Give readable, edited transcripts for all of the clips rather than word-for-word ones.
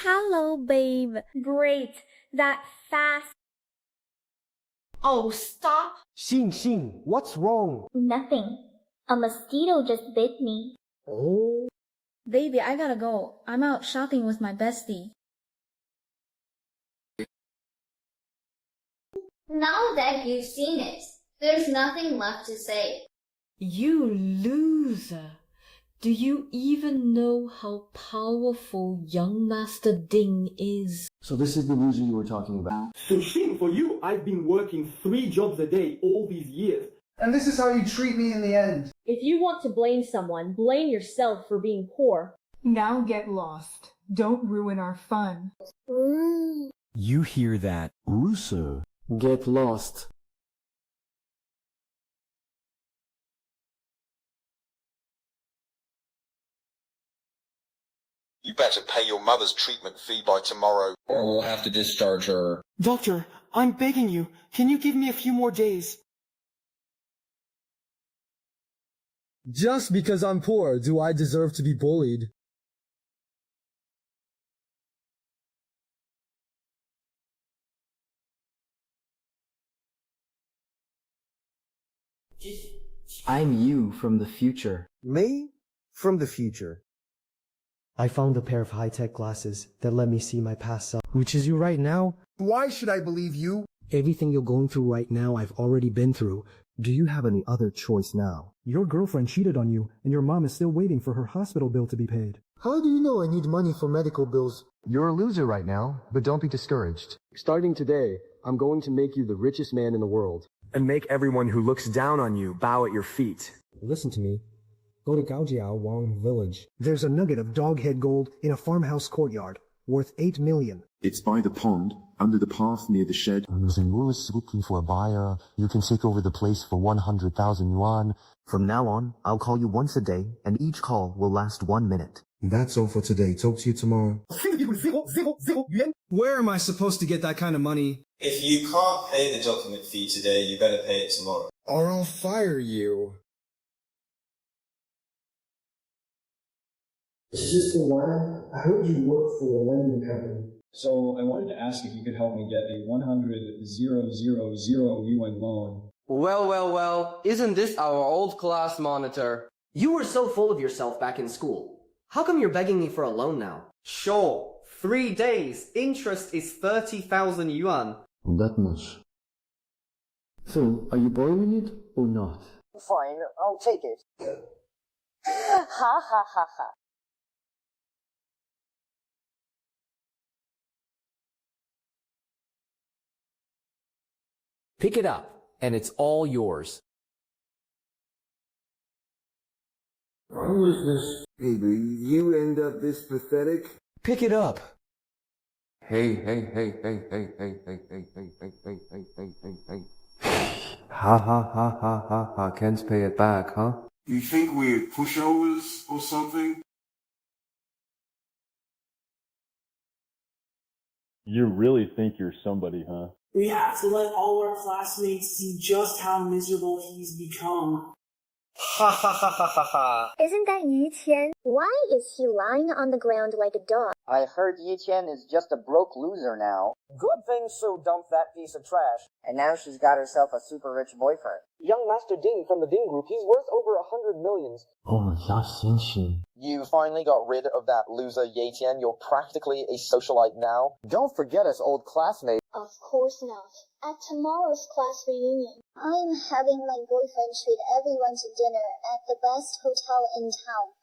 hello, babe. Great. That fast. Oh, stop. Xin, what's wrong? Nothing. A mosquito just bit me. Oh. Baby, I gotta go. I'm out shopping with my bestie. Now that you've seen it, there's nothing left to say. You loser. Do you even know how powerful young Master Ding is? So this is the loser you were talking about. So shame for you, I've been working 3 jobs a day all these years. And this is how you treat me in the end. If you want to blame someone, blame yourself for being poor. Now get lost. Don't ruin our fun. You hear that? Loser. Get lost. You better pay your mother's treatment fee by tomorrow, or we'll have to discharge her. Doctor, I'm begging you, can you give me a few more days? Just because I'm poor, do I deserve to be bullied? I'm you from the future. Me? From the future. I found a pair of high-tech glasses that let me see my past self, which is you right now. Why should I believe you? Everything you're going through right now, I've already been through. Do you have any other choice now? Your girlfriend cheated on you, and your mom is still waiting for her hospital bill to be paid. How do you know I need money for medical bills? You're a loser right now, but don't be discouraged. Starting today, I'm going to make you the richest man in the world. And make everyone who looks down on you bow at your feet. Listen to me. Go to Gaojiao Wang Village. There's a nugget of doghead gold in a farmhouse courtyard, worth 8 million. It's by the pond, under the path near the shed. There's a Lewis looking for a buyer. You can take over the place for 100,000 yuan. From now on, I'll call you once a day, and each call will last 1 minute. That's all for today. Talk to you tomorrow. Where am I supposed to get that kind of money? If you can't pay the document fee today, you better pay it tomorrow. Or I'll fire you. Mr. Wang, I heard you work for a lending company. So I wanted to ask if you could help me get a 100,000 yuan loan. Well, isn't this our old class monitor? You were so full of yourself back in school. How come you're begging me for a loan now? Sure, 3 days, interest is 30,000 yuan. That much. So, are you borrowing it or not? Fine, I'll take it. Ha ha ha ha. Pick it up, and it's all yours. Who is this? Hey, do you end up this pathetic? Pick it up. Hey. Ha. Can't pay it back, huh? You think we're pushovers or something? You really think you're somebody, huh? We have to let all our classmates see just how miserable he's become. Ha. Isn't that Yi Qian? Why is he lying on the ground like a dog? I heard Yi Qian is just a broke loser now. Good thing Sue dumped that piece of trash. And now she's got herself a super rich boyfriend. Young Master Ding from the Ding Group, he's worth over 100 millions. Oh, Xin. You finally got rid of that loser Yetian. You're practically a socialite now. Don't forget us, old classmates. Of course not. At tomorrow's class reunion, I'm having my boyfriend treat everyone to dinner at the best hotel in town,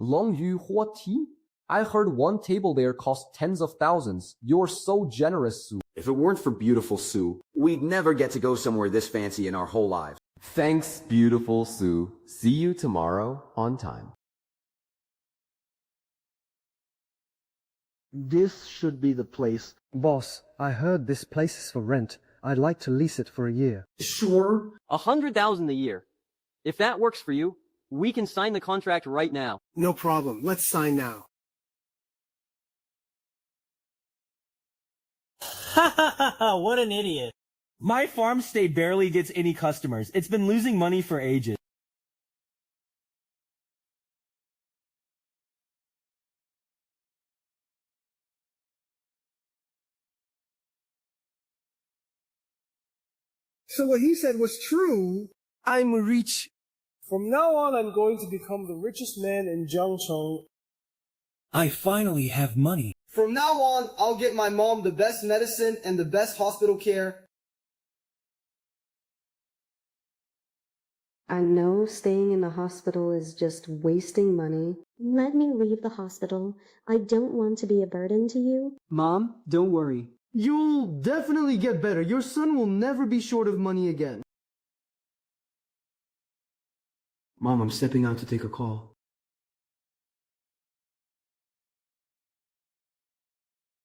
Longyu Huoti? I heard one table there cost tens of thousands. You're so generous, Sue. If it weren't for beautiful Sue, we'd never get to go somewhere this fancy in our whole lives. Thanks, beautiful Sue. See you tomorrow on time. This should be the place. Boss, I heard this place is for rent. I'd like to lease it for a year. Sure. 100,000 a year. If that works for you, we can sign the contract right now. No problem. Let's sign now. Ha! What an idiot. My farm stay barely gets any customers. It's been losing money for ages. So what he said was true. I'm rich. From now on, I'm going to become the richest man in Jiangcheng. I finally have money. From now on, I'll get my mom the best medicine and the best hospital care. I know staying in the hospital is just wasting money. Let me leave the hospital. I don't want to be a burden to you. Mom, don't worry. You'll definitely get better. Your son will never be short of money again. Mom, I'm stepping out to take a call.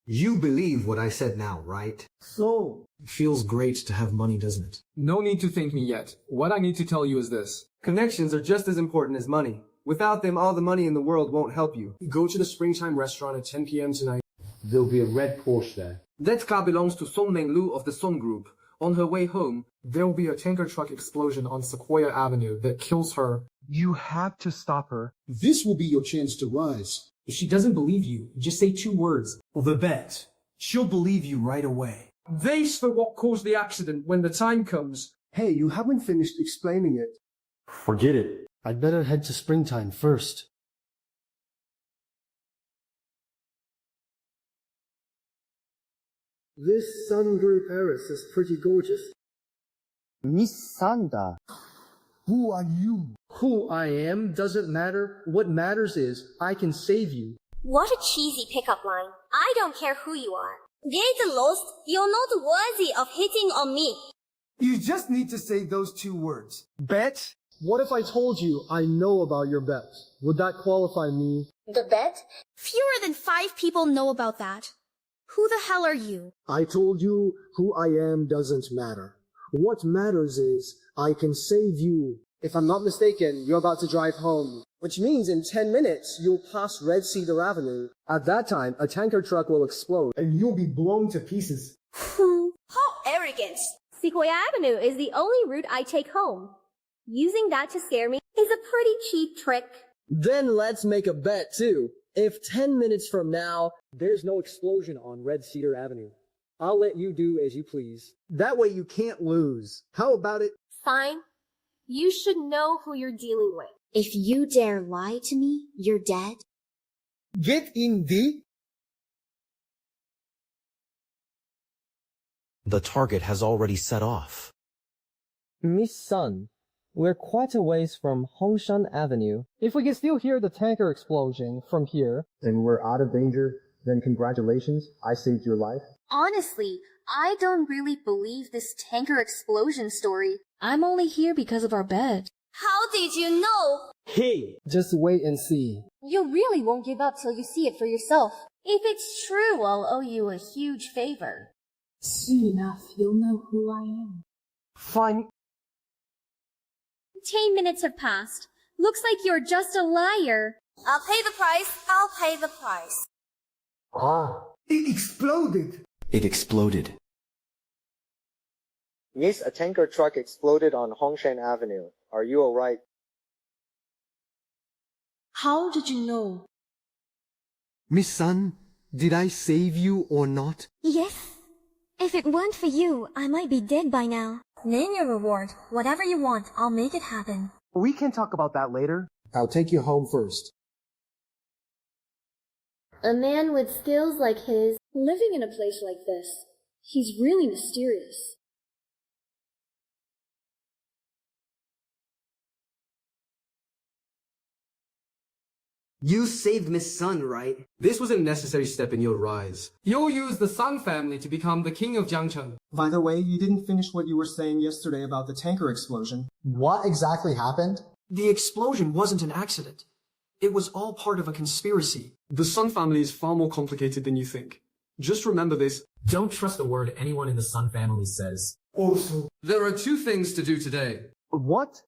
You believe what I said now, right? So, It feels great to have money, doesn't it? No need to thank me yet. What I need to tell you is this. connections are just as important as money. Without them, all the money in the world won't help you. Go to the Springtime restaurant at 10 p.m. tonight. There'll be a red Porsche there. That car belongs to Song Manlu of the Song Group. On her way home, there will be a tanker truck explosion on Sequoia Avenue that kills her. You have to stop her. This will be your chance to rise. If she doesn't believe you, just say 2 words. The bet. She'll believe you right away. This for what caused the accident when the time comes. Hey, you haven't finished explaining it. Forget it. I'd better head to Springtime first. This Sun Group heiress is pretty gorgeous. Miss Sanda. Who are you? Who I am doesn't matter. What matters is I can save you. What a cheesy pickup line. I don't care who you are. Get lost. You're not worthy of hitting on me. You just need to say those 2 words. Bet? What if I told you I know about your bet? Would that qualify me? The bet? Fewer than 5 people know about that. Who the hell are you? I told you who I am doesn't matter. What matters is I can save you. If I'm not mistaken, you're about to drive home, which means in 10 minutes you'll pass Red Cedar Avenue. At that time, a tanker truck will explode and you'll be blown to pieces. How arrogant. Sequoia Avenue is the only route I take home. Using that to scare me is a pretty cheap trick. Then let's make a bet too. If 10 minutes from now, there's no explosion on Red Cedar Avenue, I'll let you do as you please. That way you can't lose. How about it? Fine. You should know who you're dealing with. If you dare lie to me, you're dead. Get in the... The target has already set off. Miss Sun, we're quite a ways from Hongshan Avenue. If we can still hear the tanker explosion from here, And we're out of danger, then congratulations, I saved your life. Honestly, I don't really believe this tanker explosion story. I'm only here because of our bet. How did you know? Hey! Just wait and see. You really won't give up till you see it for yourself. If it's true, I'll owe you a huge favor. Soon enough, you'll know who I am. Fine. 10 minutes have passed. Looks like you're just a liar. I'll pay the price. I'll pay the price. It exploded. It exploded. Yes, a tanker truck exploded on Hongshan Avenue. Are you alright? How did you know? Miss Sun, did I save you or not? Yes. If it weren't for you, I might be dead by now. Name your reward. Whatever you want, I'll make it happen. We can talk about that later. I'll take you home first. A man with skills like his, living in a place like this, he's really mysterious. You saved Miss Sun, right? This was a necessary step in your rise. You'll use the Sun family to become the king of Jiangcheng. By the way, you didn't finish what you were saying yesterday about the tanker explosion. What exactly happened? The explosion wasn't an accident. It was all part of a conspiracy. The Sun family is far more complicated than you think. Just remember this. Don't trust a word anyone in the Sun family says. Also, there are 2 things to do today. What?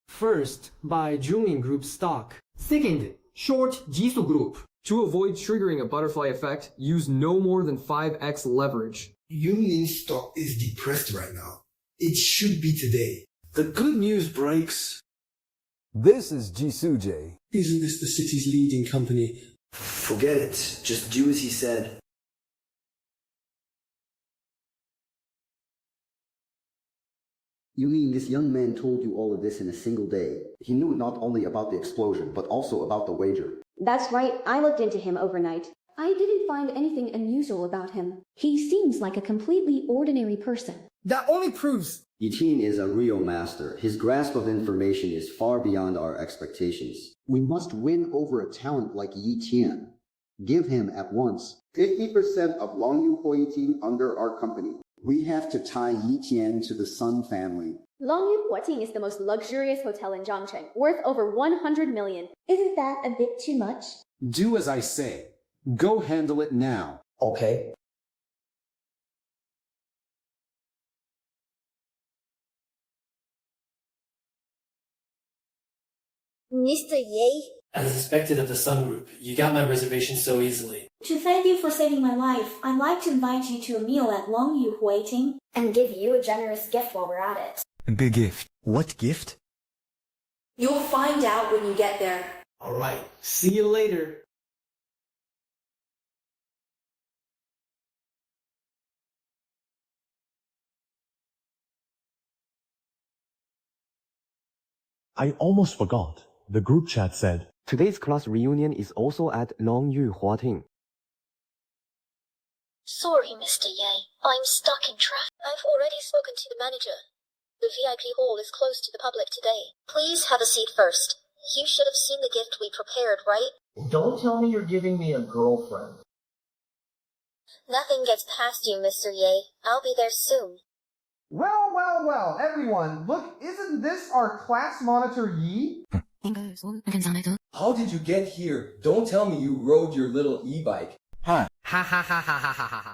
First, buy Jumin Group stock. Second, short Jisoo Group. To avoid triggering a butterfly effect, use no more than 5x leverage. Yumin stock is depressed right now. It should be today. The good news breaks. This is Jisoo-J. Isn't this the city's leading company? Forget it. Just do as he said. You mean this young man told you all of this in a single day? He knew not only about the explosion, but also about the wager. That's right, I looked into him overnight. I didn't find anything unusual about him. He seems like a completely ordinary person. That only proves Yi Tian is a real master. His grasp of information is far beyond our expectations. We must win over a talent like Yi Tian. Give him at once 50% of Longyu Huiting under our company. We have to tie Yi Tian to the Sun family. Longyu Huating is the most luxurious hotel in Zhangcheng, worth over 100 million. Isn't that a bit too much? Do as I say. Go handle it now. Okay. Mr. Ye, As expected of the Sun Group, you got my reservation so easily. to thank you for saving my life, I'd like to invite you to a meal at Longyu Huiting and give you a generous gift while we're at it. A big gift. What gift? You'll find out when you get there. Alright, see you later. I almost forgot. The group chat said, Today's class reunion is also at Longyu Huating. Sorry, Mr. Ye. I'm stuck in traffic. I've already spoken to the manager. The VIP hall is closed to the public today. Please have a seat first. You should have seen the gift we prepared, right? Don't tell me you're giving me a girlfriend. Nothing gets past you, Mr. Ye. I'll be there soon. Well, everyone, look, isn't this our class monitor Yi? How did you get here? Don't tell me you rode your little e-bike. Huh. Ha ha ha ha ha ha ha.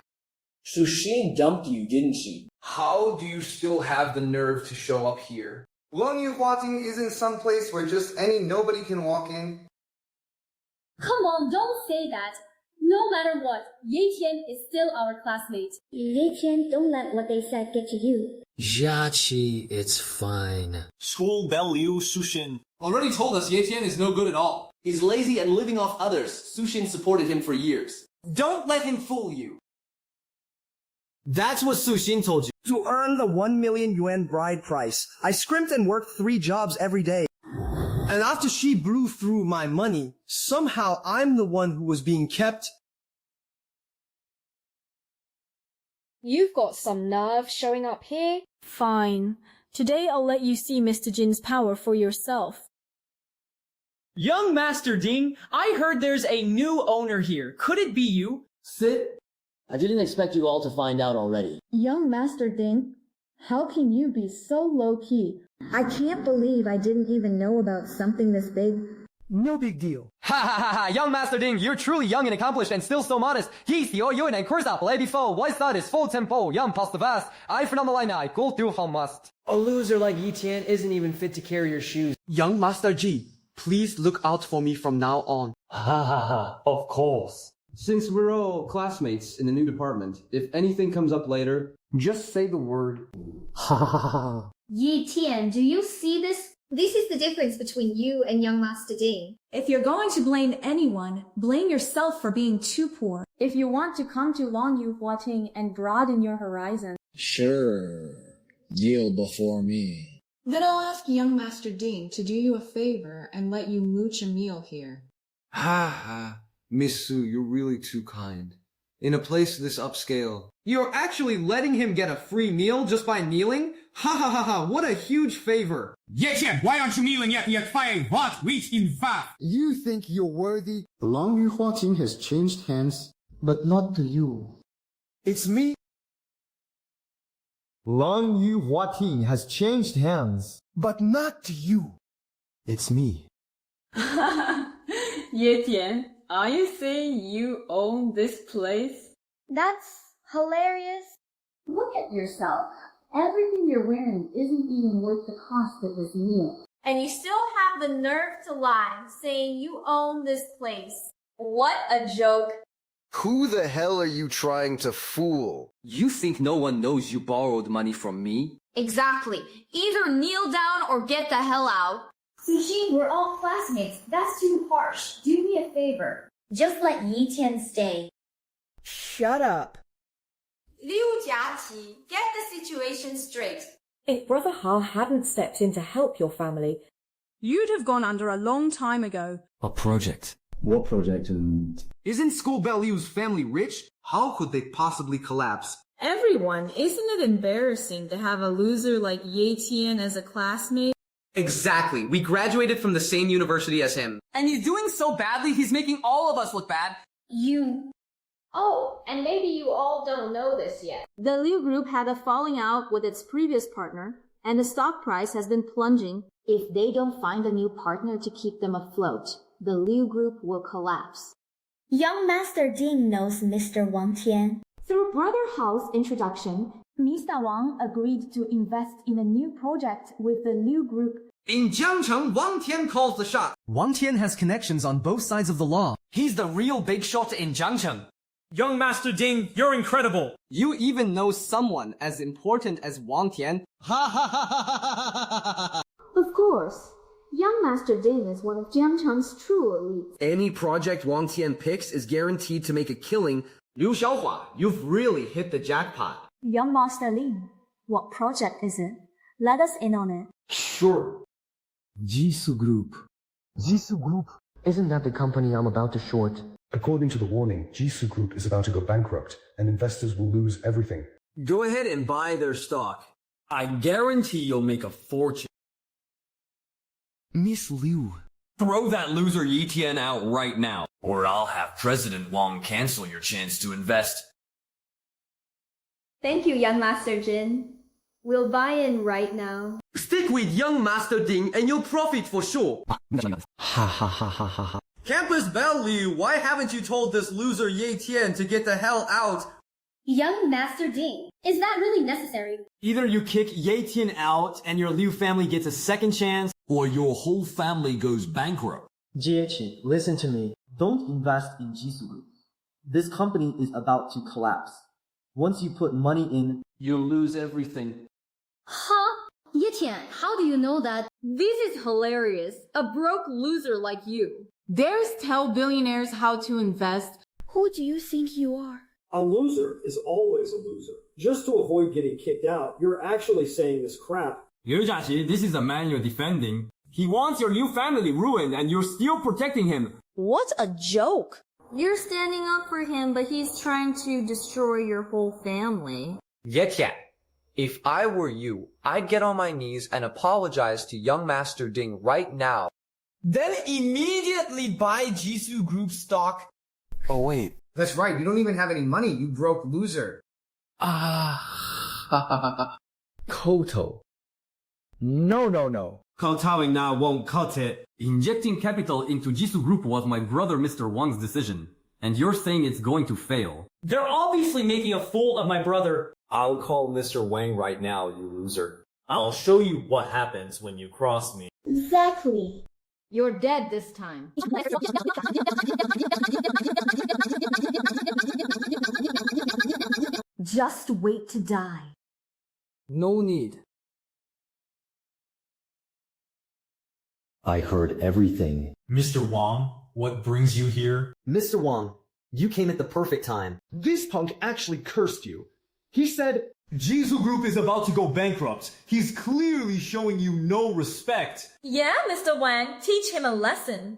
Sushin dumped you, didn't she? How do you still have the nerve to show up here? Longyu Huating isn't some place where just any nobody can walk in. Come on, don't say that. No matter what, Ye Tian is still our classmate. Ye Tian, don't let what they said get to you. Jiaqi, it's fine. School Bell Liu Sushin. Already told us Ye Tian is no good at all. He's lazy and living off others. Sushin supported him for years. Don't let him fool you. That's what Sushin told you. To earn the 1 million yuan bride price, I scrimped and worked 3 jobs every day. And after she blew through my money, somehow I'm the one who was being kept. You've got some nerve showing up here. Fine. Today I'll let you see Mr. Jin's power for yourself. Young Master Ding, I heard there's a new owner here. Could it be you? Sit. I didn't expect you all to find out already. Young Master Ding, how can you be so low-key? I can't believe I didn't even know about something this big. No big deal. Ha ha ha ha! Young Master Ding, you're truly young and accomplished and still so modest. He's the Oyun and Kurzap, lady foe, wise thought is full tempo, young past the vast. I from the line, I go through how must. A loser like Yi Tian isn't even fit to carry your shoes. Young Master Ji, please look out for me from now on. Ha ha ha, of course. Since we're all classmates in the new department, if anything comes up later, just say the word. Ha ha ha ha. Yi Tian, do you see this? This is the difference between you and young Master Ding. If you're going to blame anyone, blame yourself for being too poor. If you want to come to Longyu Huating and broaden your horizon. Sure. Kneel before me. Then I'll ask young Master Ding to do you a favor and let you mooch a meal here. Ha ha. Miss Su, you're really too kind. In a place this upscale. You're actually letting him get a free meal just by kneeling? Ha ha ha ha, what a huge favor. Ye Tian, why aren't you kneeling yet? Yet fighting what? Which in fact? You think you're worthy? Longyu Huating has changed hands, but not to you. It's me. Longyu Huating has changed hands, but not to you. It's me. Ye Tian, are you saying you own this place? That's hilarious. Look at yourself. Everything you're wearing isn't even worth the cost of this meal. And you still have the nerve to lie, saying you own this place. What a joke. Who the hell are you trying to fool? You think no one knows you borrowed money from me? Exactly. Either kneel down or get the hell out. Sushin, we're all classmates. That's too harsh. Do me a favor. Just let Yi Tian stay. Shut up. Liu Jiaqi, get the situation straight. If Brother Hao hadn't stepped in to help your family, you'd have gone under a long time ago. A project. What project? And Isn't School Bellevue's family rich? How could they possibly collapse? everyone, isn't it embarrassing to have a loser like Ye Tian as a classmate? Exactly. We graduated from the same university as him. And he's doing so badly, he's making all of us look bad. Oh, and maybe you all don't know this yet. The Liu Group had a falling out with its previous partner, and the stock price has been plunging. If they don't find a new partner to keep them afloat, the Liu Group will collapse. Young Master Ding knows Mr. Wang Tian. Through Brother Hao's introduction, Mr. Wang agreed to invest in a new project with the Liu Group. In Jiangcheng, Wang Tian calls the shot. Wang Tian has connections on both sides of the law. He's the real big shot in Jiangcheng. Young Master Ding, you're incredible. You even know someone as important as Wang Tian. Ha ha ha ha ha ha ha. Of course, young Master Ding is one of Jiangcheng's true elites. Any project Wang Tian picks is guaranteed to make a killing. Liu Xiaohua, you've really hit the jackpot. Young Master Lin, what project is it? Let us in on it. sure. Jisoo Group. Jisoo Group? Isn't that the company I'm about to short? According to the warning, Jisoo Group is about to go bankrupt, and investors will lose everything. Go ahead and buy their stock. I guarantee you'll make a fortune. Miss Liu. Throw that loser Yi Tian out right now, or I'll have President Wang cancel your chance to invest. Thank you, young Master Jin. We'll buy in right now. Stick with young Master Ding and you'll profit for sure. Ha ha ha ha ha ha. Campus Bellevue, why haven't you told this loser Ye Tian to get the hell out? Young Master Ding, is that really necessary? Either you kick Ye Tian out and your Liu family gets a second chance, Or your whole family goes bankrupt. GH, listen to me. Don't invest in Jisoo Group. This company is about to collapse. Once you put money in, You'll lose everything. Huh? Ye Tian, how do you know that? This is hilarious. A broke loser like you dares tell billionaires how to invest. Who do you think you are? A loser is always a loser. Just to avoid getting kicked out, you're actually saying this crap. Liu Jiaxi, this is the man you're defending. He wants your Liu family ruined and you're still protecting him. What a joke. You're standing up for him, but he's trying to destroy your whole family. Ye Tian, if I were you, I'd get on my knees and apologize to young Master Ding right now. then immediately buy Jisoo Group stock. Oh wait. That's right, you don't even have any money, you broke loser. Koto. No. kowtowing now won't cut it. Injecting capital into Jisoo Group was my brother Mr. Wang's decision. And you're saying it's going to fail. They're obviously making a fool of my brother. I'll call Mr. Wang right now, you loser. I'll show you what happens when you cross me. Exactly. You're dead this time. Just wait to die. No need. I heard everything. Mr. Wang, what brings you here? Mr. Wang, you came at the perfect time. This punk actually cursed you. He said, Jisoo Group is about to go bankrupt. He's clearly showing you no respect. Yeah, Mr. Wang, teach him a lesson.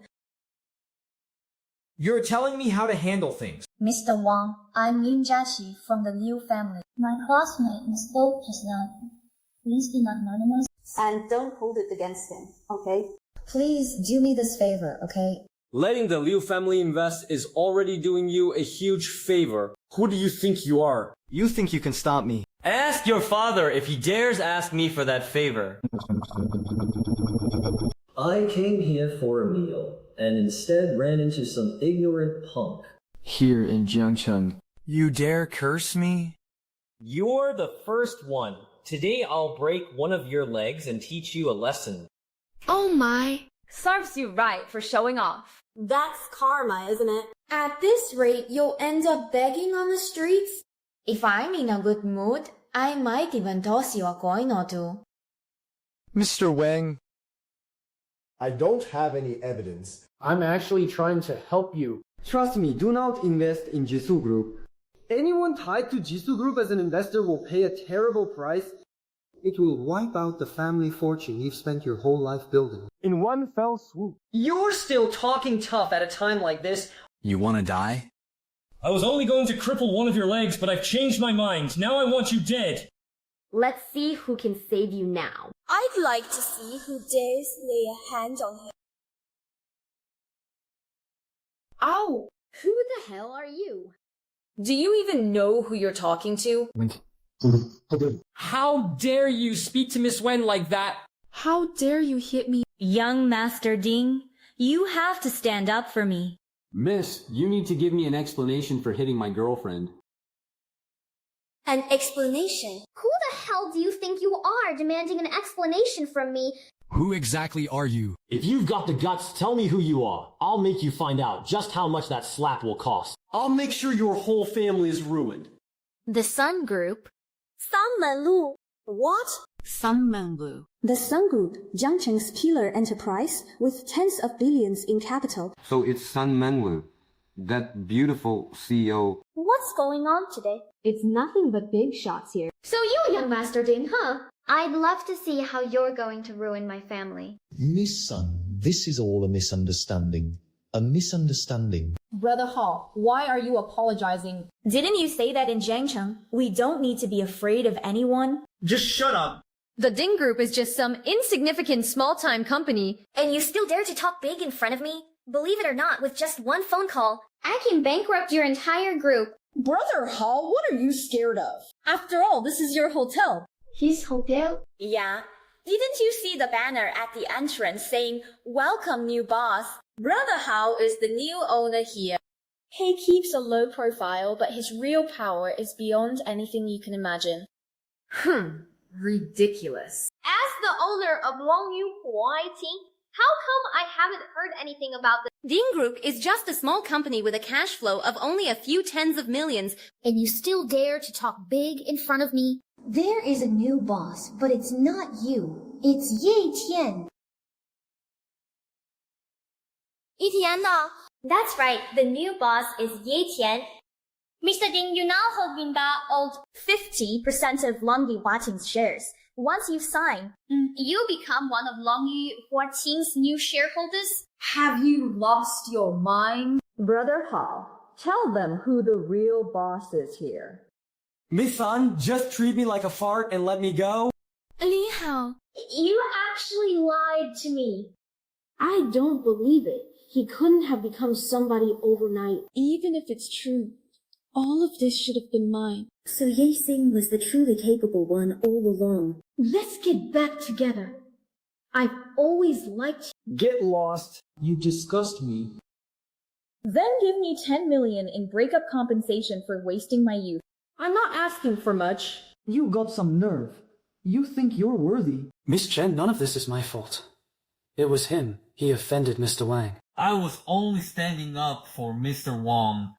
You're telling me how to handle things. Mr. Wang, I'm Lin Jiaqi from the Liu family. My classmate misspoke just now. Please be anonymous. And don't hold it against him, okay? Please do me this favor, okay? Letting the Liu family invest is already doing you a huge favor. Who do you think you are? You think you can stop me? Ask your father if he dares ask me for that favor. I came here for a meal, and instead ran into some ignorant punk. Here in Jiangcheng. You dare curse me? You're the first one. Today I'll break one of your legs and teach you a lesson. Oh my. Serves you right for showing off. That's karma, isn't it? At this rate, you'll end up begging on the streets. If I'm in a good mood, I might even toss you a coin or two. Mr. Wang. I don't have any evidence. I'm actually trying to help you. Trust me, do not invest in Jisoo Group. Anyone tied to Jisoo Group as an investor will pay a terrible price. It will wipe out the family fortune you've spent your whole life building. In one fell swoop. You're still talking tough at a time like this. You wanna die? I was only going to cripple one of your legs, but I've changed my mind. Now I want you dead. Let's see who can save you now. I'd like to see who dares lay a hand on him. Ow! Who the hell are you? Do you even know who you're talking to? How dare you speak to Miss Wen like that? How dare you hit me? Young Master Ding, you have to stand up for me. Miss, you need to give me an explanation for hitting my girlfriend. An explanation? Who the hell do you think you are demanding an explanation from me? Who exactly are you? If you've got the guts, tell me who you are. I'll make you find out just how much that slap will cost. I'll make sure your whole family is ruined. The Sun Group. Manlu. What? Manlu. The Sun Group, Jiang Cheng's pillar enterprise with tens of billions in capital. So it's Manlu, that beautiful CEO. What's going on today? It's nothing but big shots here. So you, young Master Ding, huh? I'd love to see how you're going to ruin my family. Miss Sun, this is all a misunderstanding. A misunderstanding. Brother Hall, why are you apologizing? Didn't you say that in Jiangcheng? We don't need to be afraid of anyone? Just shut up. The Ding Group is just some insignificant small-time company. And you still dare to talk big in front of me? Believe it or not, with just one phone call, I can bankrupt your entire group. Brother Hall, what are you scared of? After all, this is your hotel. His hotel? Yeah. Didn't you see the banner at the entrance saying, "Welcome, new boss"? Brother Hao is the new owner here. He keeps a low profile, but his real power is beyond anything you can imagine. Ridiculous. As the owner of Longyu Huaiting, how come I haven't heard anything about the Ding Group is just a small company with a cash flow of only a few tens of millions. And you still dare to talk big in front of me? There is a new boss, but it's not you. It's Ye Tian. Ye Tian呢? That's right, the new boss is Ye Tian. Mr. Ding, you now hold owed 50% of Longyu Huating's shares. Once you sign, you become one of Longyu Huating's new shareholders. Have you lost your mind? Brother Hall, tell them who the real boss is here. Miss Sun, just treat me like a fart and let me go. Li Hao. You actually lied to me. I don't believe it. He couldn't have become somebody overnight. Even if it's true, all of this should have been mine. So Ye Xing was the truly capable one all along. Let's get back together. I've always liked you. Get lost. You disgust me. Then give me 10 million in breakup compensation for wasting my youth. I'm not asking for much. You got some nerve. You think you're worthy. Miss Chen, none of this is my fault. It was him. He offended Mr. Wang. I was only standing up for Mr. Wang.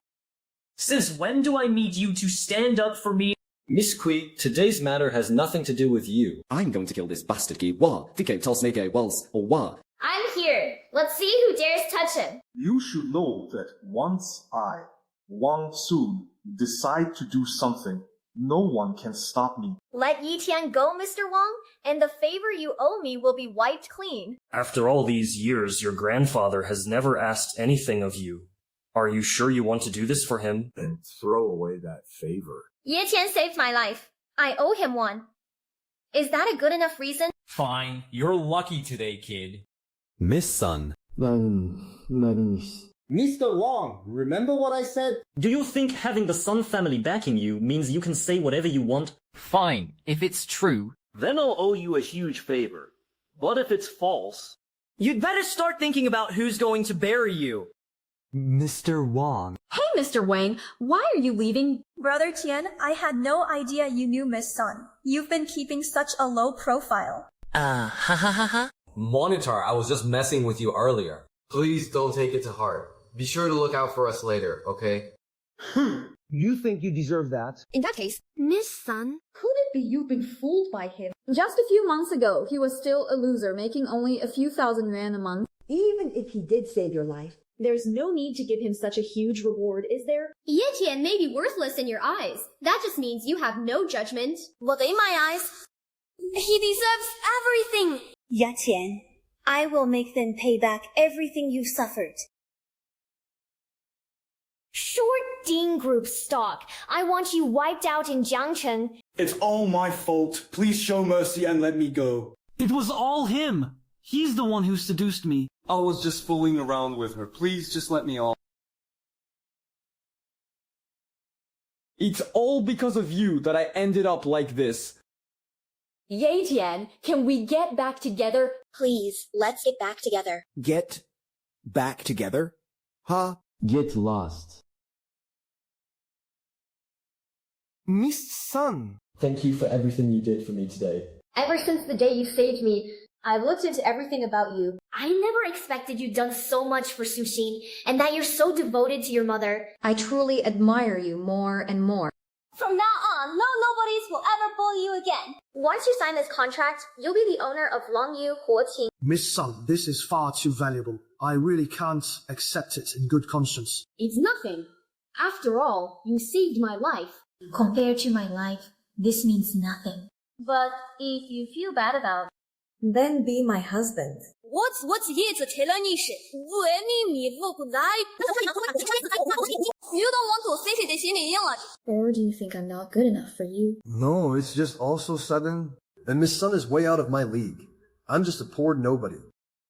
Since when do I need you to stand up for me? Miss Kui, today's matter has nothing to do with you. I'm going to kill this bastard Ki Wa. Fike tells Nege Wells or Wa. I'm here. Let's see who dares touch him. You should know that once I, Wang Sun, decide to do something, no one can stop me. Let Yi Tian go, Mr. Wang, and the favor you owe me will be wiped clean. After all these years, your grandfather has never asked anything of you. Are you sure you want to do this for him? Then throw away that favor. Ye Tian saved my life. I owe him one. Is that a good enough reason? Fine, you're lucky today, kid. Miss Sun. Mr. Wang, remember what I said? Do you think having the Sun family backing you means you can say whatever you want? Fine, if it's true. Then I'll owe you a huge favor. But if it's false... You'd better start thinking about who's going to bury you. Mr. Wang. Hey, Mr. Wang, why are you leaving? Brother Tian, I had no idea you knew Miss Sun. You've been keeping such a low profile. Monitor, I was just messing with you earlier. Please don't take it to heart. Be sure to look out for us later, okay? You think you deserve that? In that case, Miss Sun? Could it be you've been fooled by him? Just a few months ago, he was still a loser, making only a few thousand yuan a month. Even if he did save your life, there's no need to give him such a huge reward, is there? Ye Tian may be worthless in your eyes. That just means you have no judgment. But in my eyes, He deserves everything. Yatian, I will make them pay back everything you've suffered. Short Ding Group stock. I want you wiped out in Jiangchen. It's all my fault. Please show mercy and let me go. It was all him. He's the one who seduced me. I was just fooling around with her. Please just let me off. It's all because of you that I ended up like this. Yatian, can we get back together? Please, let's get back together. Get back together? Huh? Get lost. Miss Sun. Thank you for everything you did for me today. Ever since the day you saved me, I've looked into everything about you. I never expected you'd done so much for Suxin, and that you're so devoted to your mother. I truly admire you more and more. From now on, no nobodies will ever bully you again. Once you sign this contract, you'll be the owner of Longyu Huoqing. Miss Sun, this is far too valuable. I really can't accept it in good conscience. It's nothing. After all, you saved my life. Compared to my life, this means nothing. But if you feel bad about, Then be my husband. what's here to tell you shit? You don't want to think it. Or do you think I'm not good enough for you? No, it's just all so sudden. And Miss Sun is way out of my league. I'm just a poor nobody.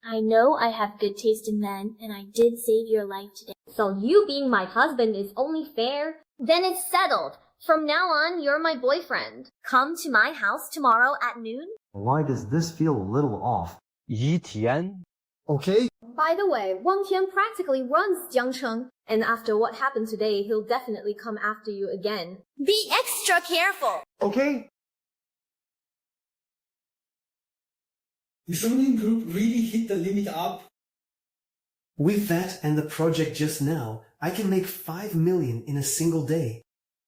I know I have good taste in men, and I did save your life today. So you being my husband is only fair? Then it's settled. From now on, you're my boyfriend. Come to my house tomorrow at noon. Why does this feel a little off? Yitian? Okay? By the way, Wang Tian practically runs Jiangcheng. And after what happened today, he'll definitely come after you again. Be extra careful. Okay? The zoning group really hit the limit up. With that and the project just now, I can make 5 million in a single day.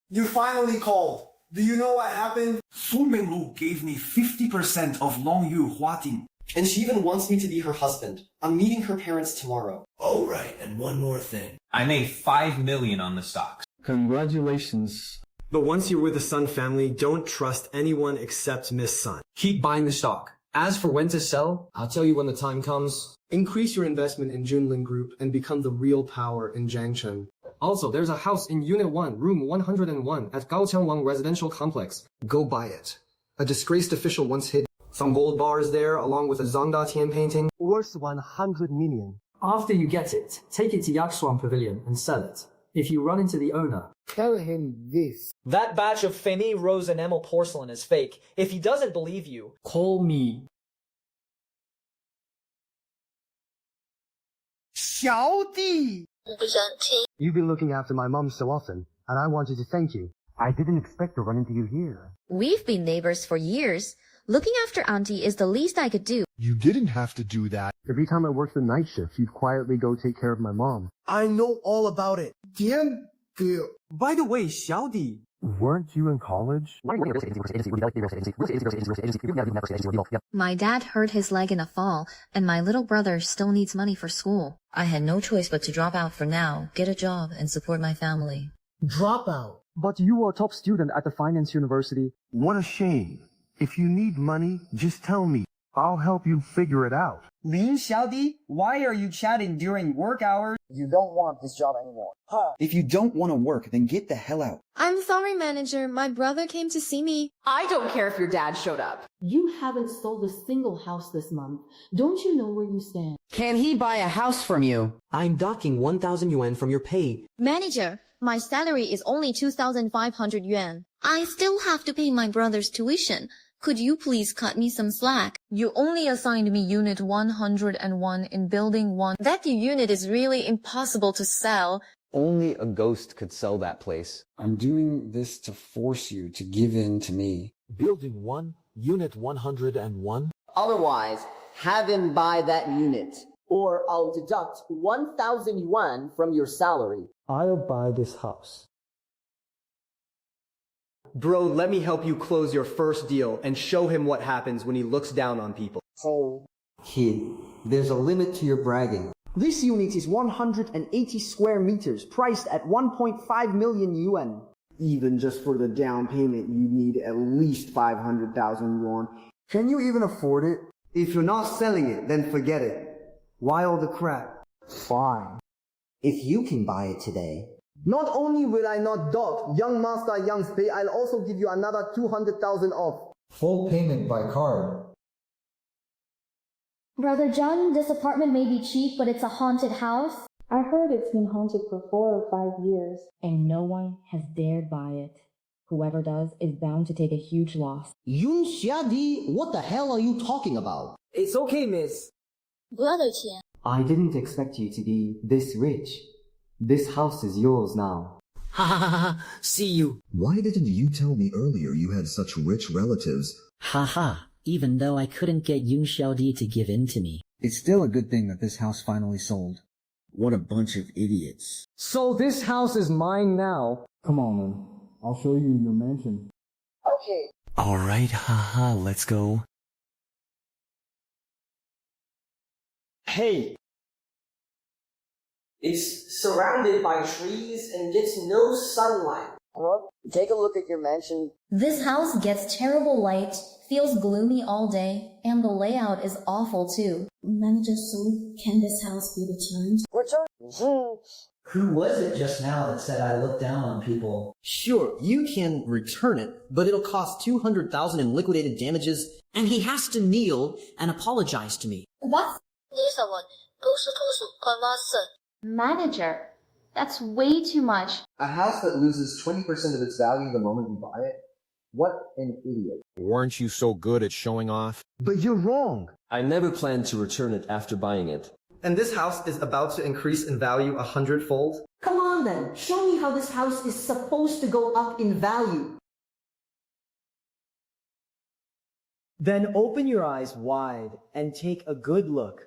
You finally called. Do you know what happened? Manlu gave me 50% of Longyu Huating. And she even wants me to be her husband. I'm meeting her parents tomorrow. Oh, right, and one more thing. I made 5 million on the stocks. Congratulations. But once you're with the Sun family, don't trust anyone except Miss Sun. Keep buying the stock. As for when to sell, I'll tell you when the time comes. Increase your investment in Junlin Group and become the real power in Jiangcheng. Also, there's a house in Unit 1, Room 101 at Gaoqiangwang Residential Complex. Go buy it. A disgraced official once hid some gold bars there, along with a Zhangda Tian painting. Worth 100 million. After you get it, take it to Yaxuan Pavilion and sell it. If you run into the owner, Tell him this. that batch of Feni Rose enamel porcelain is fake. If he doesn't believe you, call me. 小弟! You've been looking after my mom so often, and I wanted to thank you. I didn't expect to run into you here. We've been neighbors for years. Looking after Auntie is the least I could do. You didn't have to do that. Every time I worked the night shift, you'd quietly go take care of my mom. I know all about it. By the way, 小弟. Weren't you in college? My dad hurt his leg in a fall, and my little brother still needs money for school. I had no choice but to drop out for now, get a job, and support my family. Drop out. But you were a top student at the finance university. What a shame. If you need money, just tell me. I'll help you figure it out. Lin Xiaodi, why are you chatting during work hours? You don't want this job anymore. Huh? If you don't want to work, then get the hell out. I'm sorry, manager. My brother came to see me. I don't care if your dad showed up. You haven't sold a single house this month. Don't you know where you stand? Can he buy a house from you? I'm docking 1,000 yuan from your pay. Manager, my salary is only 2,500 yuan. I still have to pay my brother's tuition. Could you please cut me some slack? You only assigned me Unit 101 in Building 1. That unit is really impossible to sell. Only a ghost could sell that place. I'm doing this to force you to give in to me. Building 1, Unit 101? Otherwise, have him buy that unit, or I'll deduct 1,000 yuan from your salary. I'll buy this house. Bro, let me help you close your first deal and show him what happens when he looks down on people. Kid, there's a limit to your bragging. This unit is 180 square meters, priced at 1.5 million yuan. Even just for the down payment, you need at least 500,000 yuan. Can you even afford it? If you're not selling it, then forget it. Why all the crap? Fine. If you can buy it today. Not only will I not dock young master Young's pay, I'll also give you another 200,000 off. Full payment by card. Brother John, this apartment may be cheap, but it's a haunted house. I heard it's been haunted for 4 or 5 years, and no one has dared buy it. Whoever does is bound to take a huge loss. Yun Xiadi, what the hell are you talking about? It's okay, miss. Brother Tian. I didn't expect you to be this rich. This house is yours now. Ha ha ha ha, see you. Why didn't you tell me earlier you had such rich relatives? Ha ha, even though I couldn't get Yun Xiaodi to give in to me. It's still a good thing that this house finally sold. What a bunch of idiots. So this house is mine now. Come on, man. I'll show you your mansion. Okay. Alright, haha, let's go. Hey! It's surrounded by trees and gets no sunlight. Well, take a look at your mansion. This house gets terrible light, feels gloomy all day, and the layout is awful too. Manager Su, can this house be returned? Return. Who was it just now that said I look down on people? Sure, you can return it, but it'll cost 200,000 in liquidated damages. And he has to kneel and apologize to me. What? Manager, that's way too much. A house that loses 20% of its value the moment you buy it? What an idiot. Weren't you so good at showing off? But you're wrong. I never planned to return it after buying it. And this house is about to increase in value 100-fold? Come on then, show me how this house is supposed to go up in value. Then open your eyes wide and take a good look.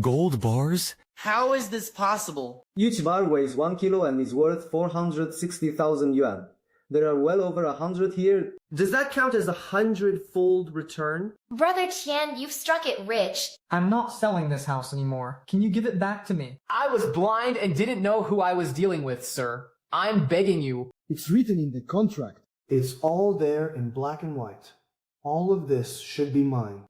Gold bars? How is this possible? Each bar weighs 1 kilo and is worth 460,000 yuan. There are well over 100 here. Does that count as 100-fold return? Brother Tian, you've struck it rich. I'm not selling this house anymore. Can you give it back to me? I was blind and didn't know who I was dealing with, sir. I'm begging you. It's written in the contract. It's all there in black and white. All of this should be mine.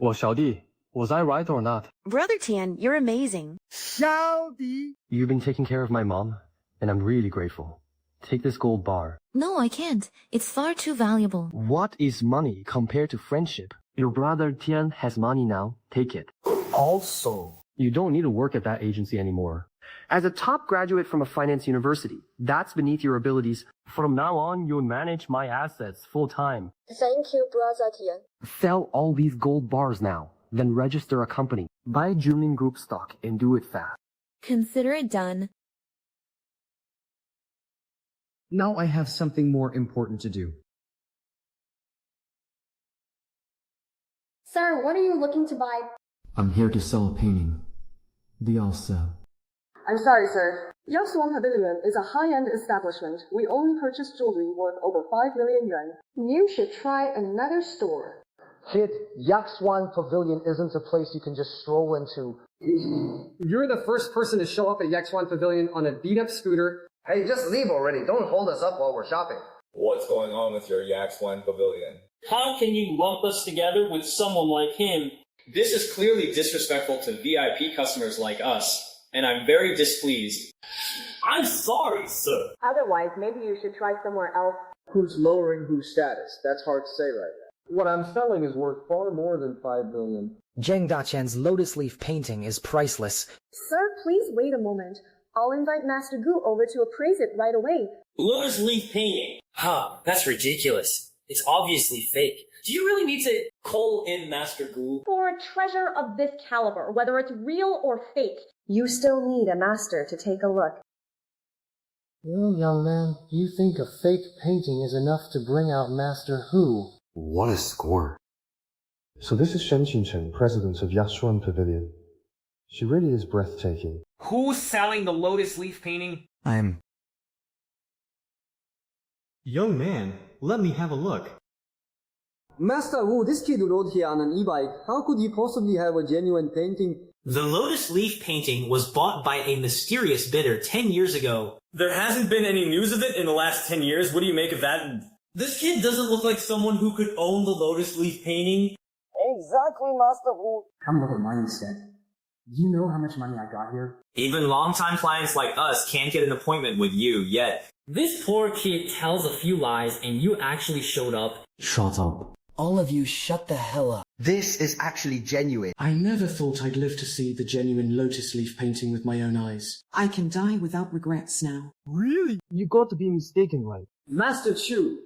Well, Xiaodi, was I right or not? Brother Tian, you're amazing. Xiaodi! You've been taking care of my mom, and I'm really grateful. Take this gold bar. No, I can't. It's far too valuable. What is money compared to friendship? Your brother Tian has money now. Take it. Also, you don't need to work at that agency anymore. As a top graduate from a finance university, that's beneath your abilities. From now on, you'll manage my assets full-time. Thank you, Brother Tian. Sell all these gold bars now, then register a company. Buy Junlin Group stock and do it fast. Consider it done. Now I have something more important to do. Sir, what are you looking to buy? I'm here to sell a painting. The I'll sell. I'm sorry, sir. Yangshuang Pavilion is a high-end establishment. We only purchase jewelry worth over 5 million yuan. You should try another store. Kid, Yangshuang Pavilion isn't a place you can just stroll into. You're the first person to show up at Yangshuang Pavilion on a beat-up scooter. Hey, just leave already. Don't hold us up while we're shopping. What's going on with your Yangshuang Pavilion? How can you lump us together with someone like him? This is clearly disrespectful to VIP customers like us, and I'm very displeased. I'm sorry, sir. Otherwise, maybe you should try somewhere else. Who's lowering whose status? That's hard to say right now. What I'm selling is worth far more than 5 million. Zheng Dachan's lotus leaf painting is priceless. Sir, please wait a moment. I'll invite Master Gu over to appraise it right away. Lotus leaf painting? Huh, that's ridiculous. It's obviously fake. Do you really need to call in Master Gu? For a treasure of this caliber, whether it's real or fake, you still need a master to take a look. Well, young man, you think a fake painting is enough to bring out Master Hu? What a score. So this is Shen Qingchen, president of Yangshuang Pavilion. She really is breathtaking. Who's selling the lotus leaf painting? I'm... Young man, let me have a look. Master Wu, this kid rode here on an e-bike. How could he possibly have a genuine painting? The lotus leaf painting was bought by a mysterious bidder 10 years ago. There hasn't been any news of it in the last 10 years. What do you make of that? This kid doesn't look like someone who could own the lotus leaf painting. Exactly, Master Wu. Come look at mine instead. Do you know how much money I got here? Even longtime clients like us can't get an appointment with you yet. This poor kid tells a few lies and you actually showed up. Shut up. All of you shut the hell up. This is actually genuine. I never thought I'd live to see the genuine lotus leaf painting with my own eyes. I can die without regrets now. Really? You got to be mistaken, right? Master Chu,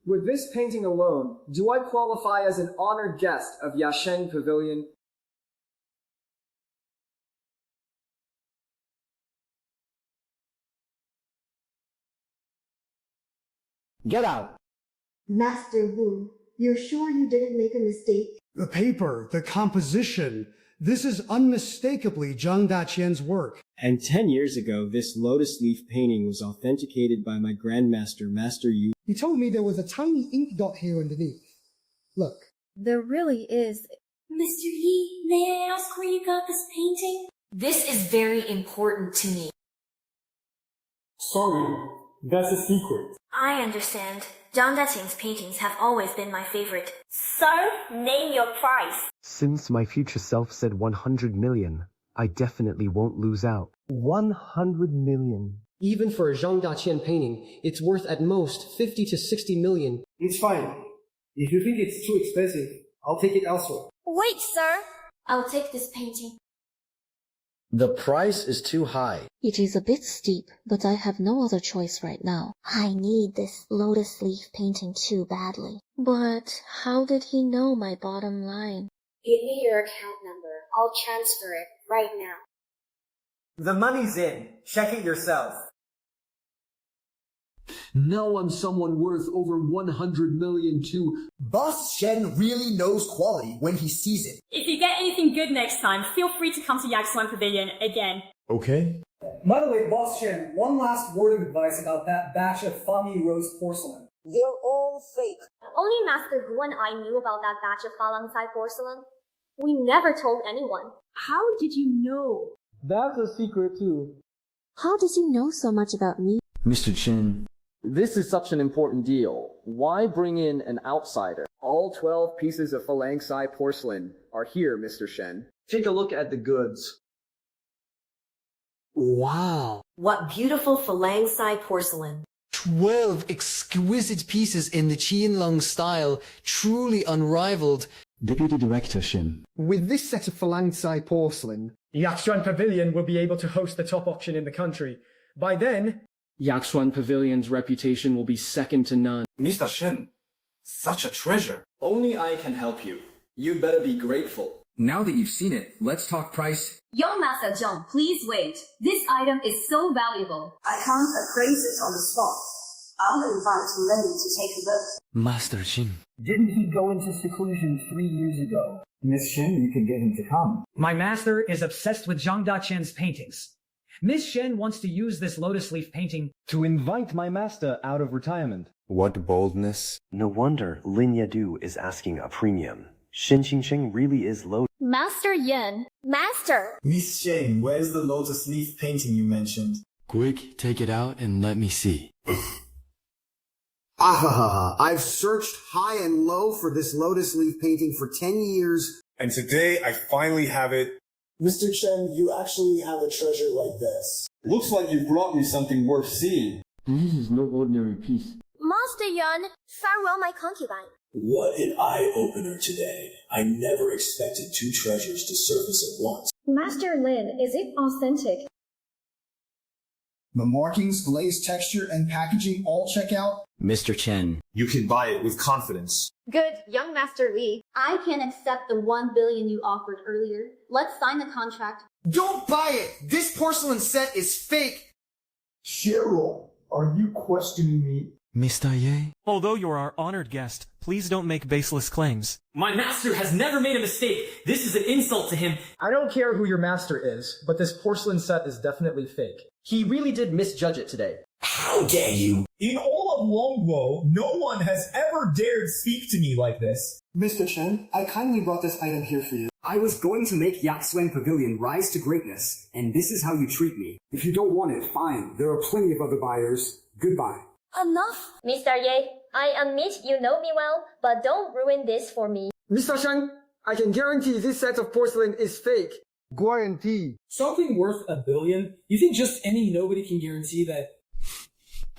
with this painting alone, do I qualify as an honored guest of Yasheng Pavilion? Get out. Master Wu, you're sure you didn't make a mistake? The paper, the composition. This is unmistakably Zhang Daqian's work. And 10 years ago, this lotus leaf painting was authenticated by my grandmaster, Master Yu. He told me there was a tiny ink dot here underneath. Look. There really is. Mr. Yi, may I ask where you got this painting? This is very important to me. Sorry, that's a secret. I understand. Zhang Daqian's paintings have always been my favorite. So, name your price. Since my future self said 100 million, I definitely won't lose out. 100 million. Even for a Zhang Daqian painting, it's worth at most 50 to 60 million. It's fine. If you think it's too expensive, I'll take it elsewhere. Wait, sir. I'll take this painting. The price is too high. It is a bit steep, but I have no other choice right now. I need this lotus leaf painting too badly. But how did he know my bottom line? Give me your account number. I'll transfer it right now. The money's in. Check it yourself. Now I'm someone worth over 100 million too. Boss Shen really knows quality when he sees it. If you get anything good next time, feel free to come to Yaxuan Pavilion again. Okay. By the way, Boss Shen, one last word of advice about that batch of Fami Rose porcelain. They're all fake. Only Master Gu and I knew about that batch of Falangsai porcelain. We never told anyone. How did you know? That's a secret too. How does he know so much about me? Mr. Chen, this is such an important deal. Why bring in an outsider? All 12 pieces of Falangsai porcelain are here, Mr. Shen. Take a look at the goods. Wow. What beautiful Falangsai porcelain. 12 exquisite pieces in the Qianlong style, truly unrivaled. Deputy Director Shen. With this set of Falangsai porcelain, Yaxuan Pavilion will be able to host the top auction in the country. By then, Yaxuan Pavilion's reputation will be second to none. Mr. Shen, such a treasure. Only I can help you. You'd better be grateful. Now that you've seen it, let's talk price. Young Master Zhang, please wait. This item is so valuable. I can't appraise it on the spot. I'll invite Lin to take a look. Master Shin. Didn't he go into seclusion 3 years ago? Miss Shen, you can get him to come. My master is obsessed with Zhang Daqian's paintings. Miss Shen wants to use this lotus leaf painting to invite my master out of retirement. What boldness. No wonder Lin Yadu is asking a premium. Shen Qingsheng really is low. Master Yin. Master! Miss Shen, where's the lotus leaf painting you mentioned? Quick, take it out and let me see. Ahaha, I've searched high and low for this lotus leaf painting for 10 years. And today I finally have it. Mr. Chen, you actually have a treasure like this. Looks like you brought me something worth seeing. This is no ordinary piece. Master Yan, farewell my concubine. What an eye-opener today. I never expected 2 treasures to surface at once. Master Lin, is it authentic? The markings, glaze texture, and packaging all check out. Mr. Chen, you can buy it with confidence. Good, young Master Li. I can accept the 1 billion you offered earlier. Let's sign the contract. Don't buy it! This porcelain set is fake! Cheryl, are you questioning me? Mr. Ye? Although you're our honored guest, please don't make baseless claims. My master has never made a mistake. This is an insult to him. I don't care who your master is, but this porcelain set is definitely fake. He really did misjudge it today. How dare you! In all of Longguo, no one has ever dared speak to me like this. Mr. Shen, I kindly brought this item here for you. I was going to make Yaxuan Pavilion rise to greatness, and this is how you treat me. If you don't want it, fine. There are plenty of other buyers. Goodbye. Enough! Mr. Ye, I admit you know me well, but don't ruin this for me. Mr. Shen, I can guarantee this set of porcelain is fake. Guarantee. Something worth $1 billion? You think just any nobody can guarantee that?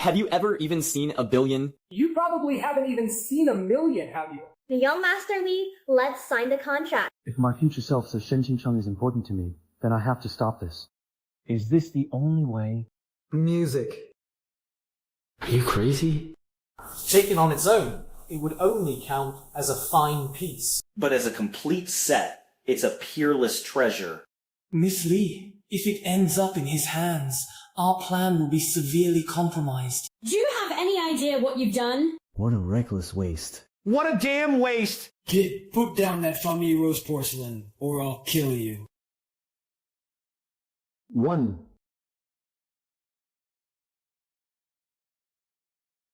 Have you ever even seen $1 billion? You probably haven't even seen $1 million, have you? The young Master Li, let's sign the contract. If my future self says Shen Qingcheng is important to me, then I have to stop this. Is this the only way? Music. Are you crazy? Taken on its own, it would only count as a fine piece. But as a complete set, it's a peerless treasure. Miss Li, if it ends up in his hands, our plan will be severely compromised. Do you have any idea what you've done? What a reckless waste. What a damn waste! Kid, put down that family rose porcelain, or I'll kill you. 1.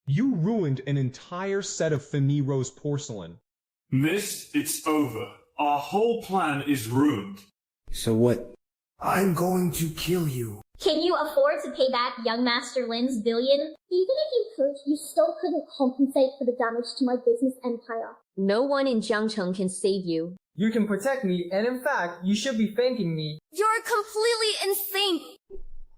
You ruined an entire set of Femi Rose porcelain. Miss, it's over. Our whole plan is ruined. So what? I'm going to kill you. Can you afford to pay back young Master Lin's $1 billion? Even if you could, you still couldn't compensate for the damage to my business empire. No one in Jiangcheng can save you. You can protect me, and in fact, you should be thanking me. You're completely insane!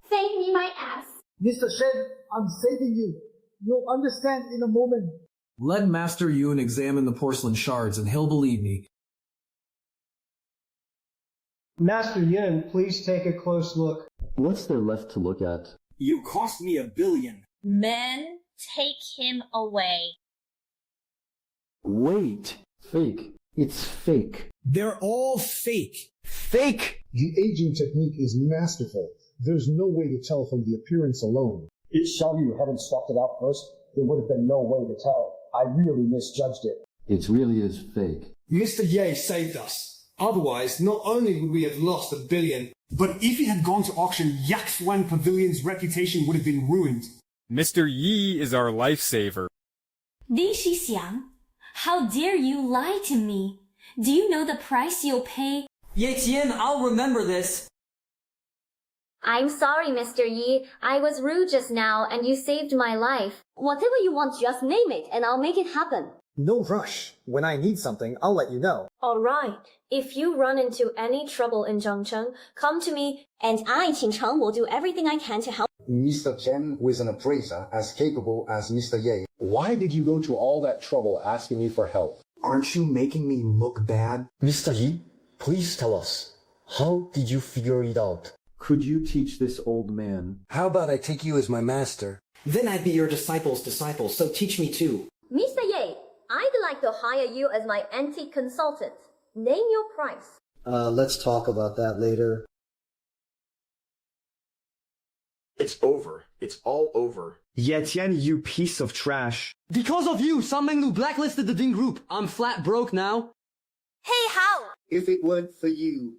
Thank me my ass. Mr. Shen, I'm saving you. You'll understand in a moment. Let Master Yun examine the porcelain shards and he'll believe me. Master Yin, please take a close look. What's there left to look at? You cost me $1 billion. Men, take him away. Wait. Fake. It's fake. They're all fake. Fake! The aging technique is masterful. There's no way to tell from the appearance alone. If Xiaoyu hadn't swapped it out first, there would have been no way to tell. I really misjudged it. It really is fake. Mr. Ye saved us. Otherwise, not only would we have lost $1 billion, but if it had gone to auction, Yaxuan Pavilion's reputation would have been ruined. Mr. Yi is our lifesaver. Ding Xixiang, how dare you lie to me? Do you know the price you'll pay? Ye Tian, I'll remember this. I'm sorry, Mr. Yi. I was rude just now, and you saved my life. Whatever you want, just name it, and I'll make it happen. No rush. When I need something, I'll let you know. Alright, if you run into any trouble in Jiangcheng, come to me, and I, Qingcheng, will do everything I can to help. Mr. Chen, who is an appraiser as capable as Mr. Ye. Why did you go to all that trouble asking me for help? Aren't you making me look bad? Mr. Yi, please tell us. How did you figure it out? Could you teach this old man? How about I take you as my master? Then I'd be your disciple's disciple, so teach me too. Mr. Ye, I'd like to hire you as my antique consultant. Name your price. Let's talk about that later. It's over. It's all over. Yetian, you piece of trash. Because of you, Sun Manlu blacklisted the Ding group. I'm flat broke now. Hey, how? If it weren't for you,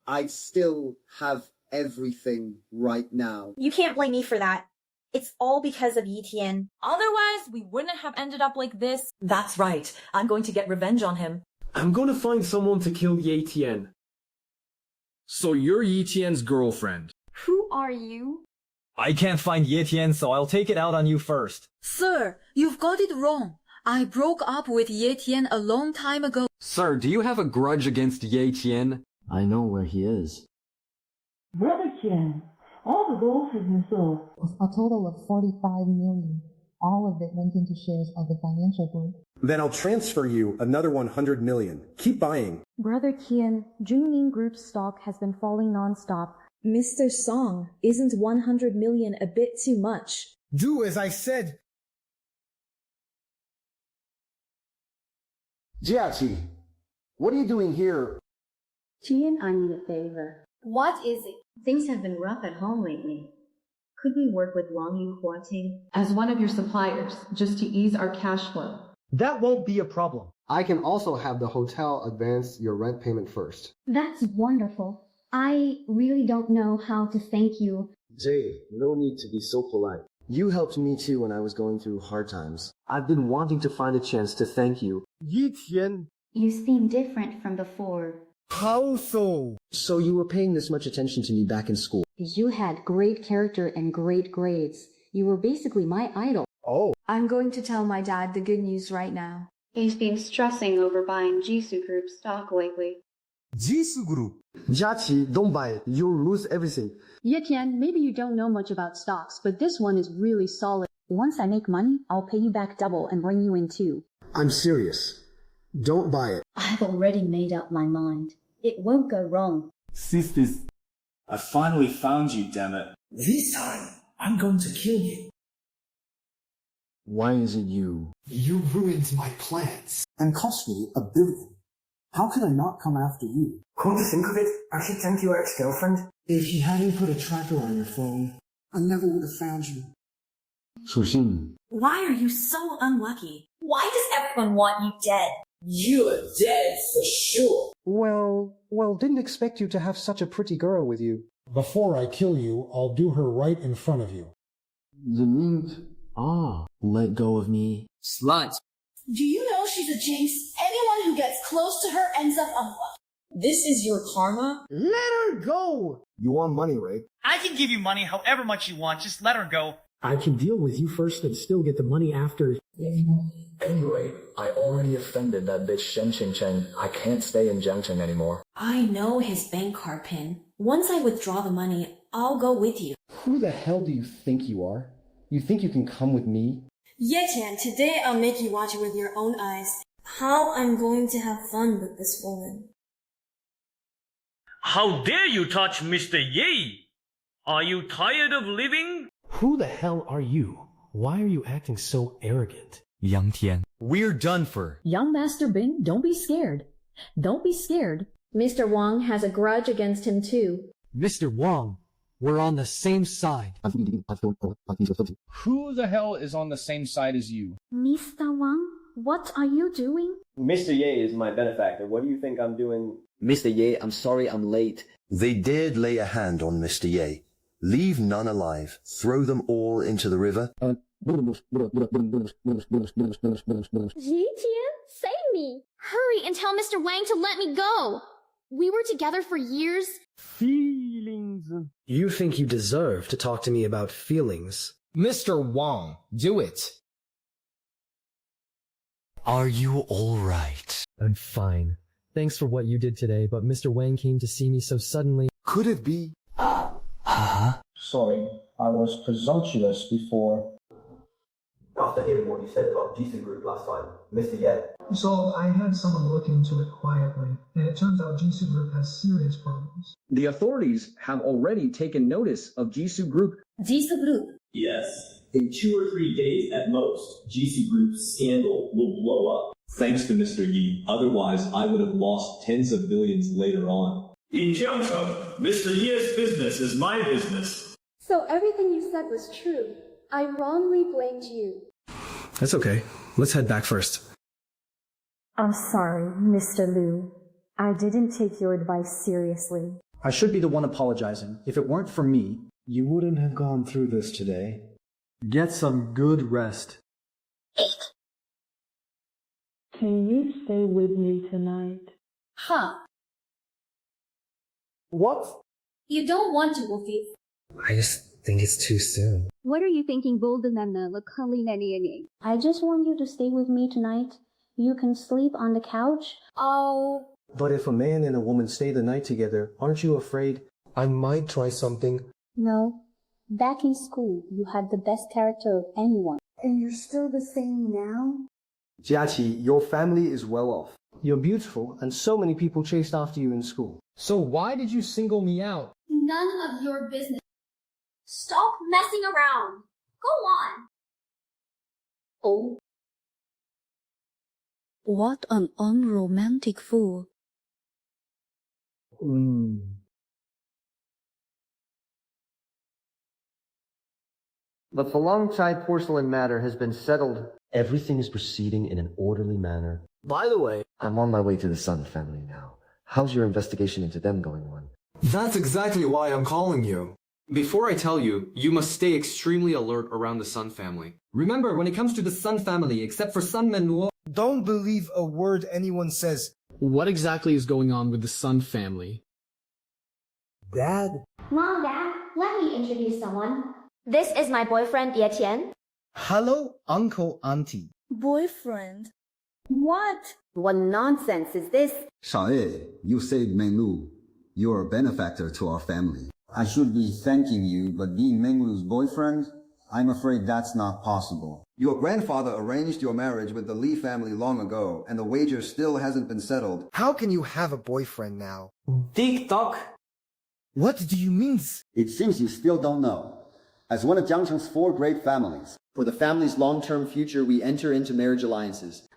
I'd still have everything right now. You can't blame me for that. It's all because of Yi Tian. Otherwise, we wouldn't have ended up like this. That's right. I'm going to get revenge on him. I'm going to find someone to kill Ye Tian. So you're Yi Tian's girlfriend. Who are you? I can't find Ye Tian, so I'll take it out on you first. Sir, you've got it wrong. I broke up with Ye Tian a long time ago. Sir, do you have a grudge against Ye Tian? I know where he is. Brother Chen, all the gold has been sold. A total of 45 million. All of it went into shares of the financial group. Then I'll transfer you another 100 million. Keep buying. Brother Qian, Junyin Group's stock has been falling non-stop. Mr. Song, isn't 100 million a bit too much? Do as I said. Jiaqi, what are you doing here? Qian, I need a favor. What is it? Things have been rough at home lately. Could we work with Longyu Huating? As one of your suppliers, just to ease our cash flow. That won't be a problem. I can also have the hotel advance your rent payment first. That's wonderful. I really don't know how to thank you. Jay, no need to be so polite. You helped me too when I was going through hard times. I've been wanting to find a chance to thank you. Yi Tian. You seem different from before. How so? So you were paying this much attention to me back in school. You had great character and great grades. You were basically my idol. Oh. I'm going to tell my dad the good news right now. He's been stressing over buying Jisoo Group stock lately. Jisoo Group. Jiaqi, don't buy it. You'll lose everything. Yetian, maybe you don't know much about stocks, but this one is really solid. Once I make money, I'll pay you back double and bring you in too. I'm serious. Don't buy it. I've already made up my mind. It won't go wrong. Sisters, I finally found you, damn it. This time, I'm going to kill you. Why is it you? You ruined my plans and cost me $1 billion. How can I not come after you? Come to think of it, I should thank your ex-girlfriend. If you hadn't put a tracker on your phone, I never would have found you. Suxin. Why are you so unlucky? Why does everyone want you dead? You're dead for sure. Well, didn't expect you to have such a pretty girl with you. Before I kill you, I'll do her right in front of you. The mint. Let go of me. Slut. Do you know she's a jinx? Anyone who gets close to her ends up unlucky. This is your karma? Let her go! You want money, right? I can give you money however much you want, just let her go. I can deal with you first and still get the money after. Anyway, I already offended that bitch Shen Qing Chen. I can't stay in Jiangcheng anymore. I know his bank card pin. Once I withdraw the money, I'll go with you. Who the hell do you think you are? You think you can come with me? Yetian, today I'll make you watch it with your own eyes. How I'm going to have fun with this woman. How dare you touch Mr. Ye? Are you tired of living? Who the hell are you? Why are you acting so arrogant? Yang Tian. We're done for. Young Master Bing, don't be scared. Don't be scared. Mr. Wang has a grudge against him too. Mr. Wang, we're on the same side. Who the hell is on the same side as you? Mr. Wang, what are you doing? Mr. Ye is my benefactor. What do you think I'm doing? Mr. Ye, I'm sorry I'm late. They dared lay a hand on Mr. Ye. Leave none alive. Throw them all into the river. Yitian, save me! Hurry and tell Mr. Wang to let me go! We were together for years. Feelings. You think you deserve to talk to me about feelings? Mr. Wang, do it. Are you alright? I'm fine. Thanks for what you did today, but Mr. Wang came to see me so suddenly. Could it be? Huh? Sorry, I was presumptuous before. After hearing what you said about Jisoo Group last time, Mr. Ye. So I had someone look into it quietly, and it turns out Jisoo Group has serious problems. The authorities have already taken notice of Jisoo Group. Jisoo Group? Yes. In 2 or 3 days at most, Jisoo Group's scandal will blow up. Thanks to Mr. Yi. Otherwise, I would have lost tens of billions later on. In Jiangcheng, Mr. Yi's business is my business. So everything you said was true. I wrongly blamed you. That's okay. Let's head back first. I'm sorry, Mr. Liu. I didn't take your advice seriously. I should be the one apologizing. If it weren't for me, you wouldn't have gone through this today. Get some good rest. Can you stay with me tonight? Huh. What? You don't want to, Wolfie. I just think it's too soon. What are you thinking, I just want you to stay with me tonight. You can sleep on the couch. Oh. But if a man and a woman stay the night together, aren't you afraid? I might try something. No. Back in school, you had the best character of anyone. And you're still the same now? Jiaqi, your family is well off. You're beautiful, and so many people chased after you in school. So why did you single me out? None of your business. Stop messing around. Go on. Oh. What an unromantic fool. The Falangchai porcelain matter has been settled. Everything is proceeding in an orderly manner. By the way, I'm on my way to the Sun family now. How's your investigation into them going on? That's exactly why I'm calling you. Before I tell you, you must stay extremely alert around the Sun family. Remember, when it comes to the Sun family, except for Sun Manlu, don't believe a word anyone says. What exactly is going on with the Sun family? Dad? Mom, Dad, let me introduce someone. This is my boyfriend, Tian. Hello, Uncle, Auntie. Boyfriend? What? What nonsense is this? 小叶, you saved Manlu. You're a benefactor to our family. I should be thanking you, but being Menglu's boyfriend, I'm afraid that's not possible. Your grandfather arranged your marriage with the Li family long ago, and the wager still hasn't been settled. How can you have a boyfriend now? TikTok. What do you mean? It seems you still don't know. As one of Jiangcheng's 4 great families, For the family's long-term future, we enter into marriage alliances.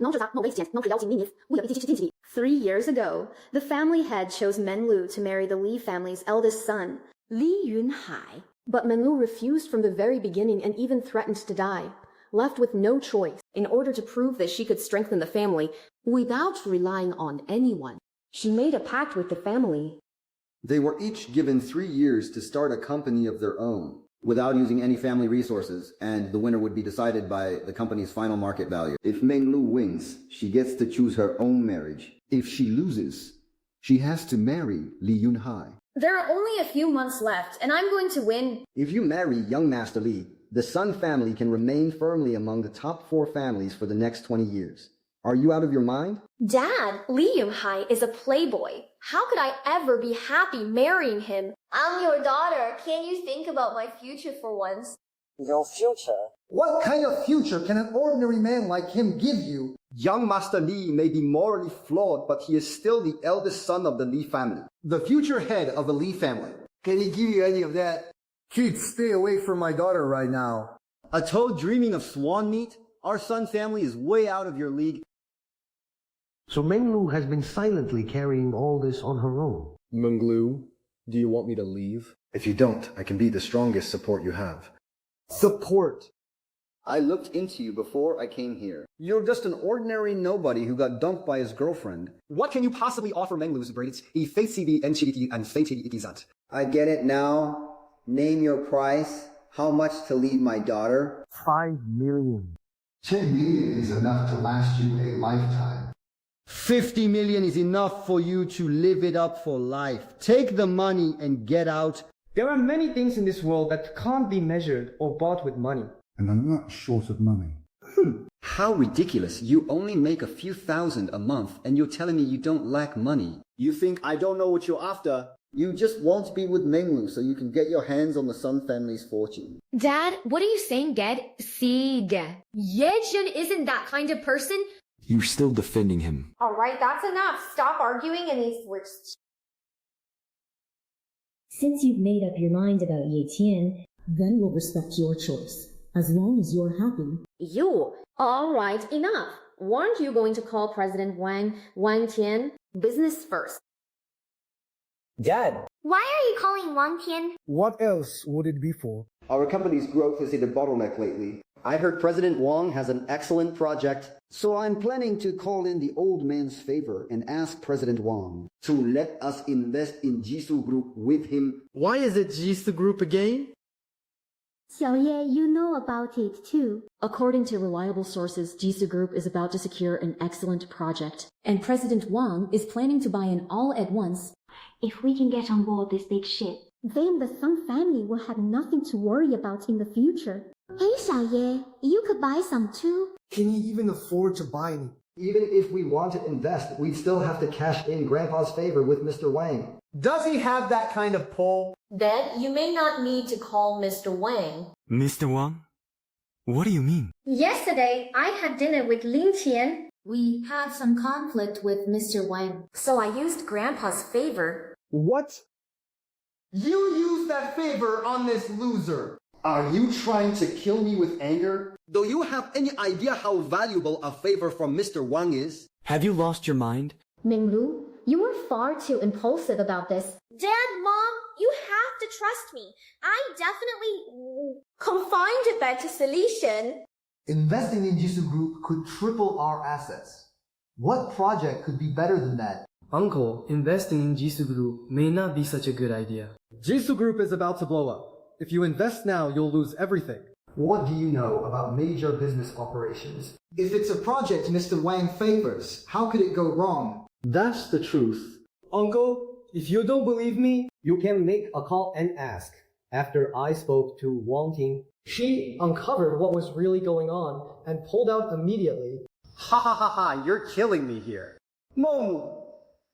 3 years ago, the family head chose Manlu to marry the Li family's eldest son, Li Yunhai. But Manlu refused from the very beginning and even threatened to die, left with no choice. In order to prove that she could strengthen the family without relying on anyone, she made a pact with the family. They were each given 3 years to start a company of their own, without using any family resources, and the winner would be decided by the company's final market value. If Manlu wins, she gets to choose her own marriage. If she loses, she has to marry Li Yunhai. There are only a few months left, and I'm going to win. If you marry young Master Li, the Sun family can remain firmly among the top 4 families for the next 20 years. Are you out of your mind? Dad, Li Yunhai is a playboy. How could I ever be happy marrying him? I'm your daughter. Can you think about my future for once? Your future? What kind of future can an ordinary man like him give you? Young Master Li may be morally flawed, but he is still the eldest son of the Li family, the future head of the Li family. Can he give you any of that? Kids, stay away from my daughter right now. A toad dreaming of swan meat? Our Sun family is way out of your league. So Manlu has been silently carrying all this on her own. Manlu, do you want me to leave? If you don't, I can be the strongest support you have. Support? I looked into you before I came here. You're just an ordinary nobody who got dumped by his girlfriend. What can you possibly offer Menglu's Brits? I get it now. Name your price. How much to lead my daughter? 5 million. 10 million is enough to last you a lifetime. 50 million is enough for you to live it up for life. Take the money and get out. There are many things in this world that can't be measured or bought with money. And I'm not short of money. How ridiculous. You only make a few thousand a month and you're telling me you don't lack money. You think I don't know what you're after? You just want to be with Menglu so you can get your hands on the Sun family's fortune. Dad, what are you saying, Dad? See, Dad. Yejun isn't that kind of person. You're still defending him. Alright, that's enough. Stop arguing and these words. Since you've made up your mind about Ye Tian, then we'll respect your choice, as long as you're happy. You? Alright, enough. Weren't you going to call President Wang Tian? Business first. Dad. Why are you calling Wang Tian? What else would it be for? Our company's growth has hit a bottleneck lately. I heard President Wang has an excellent project, so I'm planning to call in the old man's favor and ask President Wang to let us invest in Jisoo Group with him. Why is it Jisoo Group again? Xiaoye, you know about it too. According to reliable sources, Jisoo Group is about to secure an excellent project, and President Wang is planning to buy in all at once. If we can get on board this big ship, then the Sun family will have nothing to worry about in the future. Hey, Xiaoye, you could buy some too. Can he even afford to buy any? Even if we want to invest, we'd still have to cash in Grandpa's favor with Mr. Wang. Does he have that kind of pull? Dad, you may not need to call Mr. Wang. Mr. Wang? What do you mean? Yesterday, I had dinner with Lin Qian. We had some conflict with Mr. Wang, so I used Grandpa's favor. What? You used that favor on this loser. Are you trying to kill me with anger? Do you have any idea how valuable a favor from Mr. Wang is? Have you lost your mind? Minglu, you were far too impulsive about this. Dad, Mom, you have to trust me. I definitely can find a better solution. Investing in Jisoo Group could triple our assets. What project could be better than that? Uncle, investing in Jisoo Group may not be such a good idea. Jisoo Group is about to blow up. If you invest now, you'll lose everything. What do you know about major business operations? If it's a project Mr. Wang favors, how could it go wrong? That's the truth. Uncle, if you don't believe me, you can make a call and ask. After I spoke to Wang Ting, she uncovered what was really going on and pulled out immediately. Ha ha ha ha, you're killing me here. Momu,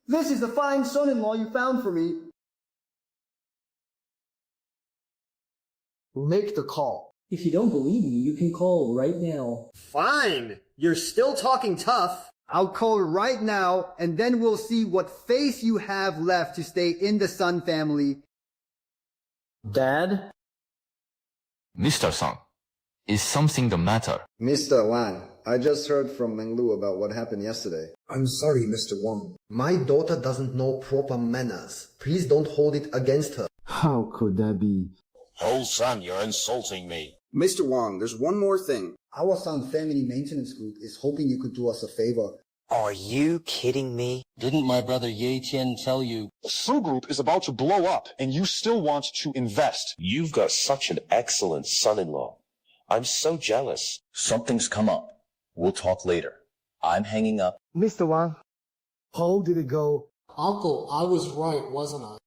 this is the fine son-in-law you found for me. Make the call. If you don't believe me, you can call right now. Fine. You're still talking tough. I'll call right now, and then we'll see what face you have left to stay in the Sun family. Dad? Mr. Sun, is something the matter? Mr. Wang, I just heard from Manlu about what happened yesterday. I'm sorry, Mr. Wang. My daughter doesn't know proper manners. Please don't hold it against her. How could that be? Oh, son, you're insulting me. Mr. Wang, there's one more thing. Our Sun family maintenance group is hoping you could do us a favor. Are you kidding me? Didn't my brother Ye Tian tell you? The Su Group is about to blow up, and you still want to invest. You've got such an excellent son-in-law. I'm so jealous. Something's come up. We'll talk later. I'm hanging up. Mr. Wang, how did it go? Uncle, I was right, wasn't I?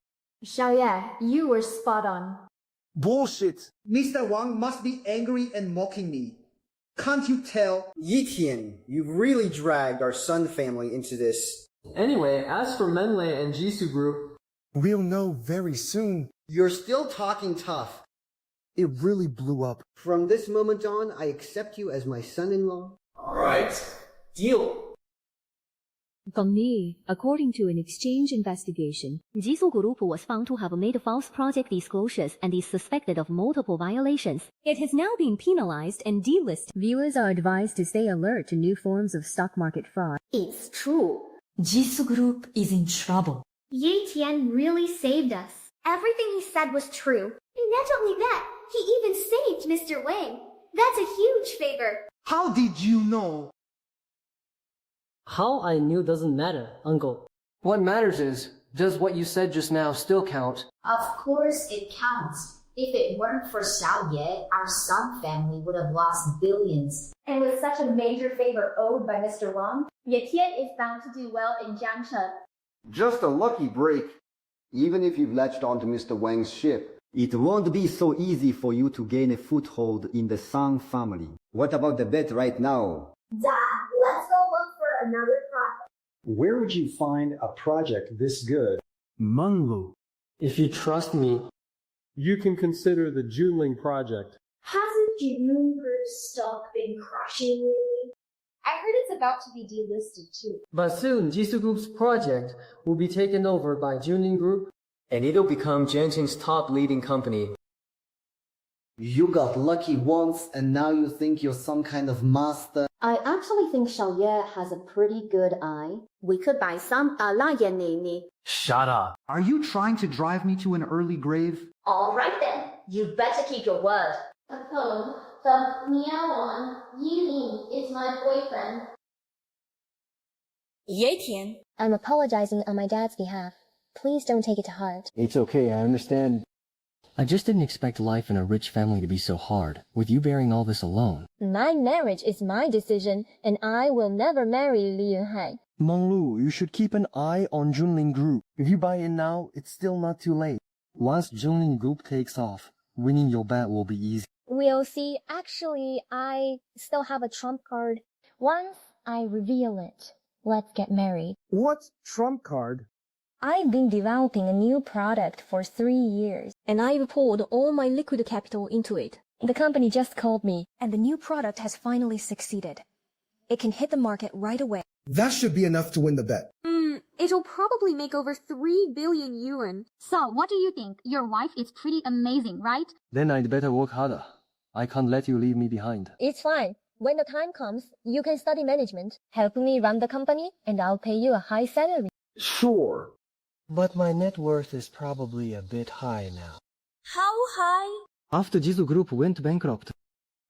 Xiaoye, you were spot on. Bullshit. Mr. Wang must be angry and mocking me. Can't you tell? Yi Tian, you really dragged our Sun family into this. Anyway, as for Manlu and Jisoo Group, we'll know very soon. You're still talking tough. It really blew up. From this moment on, I accept you as my son-in-law. Alright, deal. Gong Ni, according to an exchange investigation, Jisoo Group was found to have made false project disclosures and is suspected of multiple violations. It has now been penalized and delisted. Viewers are advised to stay alert to new forms of stock market fraud. It's true. Jisoo Group is in trouble. Ye Tian really saved us. Everything he said was true. And not only that, he even saved Mr. Wang. That's a huge favor. How did you know? how I knew doesn't matter, Uncle. What matters is, does what you said just now still count? Of course it counts. If it weren't for Xiaoye, our Sun family would have lost billions. And with such a major favor owed by Mr. Wang, Ye Tian is bound to do well in Jiangche. Just a lucky break. Even if you've latched onto Mr. Wang's ship, it won't be so easy for you to gain a foothold in the Sang family. What about the bet right now? Let's go look for another project. Where would you find a project this good? Manlu. If you trust me, you can consider the Junling project. Hasn't Junling Group's stock been crashing lately? I heard it's about to be delisted too. But soon, Jisoo Group's project will be taken over by Junling Group, and it'll become Jianqing's top leading company. You got lucky once, and now you think you're some kind of master. I actually think Xiaoye has a pretty good eye. We could buy some a la Yanini. Shut up. Are you trying to drive me to an early grave? All right then, you better keep your word. From now on, Yilin is my boyfriend. Ye Tian. I'm apologizing on my dad's behalf. Please don't take it to heart. It's okay, I understand. I just didn't expect life in a rich family to be so hard, with you bearing all this alone. My marriage is my decision, and I will never marry Li Yunhai. Manlu, you should keep an eye on Junling Group. If you buy in now, it's still not too late. Once Junling Group takes off, winning your bet will be easy. We'll see. Actually, I still have a trump card. Once I reveal it, let's get married. What's trump card? I've been developing a new product for 3 years, and I've poured all my liquid capital into it. The company just called me, and the new product has finally succeeded. It can hit the market right away. That should be enough to win the bet. It'll probably make over 3 billion yuan. So, what do you think? Your wife is pretty amazing, right? Then I'd better work harder. I can't let you leave me behind. It's fine. When the time comes, you can study management, help me run the company, and I'll pay you a high salary. Sure. But my net worth is probably a bit high now. How high? After Jisoo Group went bankrupt,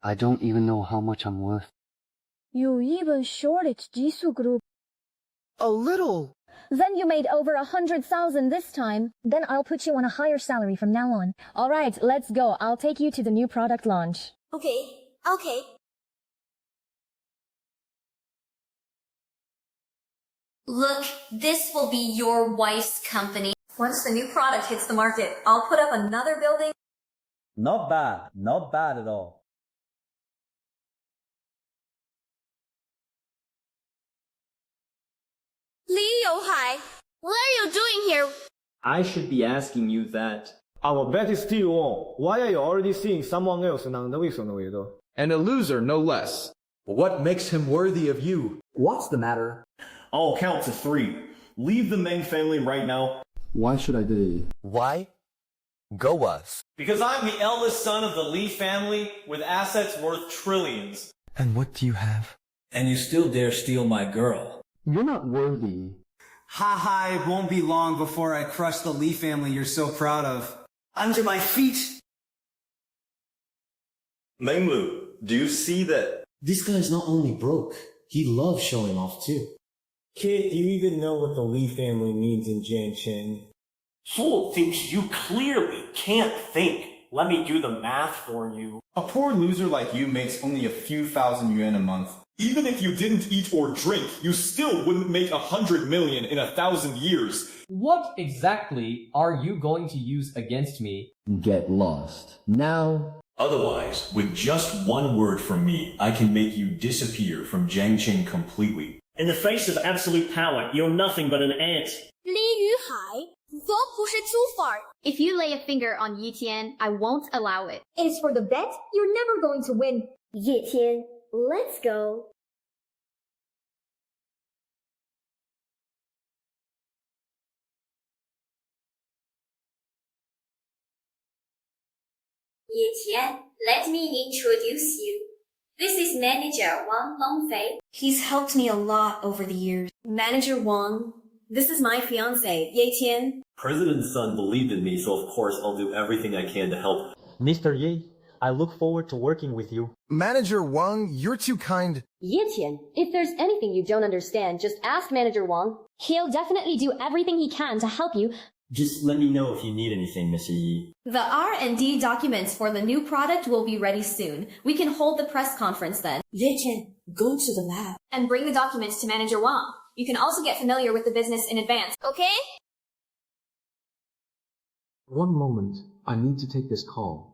I don't even know how much I'm worth. You even shorted Jisoo Group. A little. Then you made over 100,000 this time. Then I'll put you on a higher salary from now on. All right, let's go. I'll take you to the new product launch. Okay. Look, this will be your wife's company. Once the new product hits the market, I'll put up another building. Not bad at all. Li Youhai, what are you doing here? I should be asking you that. Our bet is still on. Why are you already seeing someone else? And a loser, no less. What makes him worthy of you? What's the matter? I'll count to 3. Leave the Meng family right now. Why should I do? Why? Go us. Because I'm the eldest son of the Li family with assets worth trillions. And what do you have? And you still dare steal my girl. You're not worthy. Ha, it won't be long before I crush the Li family you're so proud of. Under my feet! Manlu, do you see that? This guy's not only broke, he loves showing off too. Kid, do you even know what the Li family means in Jiangchen? Fool thinks you clearly can't think. Let me do the math for you. A poor loser like you makes only a few thousand yuan a month. Even if you didn't eat or drink, you still wouldn't make 100 million in 1,000 years. What exactly are you going to use against me? Get lost. Now. Otherwise, with just one word from me, I can make you disappear from Jiangchen completely. In the face of absolute power, you're nothing but an ant. Li Yuhai, 都不是租法. If you lay a finger on Yitian, I won't allow it. As for the bet, you're never going to win. Yitian, let's go. Yitian, let me introduce you. This is Manager Wang Longfei. He's helped me a lot over the years. Manager Wang, this is my fiancé, Yitian. President's son believed in me, so of course I'll do everything I can to help. Mr. Ye, I look forward to working with you. Manager Wang, you're too kind. Yitian, if there's anything you don't understand, just ask Manager Wang. He'll definitely do everything he can to help you. Just let me know if you need anything, Mr. Yi. The R&D documents for the new product will be ready soon. We can hold the press conference then. Yitian, go to the lab. And bring the documents to Manager Wang. You can also get familiar with the business in advance, okay? One moment. I need to take this call.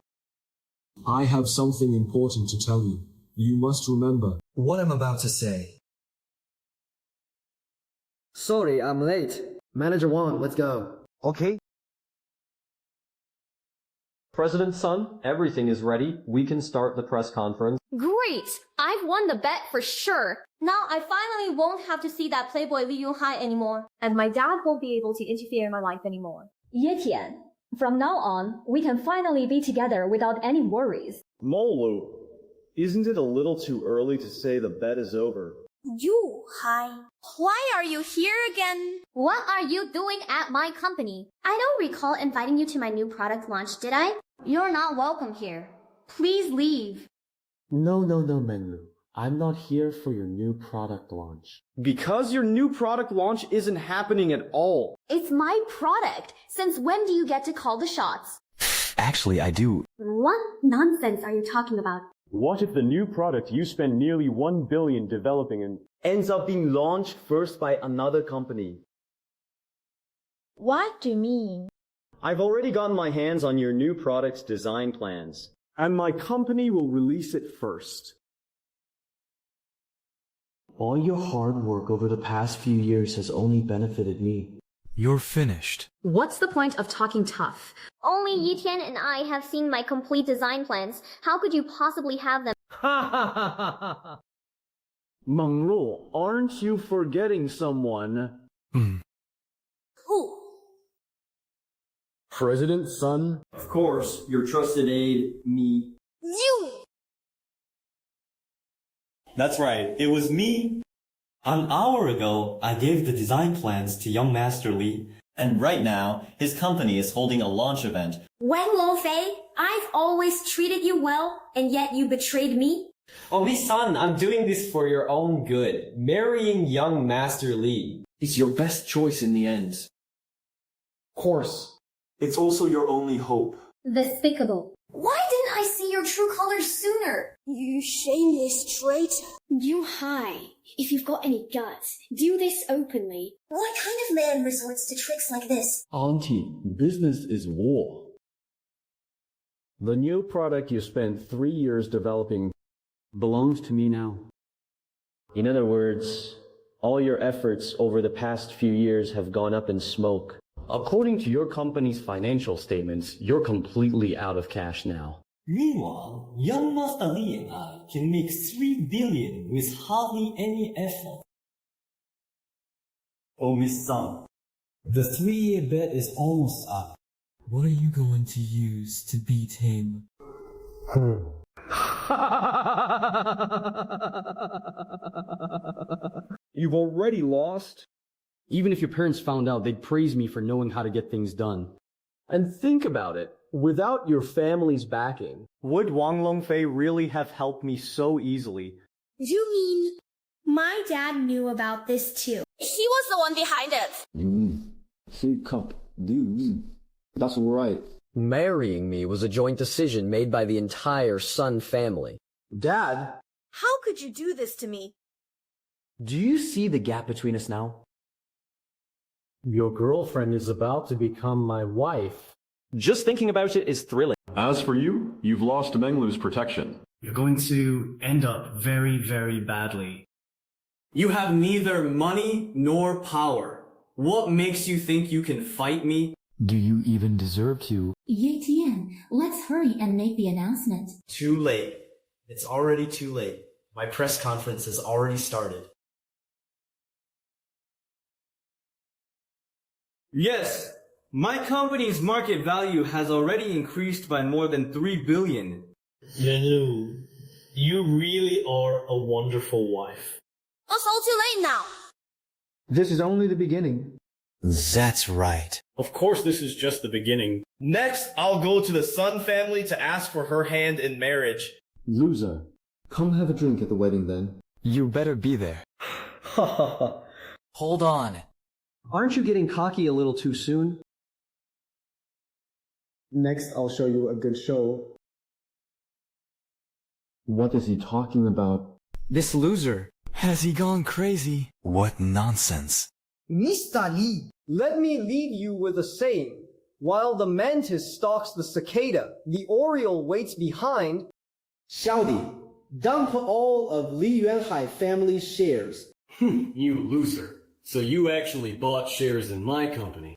I have something important to tell you. You must remember what I'm about to say. Sorry, I'm late. Manager Wang, let's go. Okay. President's son, everything is ready. We can start the press conference. Great! I've won the bet for sure. Now I finally won't have to see that playboy Li Yunhai anymore. And my dad won't be able to interfere in my life anymore. Yitian, from now on, we can finally be together without any worries. Manlu, isn't it a little too early to say the bet is over? Yuhai, why are you here again? What are you doing at my company? I don't recall inviting you to my new product launch, did I? You're not welcome here. Please leave. No, Manlu. I'm not here for your new product launch. Because your new product launch isn't happening at all. It's my product. Since when do you get to call the shots? Actually, I do. What nonsense are you talking about? What if the new product you spend nearly 1 billion developing and ends up being launched first by another company? What do you mean? I've already gotten my hands on your new product's design plans, and my company will release it first. All your hard work over the past few years has only benefited me. You're finished. What's the point of talking tough? Only Yitian and I have seen my complete design plans. How could you possibly have them? Ha ha ha ha ha! Manlu, aren't you forgetting someone? Who? President's son? Of course, your trusted aide, me. You! That's right, it was me. An hour ago, I gave the design plans to young Master Li, and right now, his company is holding a launch event. Wang Longfei, I've always treated you well, and yet you betrayed me? Oh, Li-san, I'm doing this for your own good. Marrying young Master Li is your best choice in the end. Of course. It's also your only hope. Despicable. Why didn't I see your true colors sooner? You shameless traitor. Yuhai, If you've got any guts, do this openly. What kind of man resorts to tricks like this? Auntie, business is war. The new product you spent 3 years developing belongs to me now. In other words, all your efforts over the past few years have gone up in smoke. According to your company's financial statements, you're completely out of cash now. Meanwhile, young Master Li and I can make 3 billion with hardly any effort. Oh, Miss Sung, the 3-year bet is almost up. What are you going to use to beat him? You've already lost? Even if your parents found out, they'd praise me for knowing how to get things done. And think about it. Without your family's backing, would Wang Longfei really have helped me so easily? You mean my dad knew about this too? He was the one behind it. Hiccup, dude. That's right. Marrying me was a joint decision made by the entire Sun family. Dad, How could you do this to me? do you see the gap between us now? Your girlfriend is about to become my wife. Just thinking about it is thrilling. As for you, you've lost Manlu's protection. You're going to end up very, very badly. You have neither money nor power. What makes you think you can fight me? Do you even deserve to? Ye Tian, let's hurry and make the announcement. Too late. It's already too late. My press conference has already started. Yes, my company's market value has already increased by more than 3 billion. Manlu, you really are a wonderful wife. It's all too late now. This is only the beginning. That's right. Of course this is just the beginning. Next, I'll go to the Sun family to ask for her hand in marriage. Loser, come have a drink at the wedding then. You better be there. Hold on. Aren't you getting cocky a little too soon? Next, I'll show you a good show. What is he talking about? This loser. Has he gone crazy? What nonsense. Mr. Li, let me leave you with a saying. While the mantis stalks the cicada, the oriole waits behind. Xiaodi, dump all of Li Yuanhai family's shares. You loser. So you actually bought shares in my company.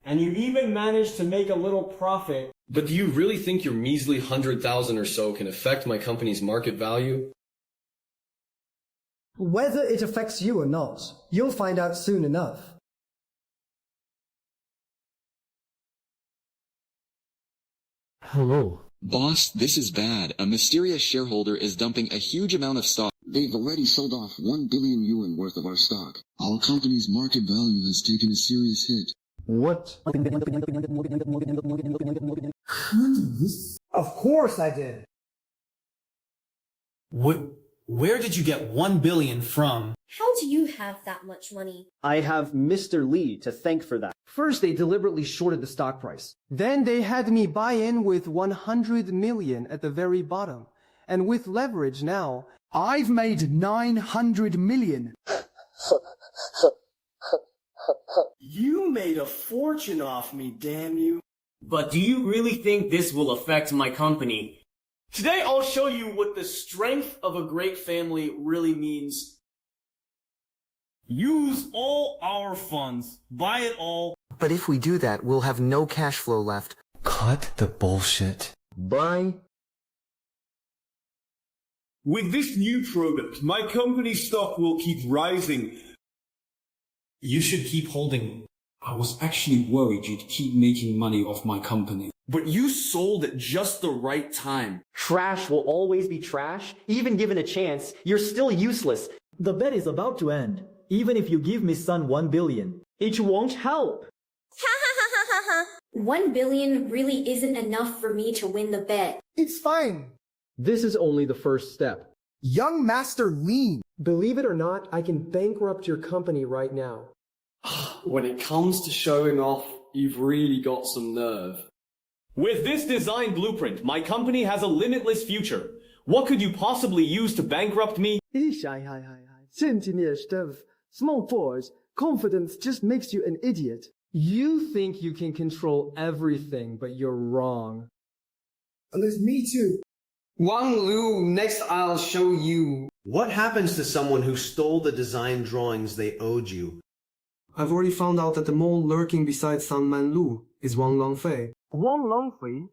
And you even managed to make a little profit. But do you really think your measly 100,000 or so can affect my company's market value? Whether it affects you or not, you'll find out soon enough. Hello. Boss, this is bad. A mysterious shareholder is dumping a huge amount of stock. They've already sold off 1 billion yuan worth of our stock. Our company's market value has taken a serious hit. What? Of course I did. Where did you get 1 billion from? How do you have that much money? I have Mr. Li to thank for that. First, they deliberately shorted the stock price. Then they had me buy in with 100 million at the very bottom. And with leverage now, I've made 900 million. You made a fortune off me, damn you. But do you really think this will affect my company? Today I'll show you what the strength of a great family really means. Use all our funds. Buy it all. But if we do that, we'll have no cash flow left. Cut the bullshit. Buy. With this new product, my company's stock will keep rising. You should keep holding. I was actually worried you'd keep making money off my company. But you sold at just the right time. Trash will always be trash. Even given a chance, you're still useless. The bet is about to end. Even if you give Miss Sun 1 billion, it won't help. 1 billion really isn't enough for me to win the bet. It's fine. This is only the first step. Young Master Lean. Believe it or not, I can bankrupt your company right now. When it comes to showing off, you've really got some nerve. With this design blueprint, my company has a limitless future. What could you possibly use to bankrupt me? Small pores. Confidence just makes you an idiot. You think you can control everything, but you're wrong. And there's me too. Wang Lu, next I'll show you. What happens to someone who stole the design drawings they owed you? I've already found out that the mole lurking beside San Manlu is Wang Longfei. Wang Longfei?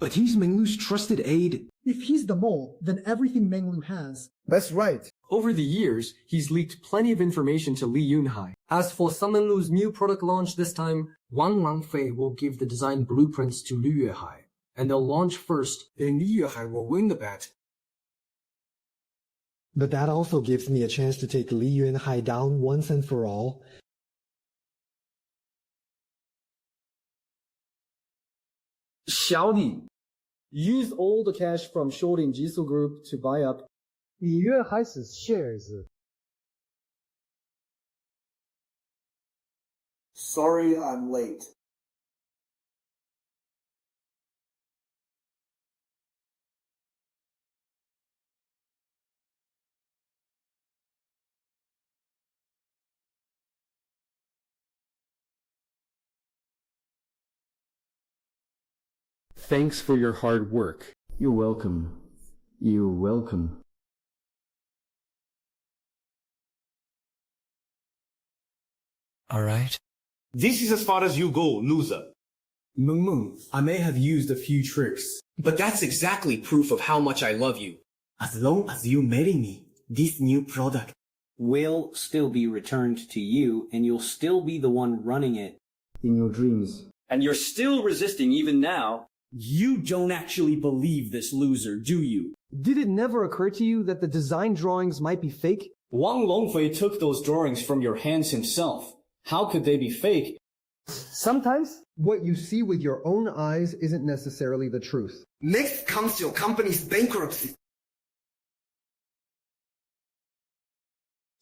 But he's Menglu's trusted aide. If he's the mole, then everything Menglu has. That's right. Over the years, he's leaked plenty of information to Li Yunhai. As for San Manlu's new product launch this time, Wang Langfei will give the design blueprints to Li Yuehai, and they'll launch first, then Li Yuehai will win the bet. But that also gives me a chance to take Li Yunhai down once and for all. Xiaoli, use all the cash from shorting Jisoo Group to buy up shares. Sorry I'm late. Thanks for your hard work. You're welcome. You're welcome. Alright. This is as far as you go, loser. Meng, I may have used a few tricks. But that's exactly proof of how much I love you. As long as you marry me, this new product will still be returned to you, and you'll still be the one running it. In your dreams. And you're still resisting even now. You don't actually believe this loser, do you? Did it never occur to you that the design drawings might be fake? Wang Longfei took those drawings from your hands himself. How could they be fake? Sometimes, what you see with your own eyes isn't necessarily the truth. Next comes your company's bankruptcy.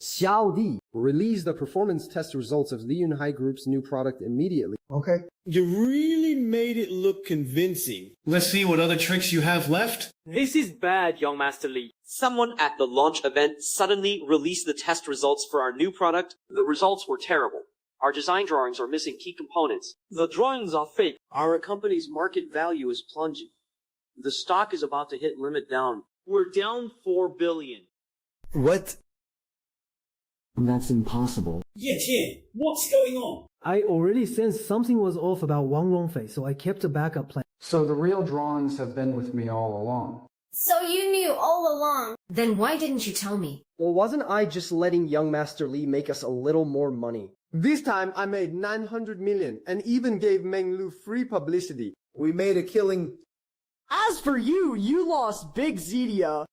Xiao Di, release the performance test results of Li Yunhai Group's new product immediately. Okay. You really made it look convincing. Let's see what other tricks you have left. This is bad, young Master Li. Someone at the launch event suddenly released the test results for our new product. The results were terrible. Our design drawings are missing key components. The drawings are fake. Our company's market value is plunging. The stock is about to hit limit down. We're down 4 billion. What? That's impossible. Ye, what's going on? I already sensed something was off about Wang Longfei, so I kept a backup plan. So the real drawings have been with me all along. So you knew all along. Then why didn't you tell me? Well, wasn't I just letting young Master Li make us a little more money? This time I made 900 million and even gave Menglu free publicity. We made a killing. As for you, you lost Big Zedia.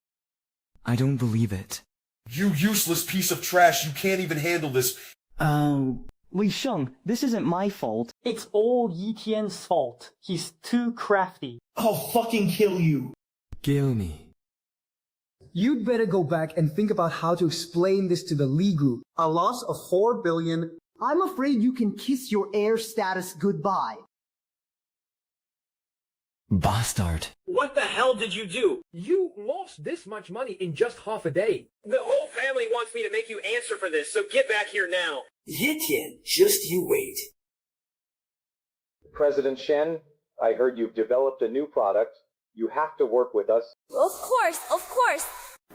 I don't believe it. You useless piece of trash, you can't even handle this. Li Sheng, this isn't my fault. It's all Yi Tian's fault. He's too crafty. I'll fucking kill you. Kill me. You'd better go back and think about how to explain this to the Li Group. A loss of 4 billion. I'm afraid you can kiss your heir status goodbye. Bastard. What the hell did you do? You lost this much money in just half a day. The whole family wants me to make you answer for this, so get back here now. Yetian, just you wait. President Shen, I heard you've developed a new product. You have to work with us. Of course.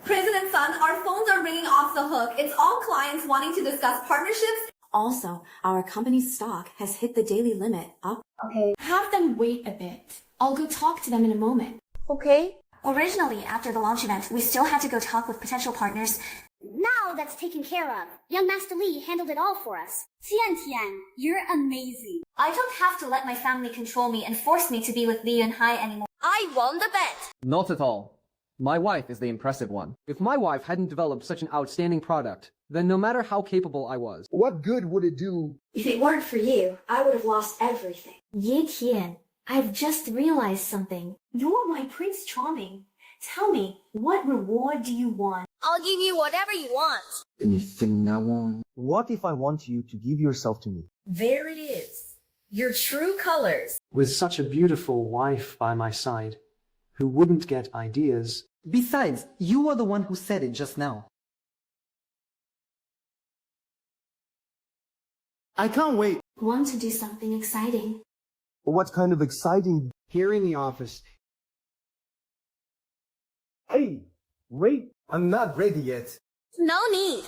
President Sun, our phones are ringing off the hook. It's all clients wanting to discuss partnerships. Also, our company's stock has hit the daily limit up. Okay. Have them wait a bit. I'll go talk to them in a moment. Okay. Originally, after the launch event, we still had to go talk with potential partners. Now that's taken care of. Young Master Li handled it all for us. Tian, you're amazing. I don't have to let my family control me and force me to be with Li Yunhai anymore. I won the bet! Not at all. My wife is the impressive one. If my wife hadn't developed such an outstanding product, then no matter how capable I was, what good would it do? If it weren't for you, I would have lost everything. Ye Tian, I've just realized something. You're my Prince Charming. Tell me, what reward do you want? I'll give you whatever you want. Anything I want. What if I want you to give yourself to me? There it is. Your true colors. With such a beautiful wife by my side, who wouldn't get ideas. besides, you are the one who said it just now. I can't wait. Want to do something exciting? What kind of exciting? Here in the office. Hey, wait. I'm not ready yet. No need.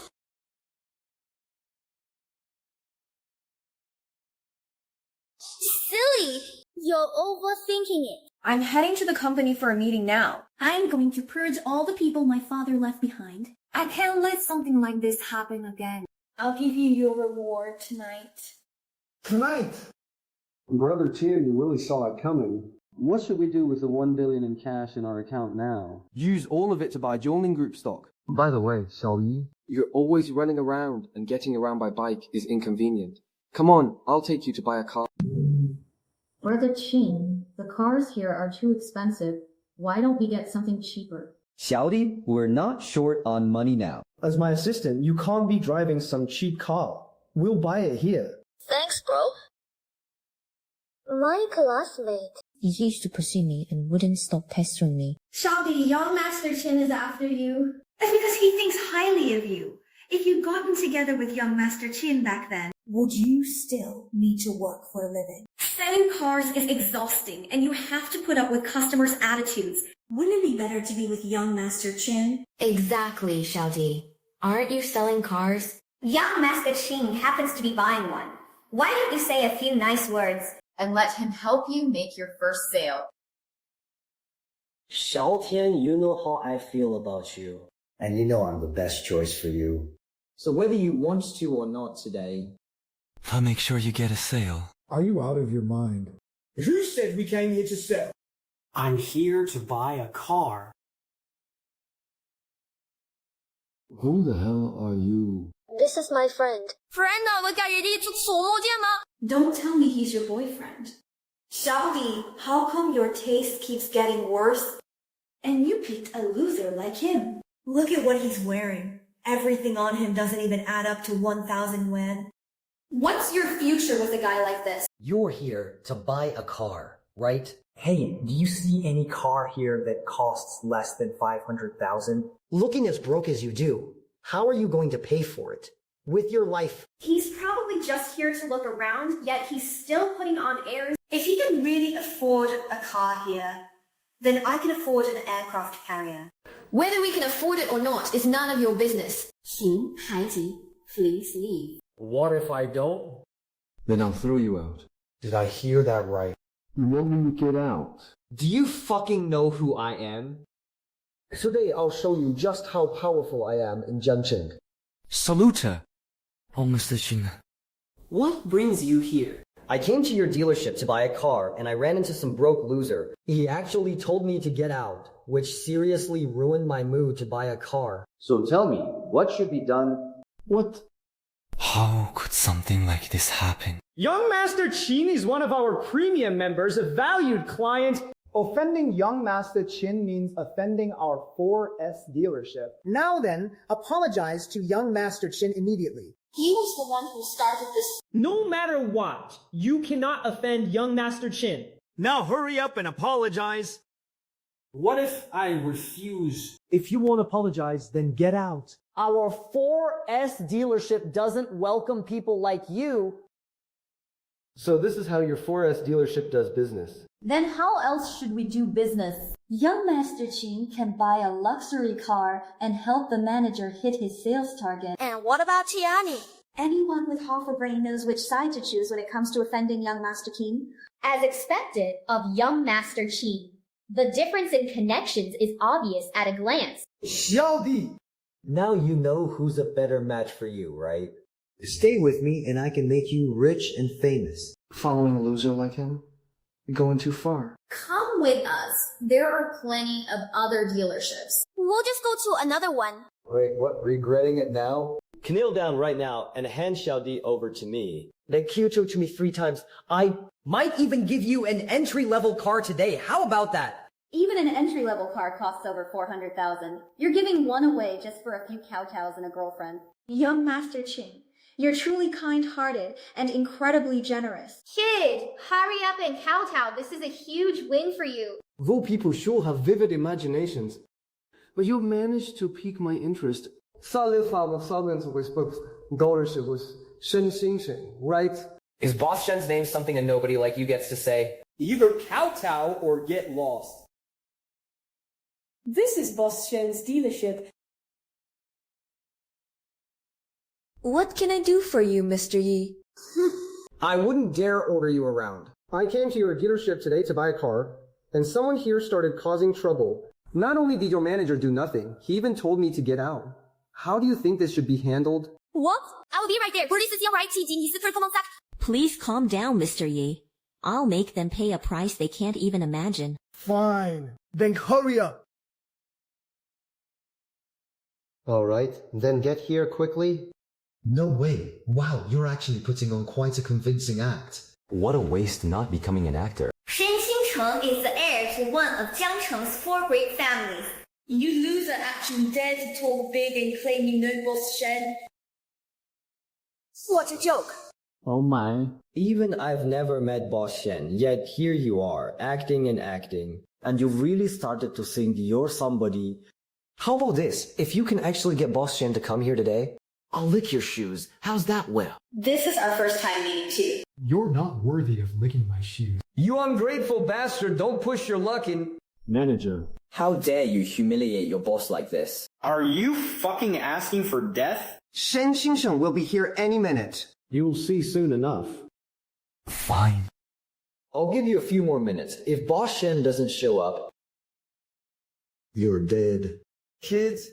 Silly! You're overthinking it. I'm heading to the company for a meeting now. I'm going to purge all the people my father left behind. I can't let something like this happen again. I'll give you your reward tonight. Tonight? Brother Chin, you really saw it coming. What should we do with the 1 billion in cash in our account now? Use all of it to buy Jiangling Group stock. By the way, Xiaoyi, You're always running around, and getting around by bike is inconvenient. Come on, I'll take you to buy a car. Brother Chin, the cars here are too expensive. Why don't we get something cheaper? Xiaodi, we're not short on money now. As my assistant, you can't be driving some cheap car. We'll buy it here. Thanks, bro. My classmate. He used to pursue me and wouldn't stop pestering me. Shawty, young Master Chin is after you. That's because he thinks highly of you. If you'd gotten together with young Master Chin back then, would you still need to work for a living? Selling cars is exhausting, and you have to put up with customers' attitudes. Wouldn't it be better to be with young Master Chin? Exactly, Xiaodi. Aren't you selling cars? Young Master Chin happens to be buying one. Why don't you say a few nice words? And let him help you make your first sale. Xiaotian, you know how I feel about you. And you know I'm the best choice for you. So whether you want to or not today, I'll make sure you get a sale. Are you out of your mind? Who said we came here to sell? I'm here to buy a car. who the hell are you? This is my friend. Friend 啊，我家爷爷做锁魔剑吗？ Don't tell me he's your boyfriend. Xiaodi, how come your taste keeps getting worse? And you picked a loser like him. Look at what he's wearing. Everything on him doesn't even add up to 1,000 yuan. What's your future with a guy like this? You're here to buy a car, right? Hey, do you see any car here that costs less than 500,000? Looking as broke as you do, how are you going to pay for it? With your life. He's probably just here to look around, yet he's still putting on airs. If he can really afford a car here, then I can afford an aircraft carrier. Whether we can afford it or not is none of your business. Xin, Haiji, please leave. What if I don't? Then I'll throw you out. Did I hear that right? You want me to get out? do you fucking know who I am? Today I'll show you just how powerful I am in Jiangcheng. Salute. Oh, Mr. Chin. What brings you here? I came to your dealership to buy a car, and I ran into some broke loser. He actually told me to get out, which seriously ruined my mood to buy a car. So tell me, what should be done? What? How could something like this happen? Young Master Chin is one of our premium members, a valued client. Offending Young Master Chin means offending our 4S dealership. Now then, apologize to Young Master Chin immediately. He was the one who started this. No matter what, you cannot offend Young Master Chin. Now hurry up and apologize. What if I refuse? If you won't apologize, then get out. Our 4S dealership doesn't welcome people like you. So this is how your 4S dealership does business. Then how else should we do business? Young Master Chin can buy a luxury car and help the manager hit his sales target. And what about Tiani? Anyone with half a brain knows which side to choose when it comes to offending young Master Chin. As expected of young Master Chin, the difference in connections is obvious at a glance. Xiaodi! Now you know who's a better match for you, right? Stay with me and I can make you rich and famous. Following a loser like him? You're going too far. Come with us. There are plenty of other dealerships. We'll just go to another one. Wait, what? Regretting it now? Kneel down right now and hand Xiaodi over to me. Then Kyucho to me 3 times. I might even give you an entry-level car today. How about that? Even an entry-level car costs over 400,000. You're giving one away just for a few kowtows and a girlfriend. Young Master Chin, you're truly kind-hearted and incredibly generous. Kid, hurry up and kowtow. This is a huge win for you. Though people sure have vivid imaginations, but you managed to pique my interest. 365 dollars was Shen Xingchen, right? Is Boss Shen's name something a nobody like you gets to say? Either kowtow or get lost. This is Boss Shen's dealership. What can I do for you, Mr. Yi? I wouldn't dare order you around. I came to your dealership today to buy a car, and someone here started causing trouble. Not only did your manager do nothing, he even told me to get out. How do you think this should be handled? What? I will be right there. Please calm down, Mr. Yi. I'll make them pay a price they can't even imagine. Fine. Then hurry up. Alright, then get here quickly. No way. Wow, you're actually putting on quite a convincing act. What a waste not becoming an actor. Shen Xingcheng is the heir to one of Jiangcheng's 4 great families. You loser actually dare to talk big and claim you know Boss Shen. What a joke. Oh my. Even I've never met Boss Shen, yet here you are, acting and acting. And you really started to think you're somebody. How about this? If you can actually get Boss Shen to come here today, I'll lick your shoes. How's that, Will? This is our first time meeting too. You're not worthy of licking my shoes. You ungrateful bastard, don't push your luck in. Manager. How dare you humiliate your boss like this? Are you fucking asking for death? Shen Xingchen will be here any minute. You'll see soon enough. Fine. I'll give you a few more minutes. If Boss Shen doesn't show up, You're dead. kids,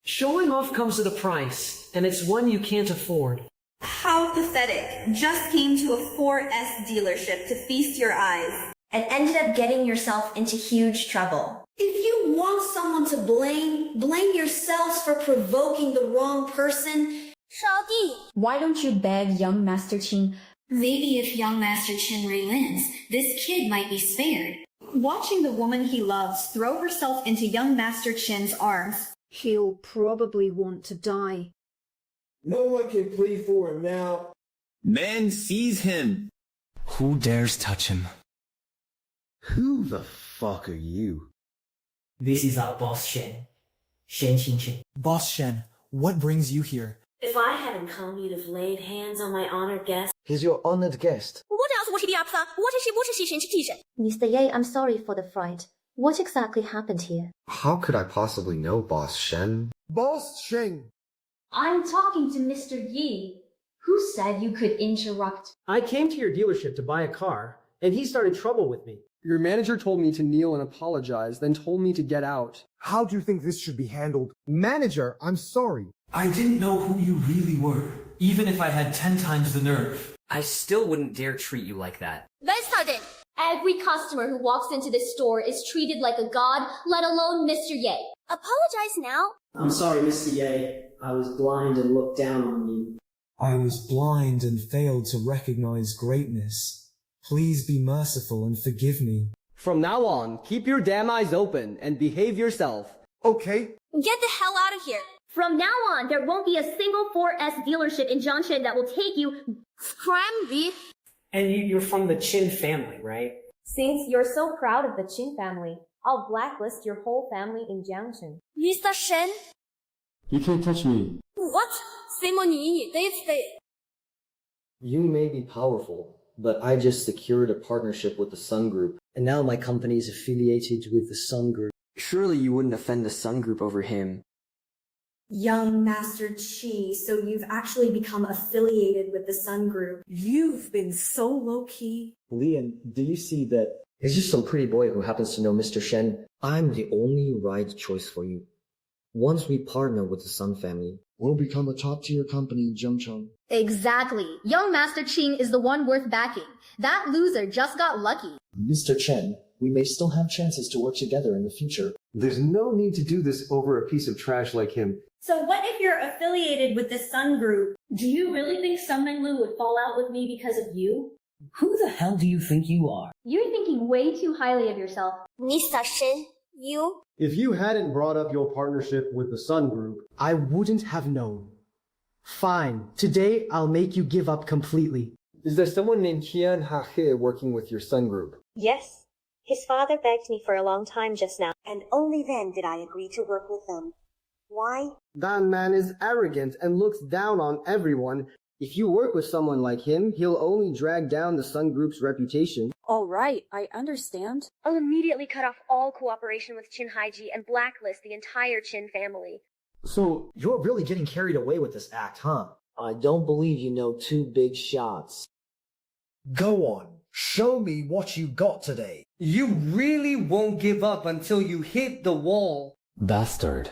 showing off comes with a price, and it's one you can't afford. How pathetic. Just came to a 4S dealership to feast your eyes. And ended up getting yourself into huge trouble. If you want someone to blame yourselves for provoking the wrong person. Why don't you beg young Master Qin? Maybe if young Master Qin relents, this kid might be spared. Watching the woman he loves throw herself into young Master Qin's arms. He'll probably want to die. No one can plead for him now. Man, seize him. Who dares touch him? Who the fuck are you? This is our Boss Shen. Shen Xingchen. Boss Shen, what brings you here? If I hadn't come, you'd have laid hands on my honored guest. He's your honored guest. What else would he be up for? What is she? Mr. Ye, I'm sorry for the fright. What exactly happened here? How could I possibly know, Boss Shen? Boss Shen. I'm talking to Mr. Yi. Who said you could interrupt? I came to your dealership to buy a car, and he started trouble with me. Your manager told me to kneel and apologize, then told me to get out. How do you think this should be handled? Manager, I'm sorry. I didn't know who you really were, even if I had 10 times the nerve. I still wouldn't dare treat you like that. Let's start it. Every customer who walks into this store is treated like a god, let alone Mr. Ye. Apologize now. I'm sorry, Mr. Ye. I was blind and looked down on you. I was blind and failed to recognize greatness. Please be merciful and forgive me. From now on, keep your damn eyes open and behave yourself. Okay. Get the hell out of here. From now on, there won't be a single 4S dealership in Jiangshan that will take you. Scramby. And you're from the Qin family, right? Since you're so proud of the Qin family, I'll blacklist your whole family in Jiangshan. Mr. Shen? You can't touch me. What? You may be powerful, but I just secured a partnership with the Sun Group, and now my company is affiliated with the Sun Group. Surely you wouldn't offend the Sun Group over him. Young Master Qi, so you've actually become affiliated with the Sun Group. You've been so low-key. Lian, do you see that? He's just some pretty boy who happens to know Mr. Shen. I'm the only right choice for you. Once we partner with the Sun family, we'll become a top-tier company in Jiangcheng. Exactly. Young Master Qing is the one worth backing. That loser just got lucky. Mr. Chen, we may still have chances to work together in the future. There's no need to do this over a piece of trash like him. So what if you're affiliated with the Sun Group? Do you really think Sun Manlu would fall out with me because of you? Who the hell do you think you are? You're thinking way too highly of yourself. Mr. Shen, you? If you hadn't brought up your partnership with the Sun Group, I wouldn't have known. Fine. Today, I'll make you give up completely. Is there someone named Qian Hahe working with your Sun Group? Yes. His father begged me for a long time just now, and only then did I agree to work with them. Why? That man is arrogant and looks down on everyone. If you work with someone like him, he'll only drag down the Sun Group's reputation. All right, I understand. I'll immediately cut off all cooperation with Chin Haiji and blacklist the entire Chin family. So, you're really getting carried away with this act, huh? I don't believe you know two big shots. Go on. Show me what you got today. You really won't give up until you hit the wall. Bastard.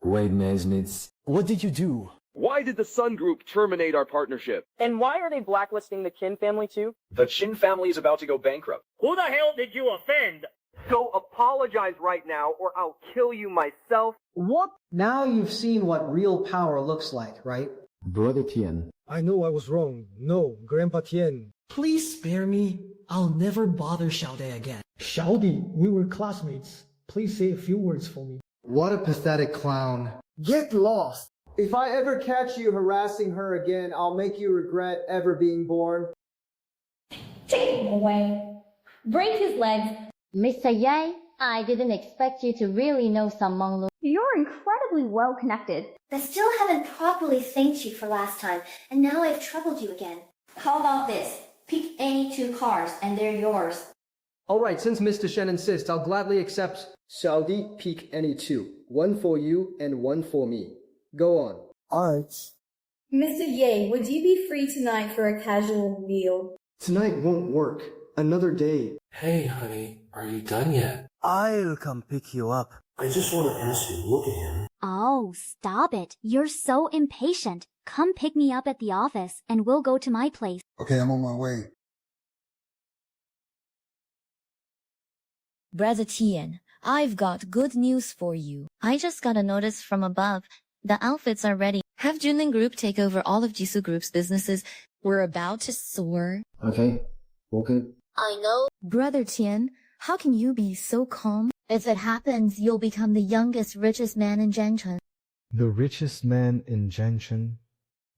Wait, Mesnitz. What did you do? Why did the Sun Group terminate our partnership? And why are they blacklisting the Chin family too? The Chin family is about to go bankrupt. Who the hell did you offend? So apologize right now or I'll kill you myself. What? Now you've seen what real power looks like, right? Brother Tian. I know I was wrong. No, Grandpa Tian. Please spare me. I'll never bother Xiaode again. Xiaodi, we were classmates. Please say a few words for me. What a pathetic clown. Get lost. If I ever catch you harassing her again, I'll make you regret ever being born. Take him away. Break his legs. Mr. Ye, I didn't expect you to really know some Manlu. You're incredibly well connected. I still haven't properly thanked you for last time, and now I've troubled you again. How about this? Pick any two cars, and they're yours. Alright, since Mr. Shen insists, I'll gladly accept. Xiaodi, pick any two. One for you and one for me. Go on. Alright. Mr. Ye, would you be free tonight for a casual meal? Tonight won't work. Another day. Hey, honey, are you done yet? I'll come pick you up. I just want to ask you, look at him. Oh, stop it. You're so impatient. Come pick me up at the office, and we'll go to my place. Okay, I'm on my way. Brother Tian, I've got good news for you. I just got a notice from above. The outfits are ready. Have Junlin Group take over all of Jisoo Group's businesses. We're about to soar. Okay. I know. Brother Tian, how can you be so calm? If it happens, you'll become the youngest, richest man in Jiangchen. The richest man in Jiangchen?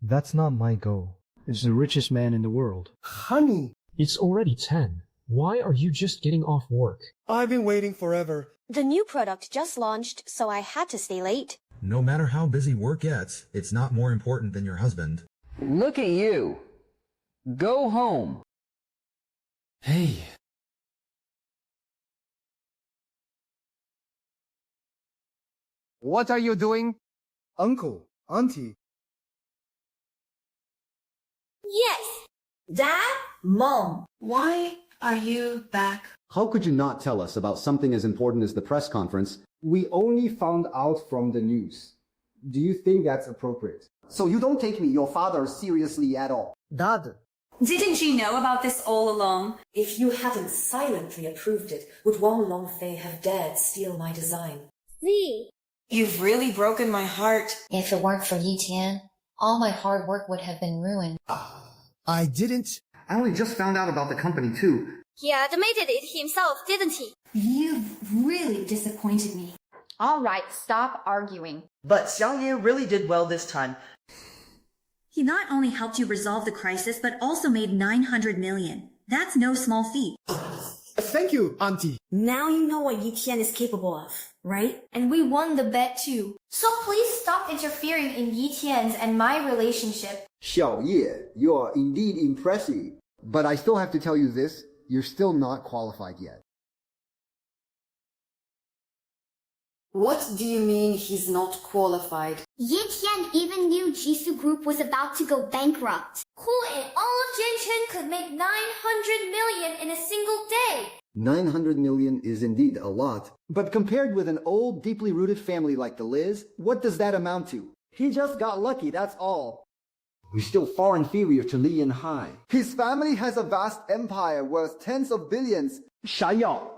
That's not my goal. It's the richest man in the world. Honey! It's already 10. Why are you just getting off work? I've been waiting forever. The new product just launched, so I had to stay late. No matter how busy work gets, it's not more important than your husband. Look at you. Go home. Hey. What are you doing? Uncle, Auntie. Yes. Dad? Mom. Why are you back? How could you not tell us about something as important as the press conference? We only found out from the news. Do you think that's appropriate? So you don't take me, your father, seriously at all? Dad. Didn't you know about this all along? If you hadn't silently approved it, would Wang Longfei have dared steal my design? Z. You've really broken my heart. If it weren't for Yi Tian, all my hard work would have been ruined. I didn't. I only just found out about the company too. He admitted it himself, didn't he? You've really disappointed me. All right, stop arguing. But Xiang Ye really did well this time. He not only helped you resolve the crisis, but also made 900 million. That's no small feat. Thank you, Auntie. Now you know what Yi Tian is capable of, right? And we won the bet too. So please stop interfering in Yi Tian's and my relationship. Xiao Ye, you are indeed impressive. But I still have to tell you this, you're still not qualified yet. What do you mean he's not qualified? Yi Tian even knew Jisoo Group was about to go bankrupt. Who in all of Jiangchen could make 900 million in a single day? 900 million is indeed a lot. But compared with an old, deeply rooted family like the Liz, what does that amount to? He just got lucky, that's all. We're still far inferior to Li and Hai. His family has a vast empire worth tens of billions. Sha Yao,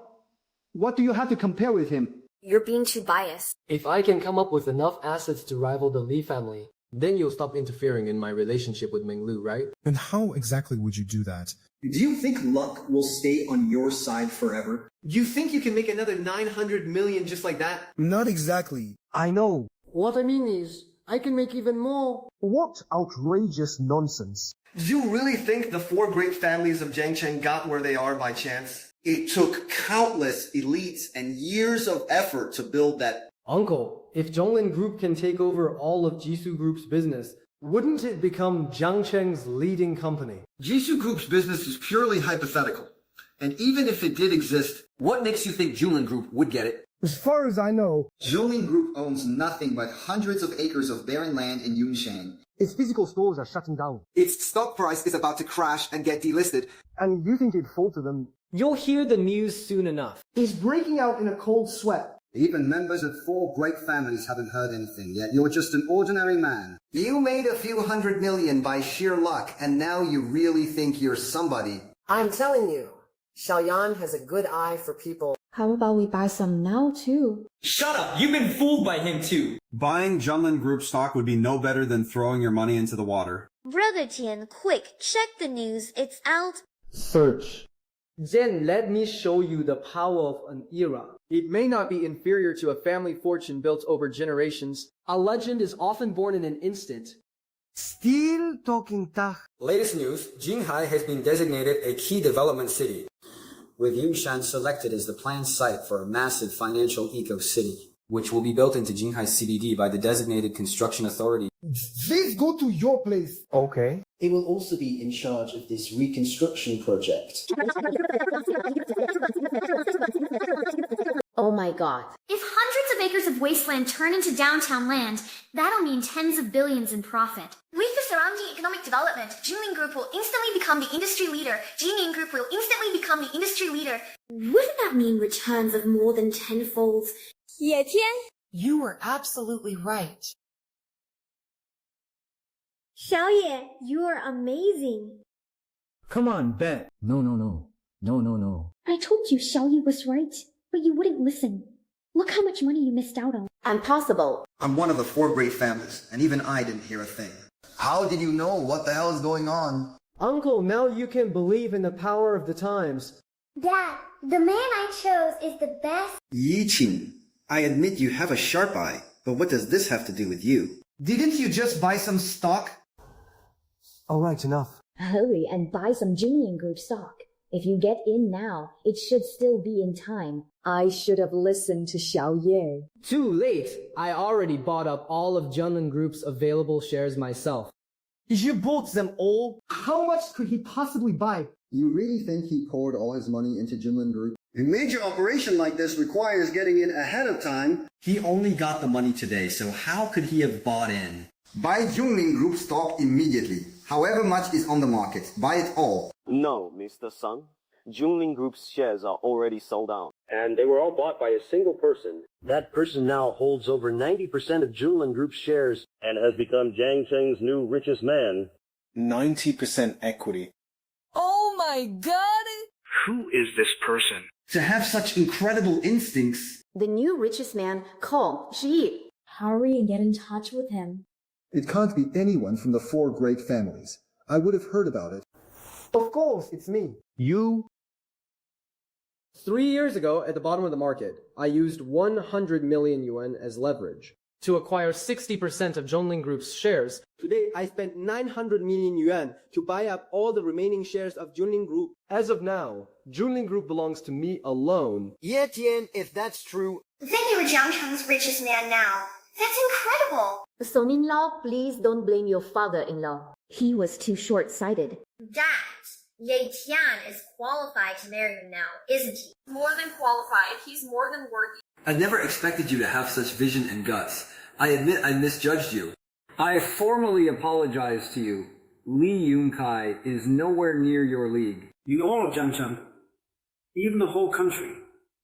what do you have to compare with him? You're being too biased. If I can come up with enough assets to rival the Li family, then you'll stop interfering in my relationship with Manlu, right? And how exactly would you do that? Do you think luck will stay on your side forever? You think you can make another 900 million just like that? Not exactly. I know. What I mean is, I can make even more. What outrageous nonsense. Do you really think the four great families of Jiangchen got where they are by chance? It took countless elites and years of effort to build that. Uncle, if Zhonglin Group can take over all of Jisoo Group's business, wouldn't it become Jiang Cheng's leading company? Jisoo Group's business is purely hypothetical. And even if it did exist, what makes you think Junlin Group would get it? As far as I know, Junlin Group owns nothing but hundreds of acres of barren land in Yunshan. its physical stores are shutting down. Its stock price is about to crash and get delisted. And you think it'd fall to them? You'll hear the news soon enough. He's breaking out in a cold sweat. Even members of 4 great families haven't heard anything yet. You're just an ordinary man. You made a few $100 million by sheer luck, and now you really think you're somebody. I'm telling you, Xiaoyan has a good eye for people. How about we buy some now, too? Shut up! You've been fooled by him, too! Buying Junlin Group stock would be no better than throwing your money into the water. Brother Tian, quick, check the news. It's out. Search. Then let me show you the power of an era. It may not be inferior to a family fortune built over generations. A legend is often born in an instant. Still talking tach. Latest news, Jinghai has been designated a key development city, with Yunshan selected as the planned site for a massive financial eco-city, which will be built into Jinghai CBD by the designated construction authority. Please go to your place. Okay. It will also be in charge of this reconstruction project. Oh my god. If hundreds of acres of wasteland turn into downtown land, that'll mean tens of billions in profit. With the surrounding economic development, Junlin Group will instantly become the industry leader. Jining Group will instantly become the industry leader. Wouldn't that mean returns of more than tenfold? Ye Tian? You were absolutely right. Xiaoye, you are amazing. Come on, bet. No. I told you Xiaoye was right, but you wouldn't listen. Look how much money you missed out on. Impossible. I'm one of the 4 great families, and even I didn't hear a thing. How did you know what the hell is going on? Uncle, now you can believe in the power of the times. Dad, the man I chose is the best. Yi Qing, I admit you have a sharp eye, but what does this have to do with you? Didn't you just buy some stock? Alright, enough. Hurry and buy some Junlin Group stock. If you get in now, it should still be in time. I should have listened to Xiaoye. Too late! I already bought up all of Junlin Group's available shares myself. You bought them all? How much could he possibly buy? You really think he poured all his money into Junlin Group? A major operation like this requires getting in ahead of time. He only got the money today, so how could he have bought in? Buy Junlin Group stock immediately. However much is on the market, buy it all. No, Mr. Sung. Junlin Group's shares are already sold out. And they were all bought by a single person. That person now holds over 90% of Junlin Group's shares and has become Jiang Cheng's new richest man. 90% equity. Oh my god! Who is this person? To have such incredible instincts. The new richest man, Kong Shi. Hurry and get in touch with him. It can't be anyone from the 4 great families. I would have heard about it. Of course, it's me. You? 3 years ago, at the bottom of the market, I used 100 million yuan as leverage to acquire 60% of Junlin Group's shares. Today, I spent 900 million yuan to buy up all the remaining shares of Junlin Group. As of now, Junlin Group belongs to me alone. Ye Tian, if that's true. Then you're Jiang Cheng's richest man now. That's incredible. Son-in-law, please don't blame your father-in-law. He was too short-sighted. Dad, Ye Tian is qualified to marry you now, isn't he? More than qualified. He's more than worthy. I never expected you to have such vision and guts. I admit I misjudged you. I formally apologize to you. Li Yunkai is nowhere near your league. You know all of Jiang Cheng, even the whole country.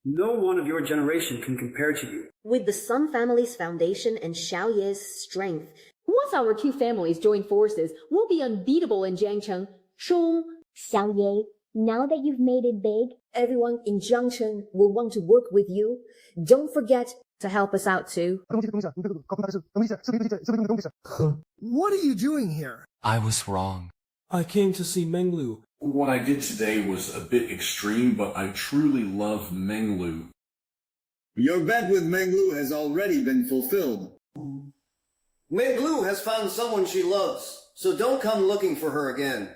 No one of your generation can compare to you. With the Sun family's foundation and Xiaoye's strength, once our 2 families join forces, we'll be unbeatable in Jiangcheng. Shong, Xiaoye, now that you've made it big, everyone in Jiangcheng will want to work with you. Don't forget to help us out too. What are you doing here? I was wrong. I came to see Manlu. What I did today was a bit extreme, but I truly love Manlu. Your bet with Manlu has already been fulfilled. Manlu has found someone she loves, so don't come looking for her again.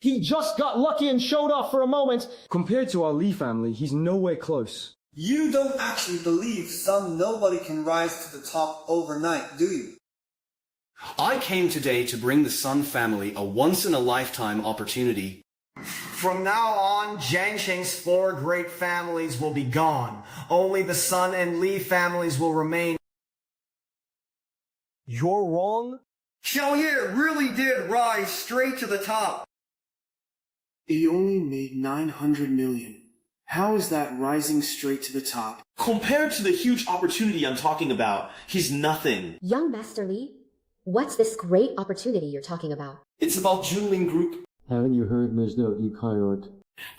He just got lucky and showed off for a moment. Compared to our Li family, he's nowhere close. You don't actually believe some nobody can rise to the top overnight, do you? I came today to bring the Sun family a once-in-a-lifetime opportunity. From now on, Jiangqing's 4 great families will be gone. Only the Sun and Li families will remain. You're wrong? Xiaoye really did rise straight to the top. He only made 900 million. How is that rising straight to the top? Compared to the huge opportunity I'm talking about, he's nothing. Young Master Li, what's this great opportunity you're talking about? It's about Junling Group. Haven't you heard Mr. Ikayot?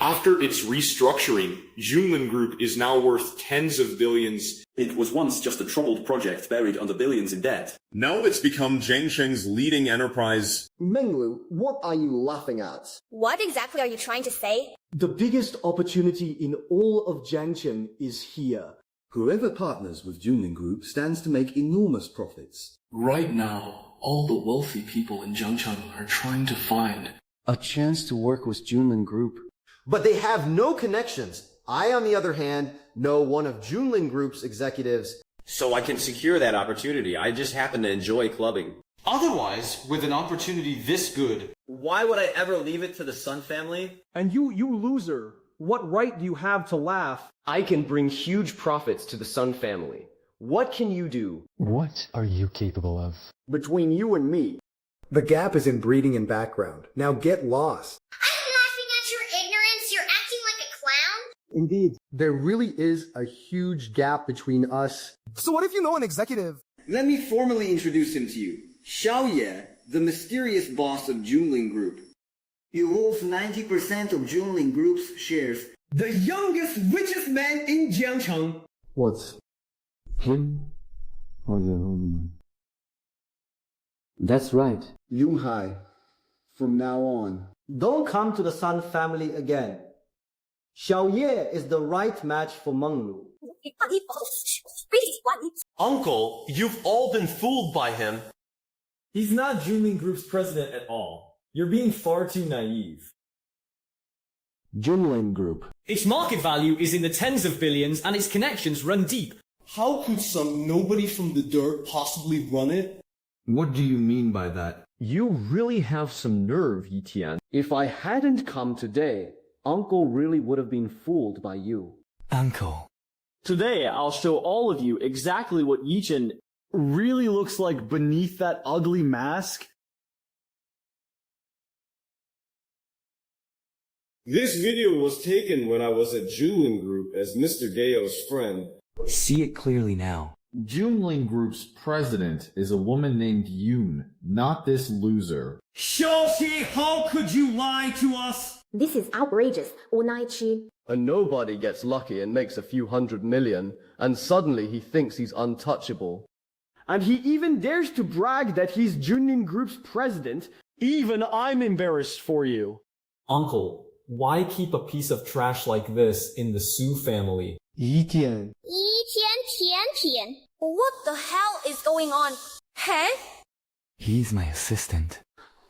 After its restructuring, Junlin Group is now worth tens of billions. It was once just a troubled project buried under billions in debt. Now it's become Jiangsheng's leading enterprise. Manlu, what are you laughing at? What exactly are you trying to say? The biggest opportunity in all of Jiangcheng is here. Whoever partners with Junlin Group stands to make enormous profits. Right now, all the wealthy people in Jiangcheng are trying to find a chance to work with Junlin Group. But they have no connections. I, on the other hand, know one of Junlin Group's executives. So I can secure that opportunity. I just happen to enjoy clubbing. Otherwise, with an opportunity this good, why would I ever leave it to the Sun family? And you loser, what right do you have to laugh? I can bring huge profits to the Sun family. What can you do? What are you capable of? Between you and me, the gap is in breeding and background. Now get lost. I'm laughing at your ignorance. You're acting like a clown. Indeed, there really is a huge gap between us. So what if you know an executive? Let me formally introduce him to you. Xiaoye, the mysterious boss of Junlin Group. He holds 90% of Junlin Group's shares. The youngest, richest man in Jiangcheng. What's him or the woman? That's right. Yunghai, from now on, don't come to the Sun family again. Xiaoye is the right match for Manlu. Uncle, you've all been fooled by him. He's not Junling Group's president at all. You're being far too naive. Junlin Group. Its market value is in the tens of billions and its connections run deep. How could some nobody from the dirt possibly run it? What do you mean by that? You really have some nerve, Yitian. If I hadn't come today, Uncle really would have been fooled by you. Uncle. Today, I'll show all of you exactly what Yichen really looks like beneath that ugly mask. This video was taken when I was at Junlin Group as Mr. Gayo's friend. See it clearly now. Junlin Group's president is a woman named Yoon, not this loser. Xiaoxi, how could you lie to us? This is outrageous, Onaichi. A nobody gets lucky and makes a few 100 million, and suddenly he thinks he's untouchable. And he even dares to brag that he's Junlin Group's president. Even I'm embarrassed for you. Uncle, why keep a piece of trash like this in the Su family? Yitian. What the hell is going on? Hey? He's my assistant.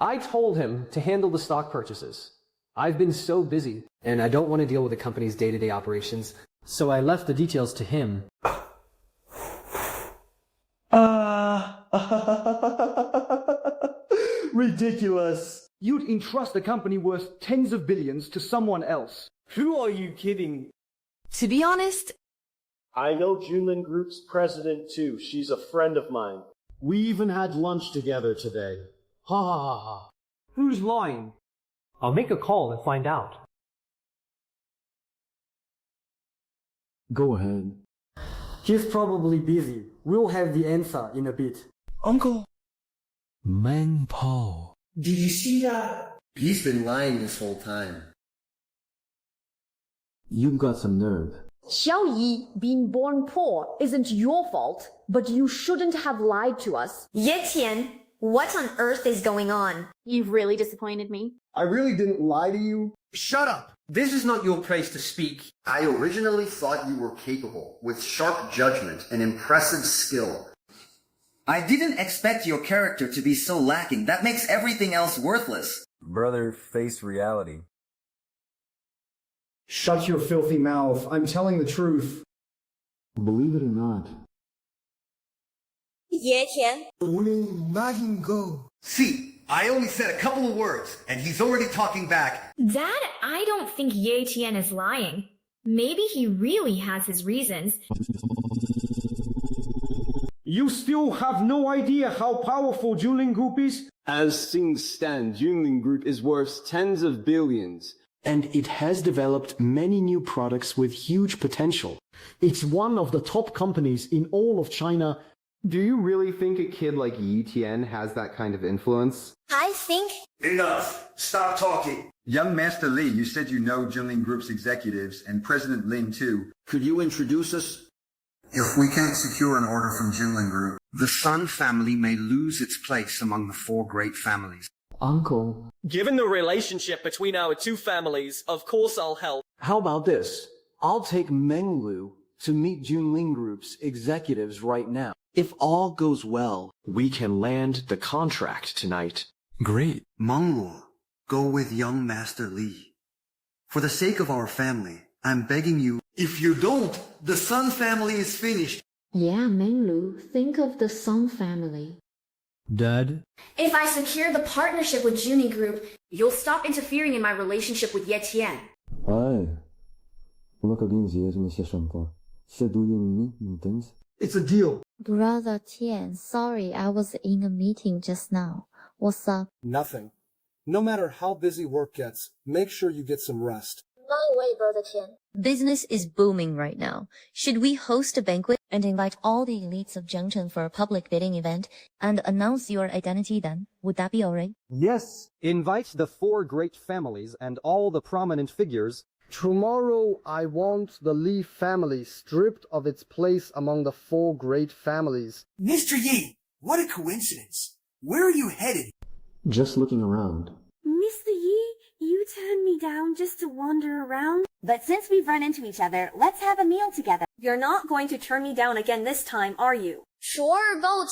I told him to handle the stock purchases. I've been so busy, and I don't want to deal with the company's day-to-day operations, so I left the details to him. Ridiculous. You'd entrust a company worth tens of billions to someone else. Who are you kidding? To be honest, I know Junlin Group's president too. She's a friend of mine. We even had lunch together today. Ha ha ha ha. Who's lying? I'll make a call and find out. Go ahead. He's probably busy. We'll have the answer in a bit. Uncle. Man Paul. Did you see that? He's been lying this whole time. You've got some nerve. Xiao Yi being born poor isn't your fault, but you shouldn't have lied to us. Yitian, what on earth is going on? You've really disappointed me. I really didn't lie to you. Shut up! This is not your place to speak. I originally thought you were capable, with sharp judgment and impressive skill. I didn't expect your character to be so lacking. That makes everything else worthless. Brother, face reality. Shut your filthy mouth. I'm telling the truth. Believe it or not. Ye Tian. See, I only said a couple of words, and he's already talking back. Dad, I don't think Ye Tian is lying. Maybe he really has his reasons. You still have no idea how powerful Junlin Group is? As things stand, Junlin Group is worth tens of billions. And it has developed many new products with huge potential. It's one of the top companies in all of China. Do you really think a kid like Yi Tian has that kind of influence? I think... Enough! Stop talking! Young Master Li, you said you know Junlin Group's executives, and President Lin too. Could you introduce us? If we can't secure an order from Junlin Group, the Sun family may lose its place among the four great families. Uncle. Given the relationship between our two families, of course I'll help. How about this? I'll take Manlu to meet Junlin Group's executives right now. If all goes well, we can land the contract tonight. Great. Manlu, go with young Master Li. For the sake of our family, I'm begging you. If you don't, the Sun family is finished. Yeah, Manlu, think of the Song family. Dad? If I secure the partnership with Junie Group, you'll stop interfering in my relationship with Ye Tian. 哎，我们可给你姐什么些什么？是读你等着。 It's a deal. Brother Tian, sorry, I was in a meeting just now. What's up? Nothing. No matter how busy work gets, make sure you get some rest. No way, Brother Tian. Business is booming right now. Should we host a banquet and invite all the elites of Jiangcheng for a public bidding event and announce your identity then? Would that be alright? Yes, invite the four great families and all the prominent figures. Tomorrow, I want the Li family stripped of its place among the four great families. Mr. Yi, what a coincidence. Where are you headed? Just looking around. Mr. Yi, you turned me down just to wander around? But since we've run into each other, let's have a meal together. You're not going to turn me down again this time, are you? Sure, vote.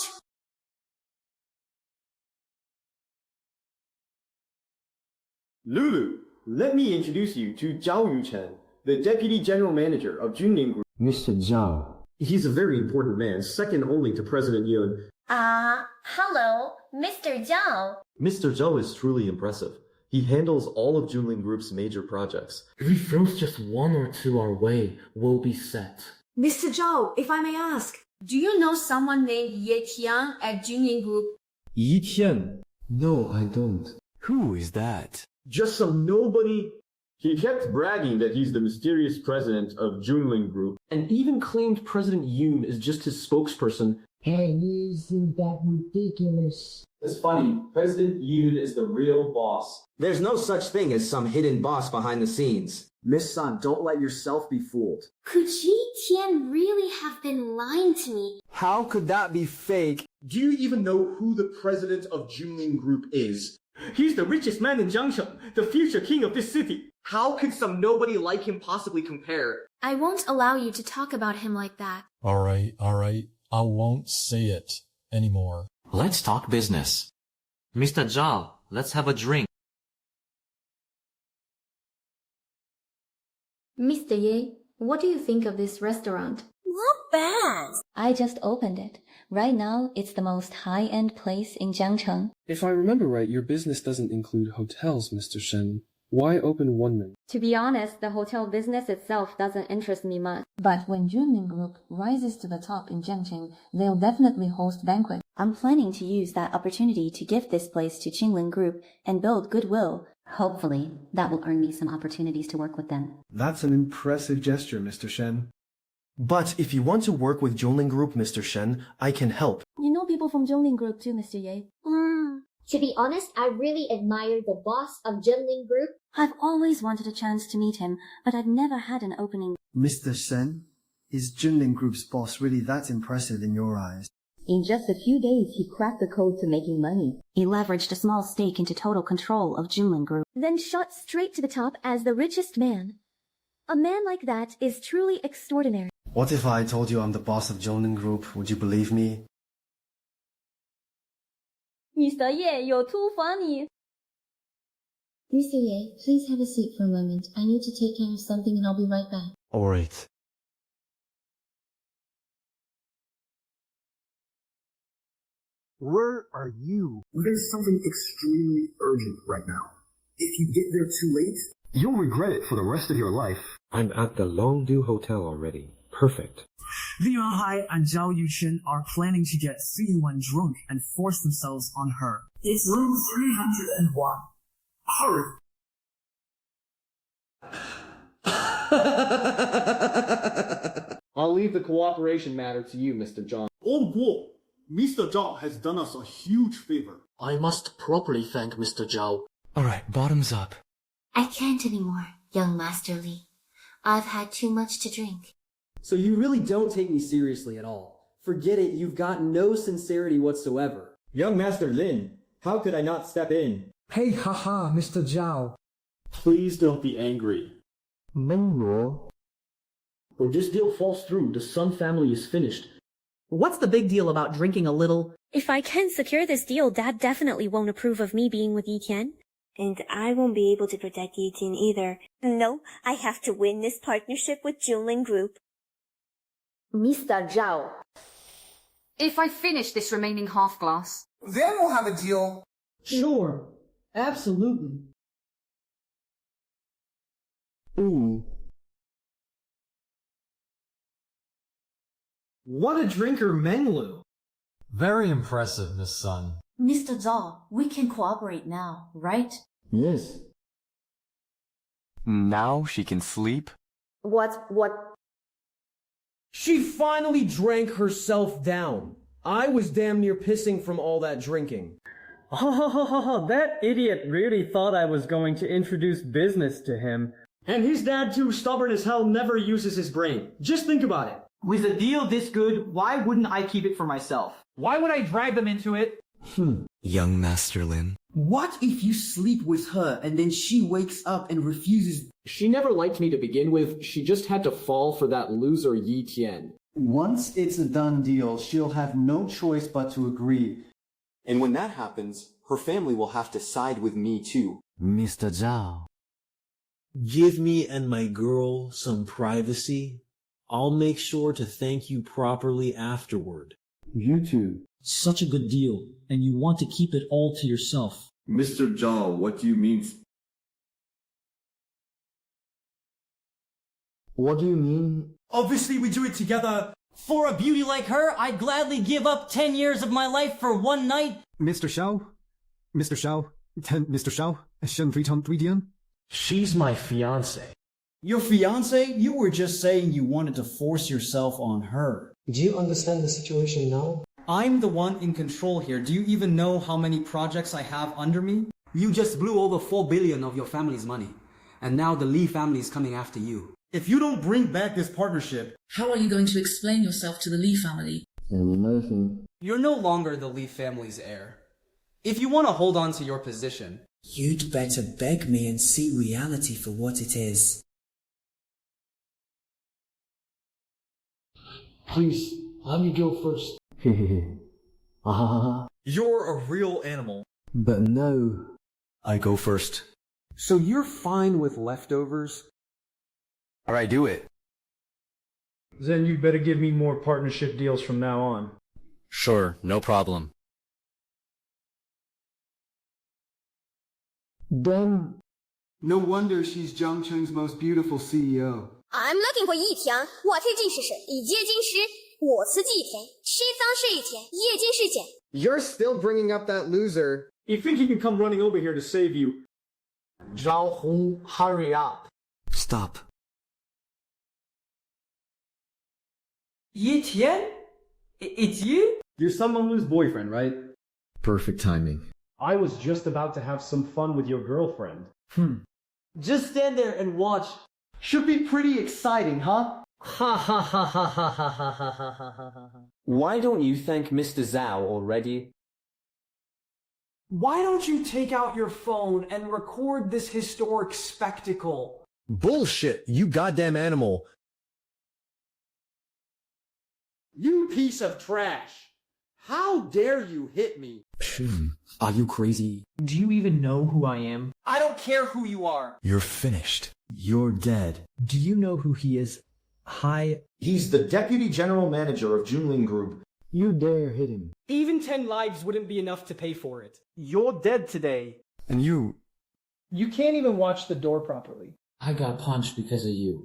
Lulu, let me introduce you to Zhao Yuchen, the Deputy General Manager of Junlin Group. Mr. Zhao. He's a very important man, second only to President Yun. Hello, Mr. Zhao. Mr. Zhou is truly impressive. He handles all of Junlin Group's major projects. If he throws just one or two our way, we'll be set. Mr. Zhou, if I may ask, do you know someone named Ye Tian at Junlin Group? Yi Tian? No, I don't. Who is that? Just some nobody. He kept bragging that he's the mysterious president of Junlin Group, and even claimed President Yoon is just his spokesperson. Hey, isn't that ridiculous? It's funny, President Yoon is the real boss. There's no such thing as some hidden boss behind the scenes. Miss Sun, don't let yourself be fooled. Could Yi Tian really have been lying to me? How could that be fake? Do you even know who the president of Junlin Group is? He's the richest man in Jiangcheng, the future king of this city. How could some nobody like him possibly compare? I won't allow you to talk about him like that. Alright. I won't say it anymore. Let's talk business. Mr. Zhao, let's have a drink. Mr. Ye, what do you think of this restaurant? Not bad. I just opened it. Right now, it's the most high-end place in Jiangcheng. If I remember right, your business doesn't include hotels, Mr. Shen. Why open one minute? To be honest, the hotel business itself doesn't interest me much. But when Junlin Group rises to the top in Jiangcheng, they'll definitely host banquet. I'm planning to use that opportunity to gift this place to Junlin Group and build goodwill. Hopefully, that will earn me some opportunities to work with them. That's an impressive gesture, Mr. Shen. But if you want to work with Junlin Group, Mr. Shen, I can help. You know people from Junlin Group too, Mr. Ye. To be honest, I really admire the boss of Junlin Group. I've always wanted a chance to meet him, but I've never had an opening. Mr. Shen, is Junlin Group's boss really that impressive in your eyes? In just a few days, he cracked the code to making money. He leveraged a small stake into total control of Junlin Group, then shot straight to the top as the richest man. A man like that is truly extraordinary. What if I told you I'm the boss of Junlin Group? Would you believe me? Mr. Ye, you're too funny. Mr. Ye, please have a seat for a moment. I need to take care of something and I'll be right back. Alright. Where are you? There's something extremely urgent right now. If you get there too late, you'll regret it for the rest of your life. I'm at the Longdu Hotel already. Perfect. Li Yuanhai and Zhao Yuchen are planning to get Su Yuan drunk and force themselves on her. It's room 301. Hurry! I'll leave the cooperation matter to you, Mr. Zhang. On board. Mr. Zhao has done us a huge favor. I must properly thank Mr. Zhao. Alright, bottoms up. I can't anymore, young Master Li. I've had too much to drink. So you really don't take me seriously at all. Forget it, you've got no sincerity whatsoever. Young Master Lin, how could I not step in? Hey, haha, Mr. Zhao. Please don't be angry. Manlu. If this deal falls through, the Sun family is finished. What's the big deal about drinking a little? If I can secure this deal, Dad definitely won't approve of me being with Yi Tian. And I won't be able to protect Yi Tian either. No, I have to win this partnership with Junlin Group. Mr. Zhao. If I finish this remaining half glass, then we'll have a deal. Sure. Absolutely. Ooh. What a drinker, Manlu. Very impressive, Miss Sun. Mr. Zhao, we can cooperate now, right? Yes. Now she can sleep? What? She finally drank herself down. I was damn near pissing from all that drinking. That idiot really thought I was going to introduce business to him. And his dad too, stubborn as hell, never uses his brain. Just think about it. With a deal this good, why wouldn't I keep it for myself? Why would I drag them into it? Young Master Lin. What if you sleep with her and then she wakes up and refuses? She never liked me to begin with, she just had to fall for that loser Yi Tian. Once it's a done deal, she'll have no choice but to agree. And when that happens, her family will have to side with me too. Mr. Zhao. Give me and my girl some privacy. I'll make sure to thank you properly afterward. You too. Such a good deal, and you want to keep it all to yourself. Mr. Zhao, what do you mean? What do you mean? Obviously we do it together. For a beauty like her, I'd gladly give up 10 years of my life for one night. Mr. Xiao? Mr. Xiao? Mr. Xiao? 身非常推荐? She's my fiancé. Your fiancé? You were just saying you wanted to force yourself on her. Do you understand the situation now? I'm the one in control here. Do you even know how many projects I have under me? You just blew over 4 billion of your family's money. And now the Li family is coming after you. If you don't bring back this partnership... How are you going to explain yourself to the Li family? You're no longer the Li family's heir. If you want to hold on to your position... You'd better beg me and see reality for what it is. Please, let me go first. You're a real animal. But no. I go first. So you're fine with leftovers? Alright, do it. Then you'd better give me more partnership deals from now on. Sure, no problem. Then... No wonder she's Jiangcheng's most beautiful CEO. I'm looking for 一田，我推进试试，以接金师，我辞季一田，西方是一田，夜金是简。 You're still bringing up that loser. You think he can come running over here to save you? Zhao Hong, hurry up. Stop. Yi Tian? It's you? You're Manlu's boyfriend, right? Perfect timing. I was just about to have some fun with your girlfriend. Just stand there and watch. Should be pretty exciting, huh? Ha ha ha ha ha ha ha ha ha ha ha. Why don't you thank Mr. Zhao already? Why don't you take out your phone and record this historic spectacle? Bullshit, you goddamn animal. You piece of trash! How dare you hit me? Are you crazy? Do you even know who I am? I don't care who you are. You're finished. You're dead. Do you know who he is? Hi. He's the deputy general manager of Junlin Group. You dare hit him. Even 10 lives wouldn't be enough to pay for it. You're dead today. And you... You can't even watch the door properly. I got punched because of you.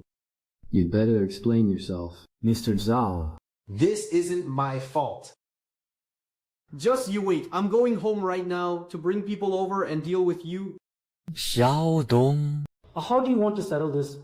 You'd better explain yourself. Mr. Zhao. This isn't my fault. Just you wait. I'm going home right now to bring people over and deal with you. Showdown. How do you want to settle this?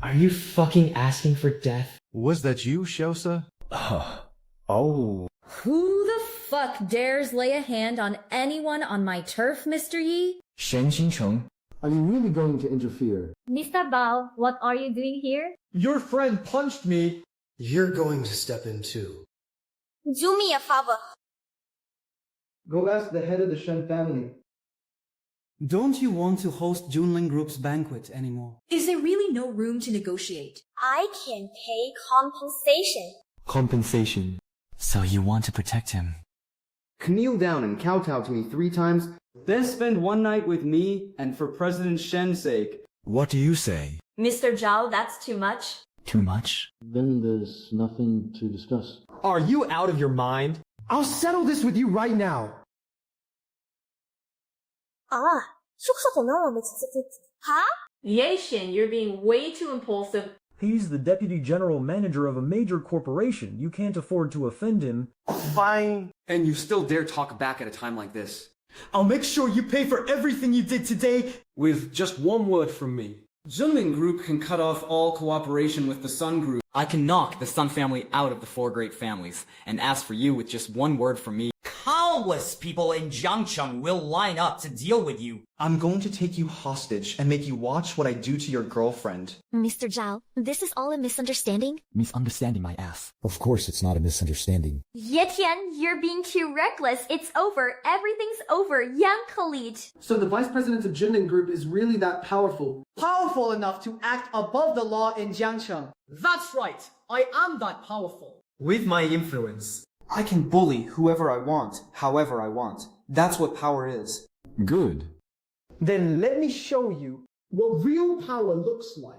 Are you fucking asking for death? Was that you, Shosa? Oh. Who the fuck dares lay a hand on anyone on my turf, Mr. Yi? Shen Xingcheng. Are you really going to interfere? Mr. Bao, what are you doing here? Your friend punched me. You're going to step in too. Do me a favor. Go ask the head of the Shen family. Don't you want to host Junlin Group's banquet anymore? Is there really no room to negotiate? I can pay compensation. Compensation. So you want to protect him? Kneel down and kowtow to me 3 times. Then spend one night with me and for President Shen's sake. What do you say? Mr. Zhao, that's too much. Too much? Then there's nothing to discuss. Are you out of your mind? I'll settle this with you right now. Huh? Yashin, you're being way too impulsive. He's the deputy general manager of a major corporation. You can't afford to offend him. Fine. And you still dare talk back at a time like this. I'll make sure you pay for everything you did today. With just one word from me. Junlin Group can cut off all cooperation with the Sun Group. I can knock the Sun family out of the 4 great families. And as for you, with just one word from me, Countless people in Jiangcheng will line up to deal with you. I'm going to take you hostage and make you watch what I do to your girlfriend. Mr. Zhao, this is all a misunderstanding. misunderstanding my ass. Of course it's not a misunderstanding. Ye Tian, you're being too reckless. It's over. Everything's over. Young Khalid. So the vice president of Junlin Group is really that powerful? Powerful enough to act above the law in Jiangcheng. That's right. I am that powerful. With my influence, I can bully whoever I want, however I want. That's what power is. Good. Then let me show you what real power looks like.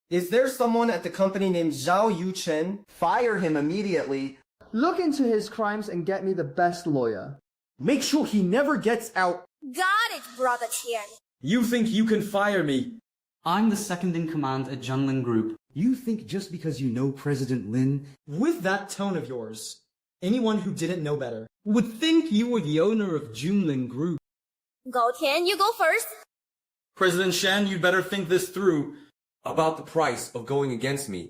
Is there someone at the company named Zhao Yuchen? Fire him immediately. Look into his crimes and get me the best lawyer. Make sure he never gets out. Got it, Brother Tian. You think you can fire me? I'm the second in command at Junlin Group. You think just because you know President Lin... With that tone of yours, anyone who didn't know better would think you were the owner of Junlin Group. Gao Tian, you go first. President Shen, you'd better think this through. About the price of going against me.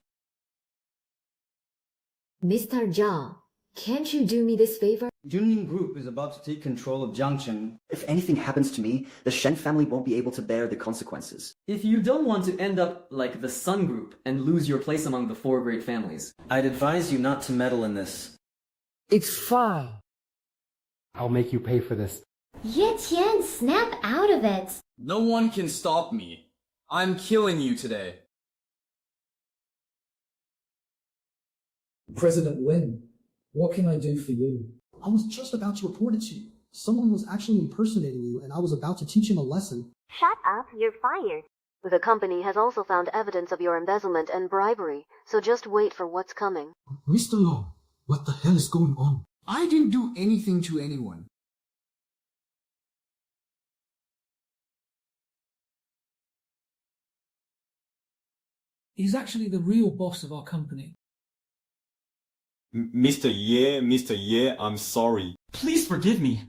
Mr. Zhao, can't you do me this favor? Junlin Group is about to take control of Jiangcheng. If anything happens to me, the Shen family won't be able to bear the consequences. If you don't want to end up like the Sun Group and lose your place among the 4 great families, I'd advise you not to meddle in this. It's fine. I'll make you pay for this. Ye Tian, snap out of it. No one can stop me. I'm killing you today. President Lin, what can I do for you? I was just about to report it to you. Someone was actually impersonating you, and I was about to teach him a lesson. Shut up, you're fired. The company has also found evidence of your embezzlement and bribery, so just wait for what's coming. Mr. Long, what the hell is going on? I didn't do anything to anyone. He's actually the real boss of our company. Mr. Ye, I'm sorry. Please forgive me.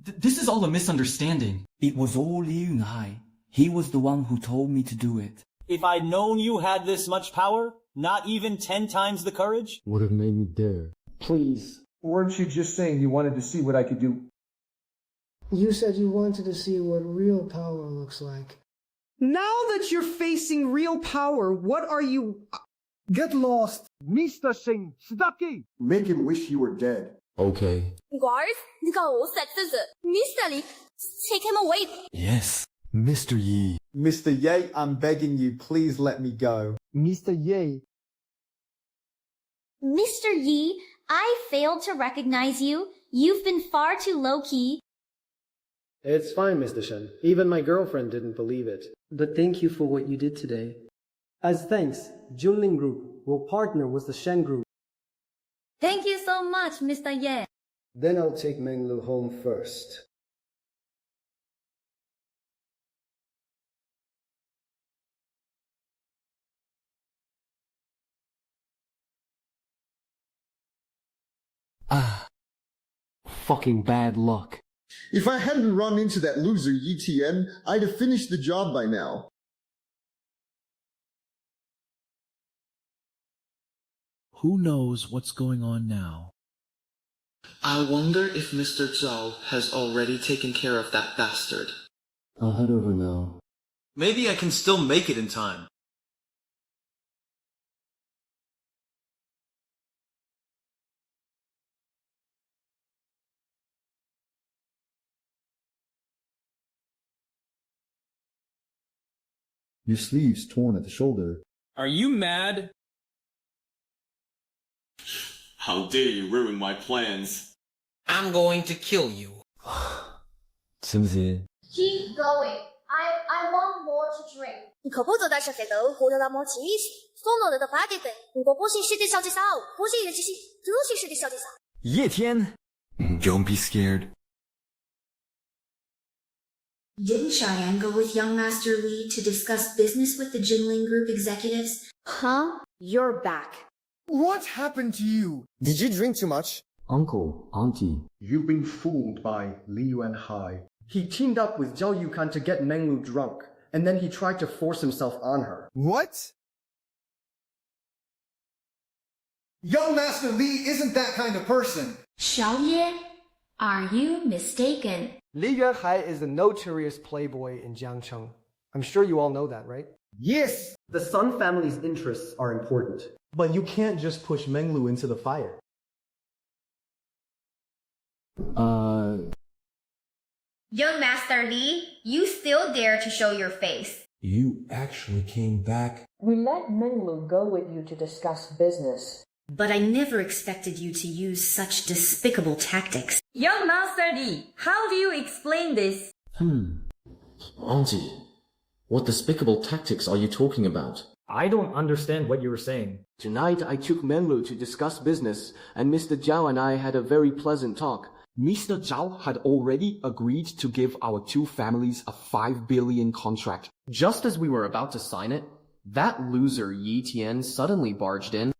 This is all a misunderstanding. It was all Liu Nai. He was the one who told me to do it. If I'd known you had this much power, not even 10 times the courage, Would have made me dare. Please. Weren't you just saying you wanted to see what I could do? You said you wanted to see what real power looks like. Now that you're facing real power, what are you... Get lost. Mr. Singh, Stucky. Make him wish he were dead. Okay. Guards, go set this. Mr. Li, take him away. Yes. Mr. Yi. Mr. Ye, I'm begging you, please let me go. Mr. Ye. Mr. Yi, I failed to recognize you. You've been far too low-key. It's fine, Mr. Shen. Even my girlfriend didn't believe it. But thank you for what you did today. As thanks, Junling Group will partner with the Shen Group. Thank you so much, Mr. Ye. Then I'll take Manlu home first. Fucking bad luck. If I hadn't run into that loser Yi Tian, I'd have finished the job by now. Who knows what's going on now? I wonder if Mr. Zhao has already taken care of that bastard. I'll head over now. Maybe I can still make it in time. Your sleeve's torn at the shoulder. Are you mad? How dare you ruin my plans? I'm going to kill you. Simsi. Keep going. I want more to drink. 你可不走到这些都活得那么其实，所弄的快点的。如果不行，是的小介绍，不是的其实，这是的小介绍。叶天 Don't be scared. Didn't Cheyenne go with young Master Li to discuss business with the Jinling Group executives? Huh? You're back. What happened to you? Did you drink too much? Uncle, auntie. You've been fooled by Li Yuanhai. He teamed up with Zhao Yukan to get Manlu drunk, and then he tried to force himself on her. What? Young Master Li isn't that kind of person. Xiaoye, are you mistaken? Li Yuanhai is a notorious playboy in Jiangcheng. I'm sure you all know that, right? Yes! The Sun family's interests are important. But you can't just push Menglu into the fire. Young Master Li, you still dare to show your face. You actually came back. We let Manlu go with you to discuss business. But I never expected you to use such despicable tactics. Young Master Li, how do you explain this? Auntie, what despicable tactics are you talking about? I don't understand what you were saying. Tonight I took Manlu to discuss business, and Mr. Zhao and I had a very pleasant talk. Mr. Zhao had already agreed to give our two families a 5 billion contract. Just as we were about to sign it, that loser Yi Tian suddenly barged in.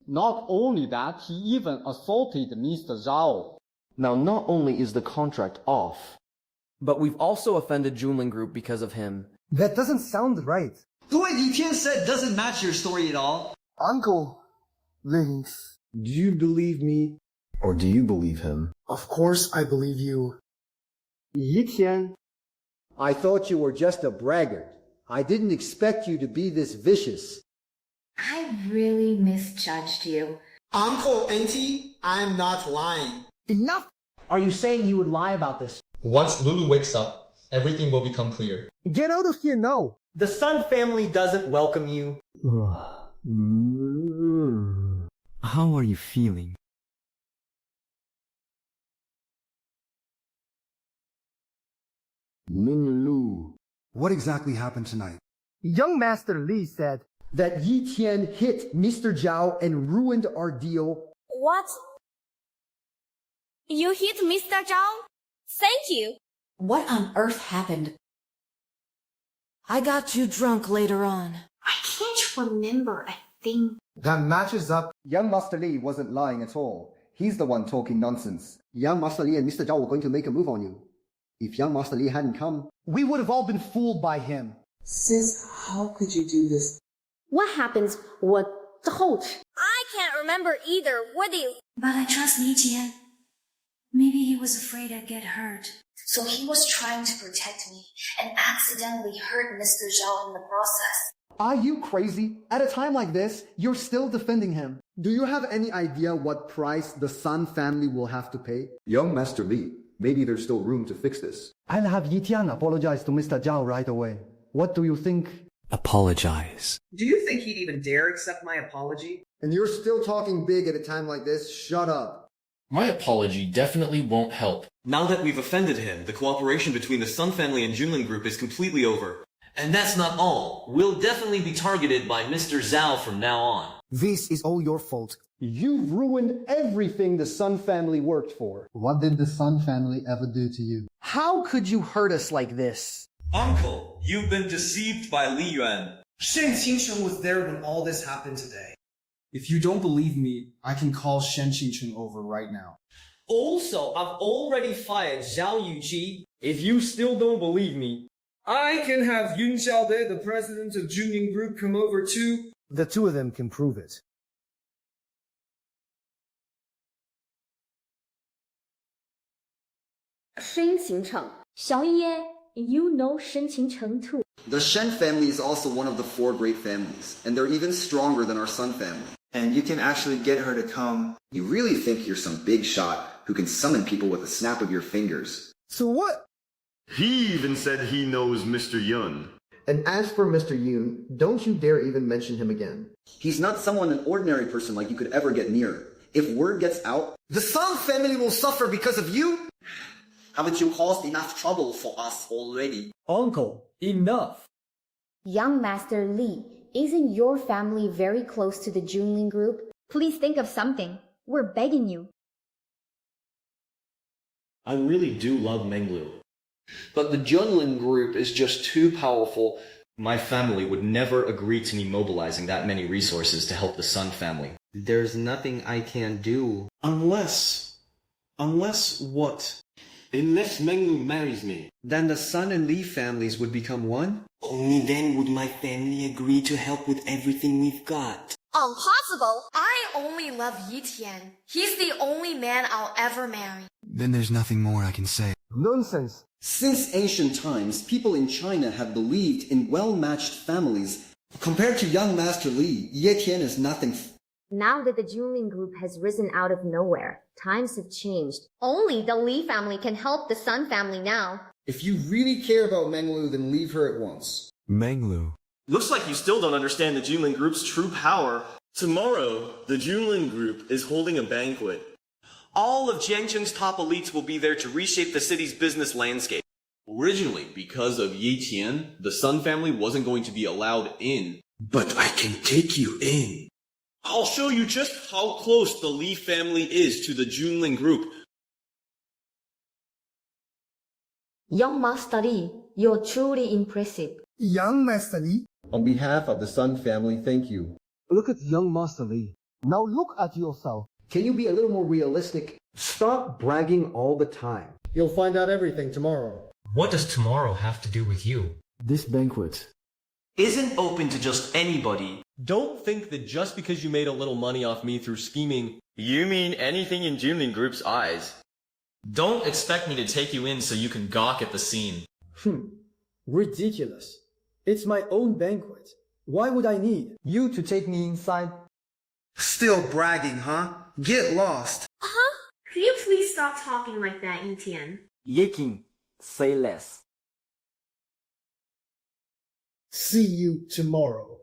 Not only that, he even assaulted Mr. Zhao. Now not only is the contract off, but we've also offended Junling Group because of him. That doesn't sound right. What Yi Tian said doesn't match your story at all. Uncle, please. Do you believe me? Or do you believe him? Of course I believe you. Yi Tian, I thought you were just a braggart. I didn't expect you to be this vicious. I really misjudged you. Uncle, Auntie, I'm not lying. Enough! Are you saying you would lie about this? Once Lulu wakes up, everything will become clear. Get out of here now! The Sun family doesn't welcome you. How are you feeling? Manlu. What exactly happened tonight? Young Master Li said that Yi Tian hit Mr. Zhao and ruined our deal. What? You hit Mr. Zhao? Thank you. What on earth happened? I got too drunk later on. I can't remember a thing. That matches up. Young Master Li wasn't lying at all. He's the one talking nonsense. Young Master Li and Mr. Zhao were going to make a move on you. If young Master Li hadn't come, we would have all been fooled by him. Sis, how could you do this? What happens with the Holt? I can't remember either. What do you? But I trust Yi Tian. Maybe he was afraid I'd get hurt. So he was trying to protect me and accidentally hurt Mr. Zhao in the process. Are you crazy? At a time like this, you're still defending him. Do you have any idea what price the Sun family will have to pay? Young Master Li, maybe there's still room to fix this. I'll have Yi Tian apologize to Mr. Zhao right away. What do you think? Apologize. Do you think he'd even dare accept my apology? And you're still talking big at a time like this? Shut up. My apology definitely won't help. Now that we've offended him, the cooperation between the Sun family and Junling Group is completely over. And that's not all. We'll definitely be targeted by Mr. Zhao from now on. This is all your fault. You've ruined everything the Sun family worked for. What did the Sun family ever do to you? How could you hurt us like this? Uncle, you've been deceived by Li Yuan. Shen Qingcheng was there when all this happened today. If you don't believe me, I can call Shen Qingcheng over right now. Also, I've already fired Zhao Yuji. If you still don't believe me, I can have Yun Xiaode, the president of Juning Group, come over too. The two of them can prove it. Shen Qingcheng. Xiao you know Shen Qingcheng too. The Shen family is also one of the 4 great families, and they're even stronger than our Sun family. And you can actually get her to come. You really think you're some big shot who can summon people with a snap of your fingers. So what? He even said he knows Mr. Yun. And as for Mr. Yun, don't you dare even mention him again. He's not someone an ordinary person like you could ever get near. If word gets out, the Sun family will suffer because of you? Haven't you caused enough trouble for us already? Uncle, enough. Young Master Li, isn't your family very close to the Junlin group? Please think of something. We're begging you. I really do love Manlu. But the Junlin group is just too powerful. My family would never agree to me mobilizing that many resources to help the Sun family. There's nothing I can do. Unless what? Unless Manlu marries me. Then the Sun and Li families would become one? Only then would my family agree to help with everything we've got. Impossible! I only love Yi Tian. He's the only man I'll ever marry. Then there's nothing more I can say. Nonsense. Since ancient times, people in China have believed in well-matched families. Compared to young Master Li, Ye Tian is nothing. Now that the Junlin group has risen out of nowhere, times have changed. Only the Li family can help the Sun family now. If you really care about Manlu, then leave her at once. Manlu. Looks like you still don't understand the Junlin Group's true power. Tomorrow, the Junlin Group is holding a banquet. All of Jiangcheng's top elites will be there to reshape the city's business landscape. Originally, because of Yi Tian, the Sun family wasn't going to be allowed in. But I can take you in. I'll show you just how close the Li family is to the Junlin Group. Young Master Li, you're truly impressive. Young Master Li? On behalf of the Sun family, thank you. Look at young Master Li. Now look at yourself. Can you be a little more realistic? Stop bragging all the time. You'll find out everything tomorrow. What does tomorrow have to do with you? This banquet isn't open to just anybody. Don't think that just because you made a little money off me through scheming, you mean anything in Junlin Group's eyes. Don't expect me to take you in so you can gawk at the scene. Ridiculous. It's my own banquet. Why would I need you to take me inside? Still bragging, huh? Get lost. Could you please stop talking like that, Yi Tian? Yiking, say less. See you tomorrow.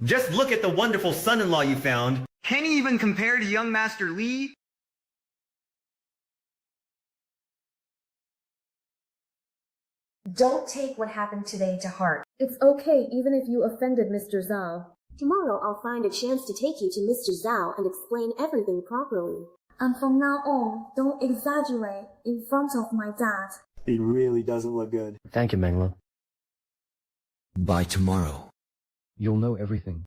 Just look at the wonderful son-in-law you found. Can he even compare to young Master Li? Don't take what happened today to heart. It's okay even if you offended Mr. Zhao. Tomorrow I'll find a chance to take you to Mr. Zhao and explain everything properly. And from now on, don't exaggerate in front of my dad. It really doesn't look good. Thank you, Manlu. By tomorrow, You'll know everything.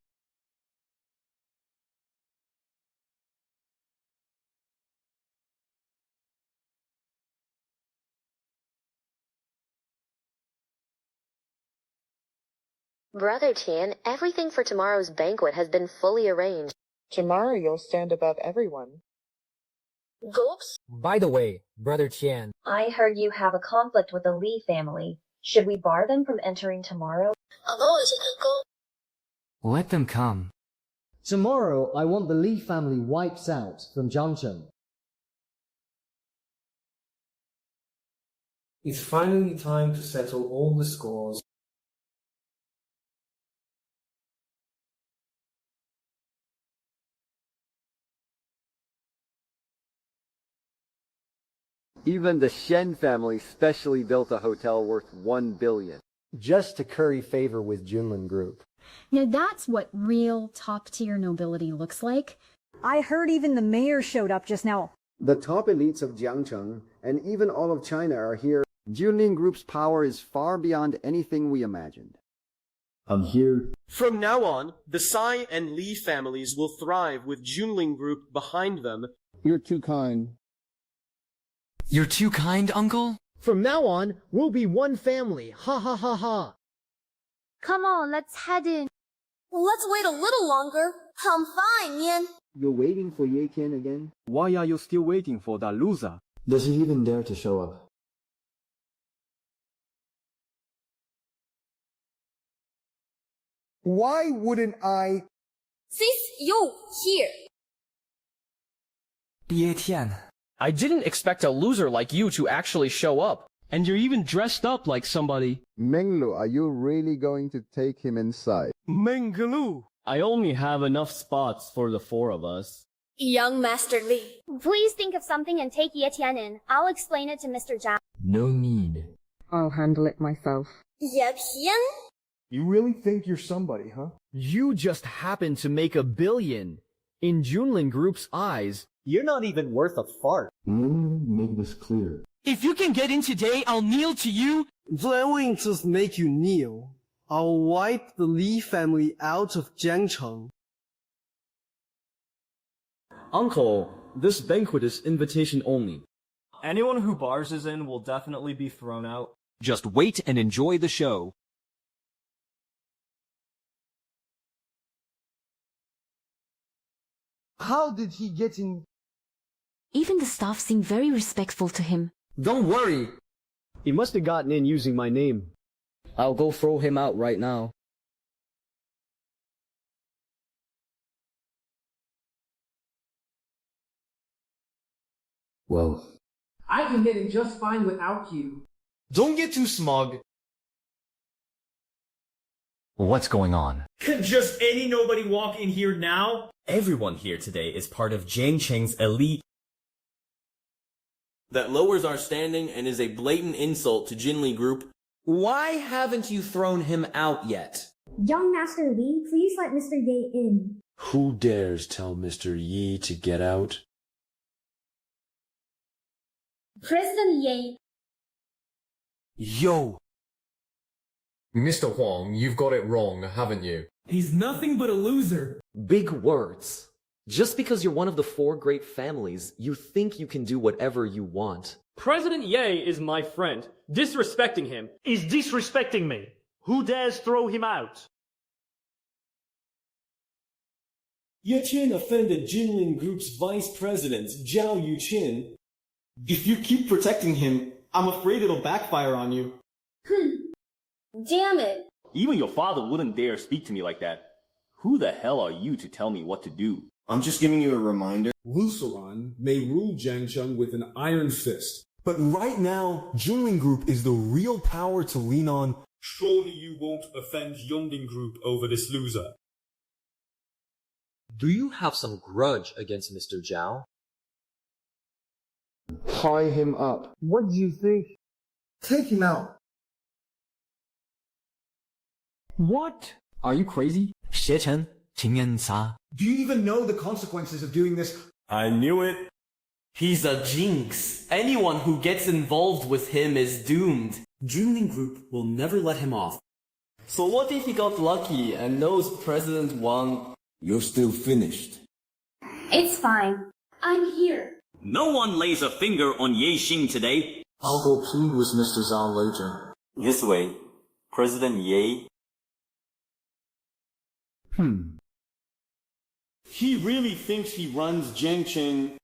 Brother Tian, everything for tomorrow's banquet has been fully arranged. Tomorrow you'll stand above everyone. Goops? By the way, Brother Tian. I heard you have a conflict with the Li family. Should we bar them from entering tomorrow? Let them come. Tomorrow, I want the Li family wiped out from Jiangcheng. It's finally time to settle all the scores. Even the Shen family specially built a hotel worth 1 billion. Just to curry favor with Junlin Group. Now that's what real top-tier nobility looks like. I heard even the mayor showed up just now. The top elites of Jiangcheng and even all of China are here. Junlin Group's power is far beyond anything we imagined. I'm here. From now on, the Tsai and Li families will thrive with Junlin Group behind them. You're too kind. You're too kind, uncle? From now on, we'll be one family. Ha ha ha ha. Come on, let's head in. Let's wait a little longer. I'm fine, Yan. You're waiting for Ye Qian again? Why are you still waiting for that loser? Does he even dare to show up? Why wouldn't I? Sis, you, here. Ye Qian. I didn't expect a loser like you to actually show up. And you're even dressed up like somebody. Manlu, are you really going to take him inside? Manlu! I only have enough spots for the 4 of us. Young Master Li. Please think of something and take Ye Qian in. I'll explain it to Mr. Zhao. No need. I'll handle it myself. Ye Qian? You really think you're somebody, huh? You just happen to make 1 billion. In Junlin Group's eyes, You're not even worth a fart. Make this clear. If you can get in today, I'll kneel to you. I won't just make you kneel. I'll wipe the Li family out of Jiangcheng. Uncle, this banquet is invitation only. Anyone who barges in will definitely be thrown out. Just wait and enjoy the show. How did he get in? Even the staff seem very respectful to him. Don't worry. He must have gotten in using my name. I'll go throw him out right now. Well, I can get in just fine without you. Don't get too smug. What's going on? Could just any nobody walk in here now? Everyone here today is part of Jiangcheng's elite. That lowers our standing and is a blatant insult to Junlin Group. Why haven't you thrown him out yet? Young Master Li, please let Mr. Ye in. Who dares tell Mr. Yi to get out? President Ye. Yo! Mr. Huang, you've got it wrong, haven't you? He's nothing but a loser. Big words. Just because you're one of the 4 great families, you think you can do whatever you want. President Ye is my friend. Disrespecting him is disrespecting me. Who dares throw him out? Ye Qian offended Junlin Group's vice president, Zhao Yuqin. If you keep protecting him, I'm afraid it'll backfire on you. Damn it. Even your father wouldn't dare speak to me like that. Who the hell are you to tell me what to do? I'm just giving you a reminder. Luceron may rule Jiangcheng with an iron fist. But right now, Junlin Group is the real power to lean on. Surely you won't offend Yongding Group over this loser. Do you have some grudge against Mr. Zhao? Tie him up. What do you think? Take him out. What? Are you crazy? 邪臣，请暗杀。 Do you even know the consequences of doing this? I knew it. He's a jinx. Anyone who gets involved with him is doomed. Junlin Group will never let him off. So what if he got lucky and knows President Wang? You're still finished. It's fine. I'm here. No one lays a finger on Ye Xing today. I'll go plead with Mr. Zhao later. This way, President Ye. He really thinks he runs Jiangcheng.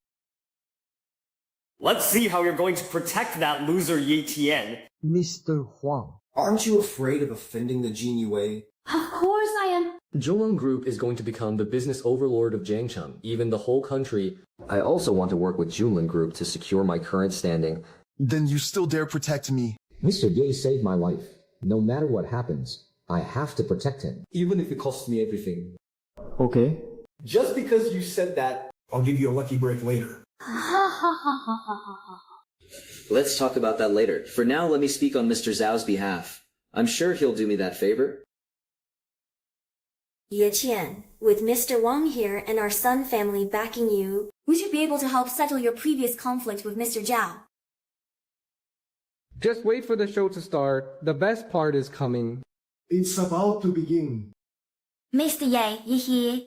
Let's see how you're going to protect that loser Ye Qian. Mr. Huang. Aren't you afraid of offending the Jin Yue? Of course I am. Junlin Group is going to become the business overlord of Jiangcheng, even the whole country. I also want to work with Junlin Group to secure my current standing. Then you still dare protect me? Mr. Ye saved my life. No matter what happens, I have to protect him. Even if it costs me everything. Okay. Just because you said that, I'll give you a lucky break later. Let's talk about that later. For now, let me speak on Mr. Zhao's behalf. I'm sure he'll do me that favor. Ye Qian, with Mr. Wang here and our Sun family backing you, we should be able to help settle your previous conflict with Mr. Zhao. Just wait for the show to start. The best part is coming. It's about to begin. Mr. Ye, you here?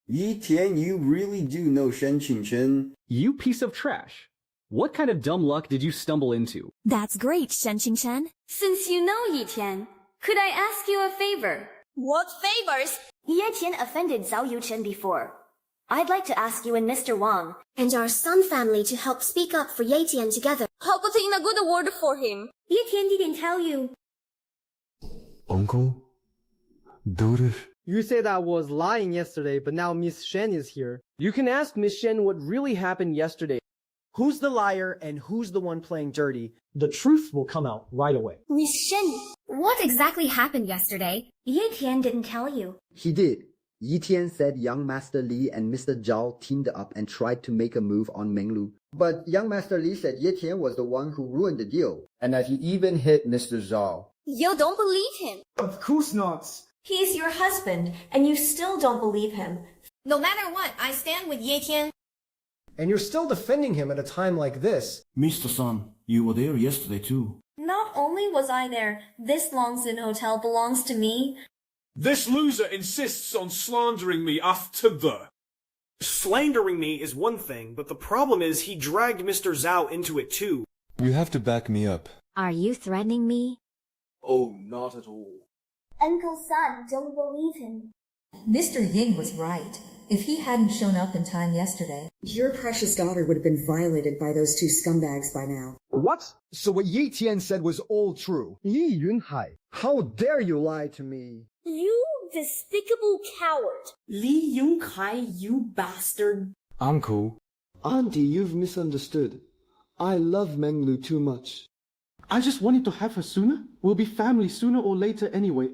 Yi Tian, you really do know Shen Qingchen. You piece of trash. What kind of dumb luck did you stumble into? That's great, Shen Qingchen. Since you know Yi Tian, could I ask you a favor? What favors? Ye Tian offended Zhao Yuchen before. I'd like to ask you and Mr. Wang and our Sun family to help speak up for Ye Tian together. How put in a good word for him? Ye Tian didn't tell you. Uncle? Daughter? You said I was lying yesterday, but now Miss Shen is here. You can ask Miss Shen what really happened yesterday. Who's the liar and who's the one playing dirty? The truth will come out right away. Miss Shen, what exactly happened yesterday? Ye Tian didn't tell you. He did. Yi Tian said young Master Li and Mr. Zhao teamed up and tried to make a move on Manlu. But young Master Li said Yi Tian was the one who ruined the deal, and that he even hit Mr. Zhao. You don't believe him. Of course not. He's your husband, and you still don't believe him. No matter what, I stand with Ye Tian. And you're still defending him at a time like this. Mr. Sun, you were there yesterday too. Not only was I there, this Longsin Hotel belongs to me. This loser insists on slandering me after the... Slandering me is one thing, but the problem is he dragged Mr. Zhao into it too. You have to back me up. Are you threatening me? Oh, not at all. Uncle Sun, don't believe him. Mr. Ying was right. If he hadn't shown up in time yesterday, your precious daughter would have been violated by those two scumbags by now. What? So what Yi Tian said was all true? Yi Yunhai, how dare you lie to me? You despicable coward. Li Yunkai, you bastard. Uncle. Auntie, you've misunderstood. I love Manlu too much. I just wanted to have her sooner. We'll be family sooner or later anyway.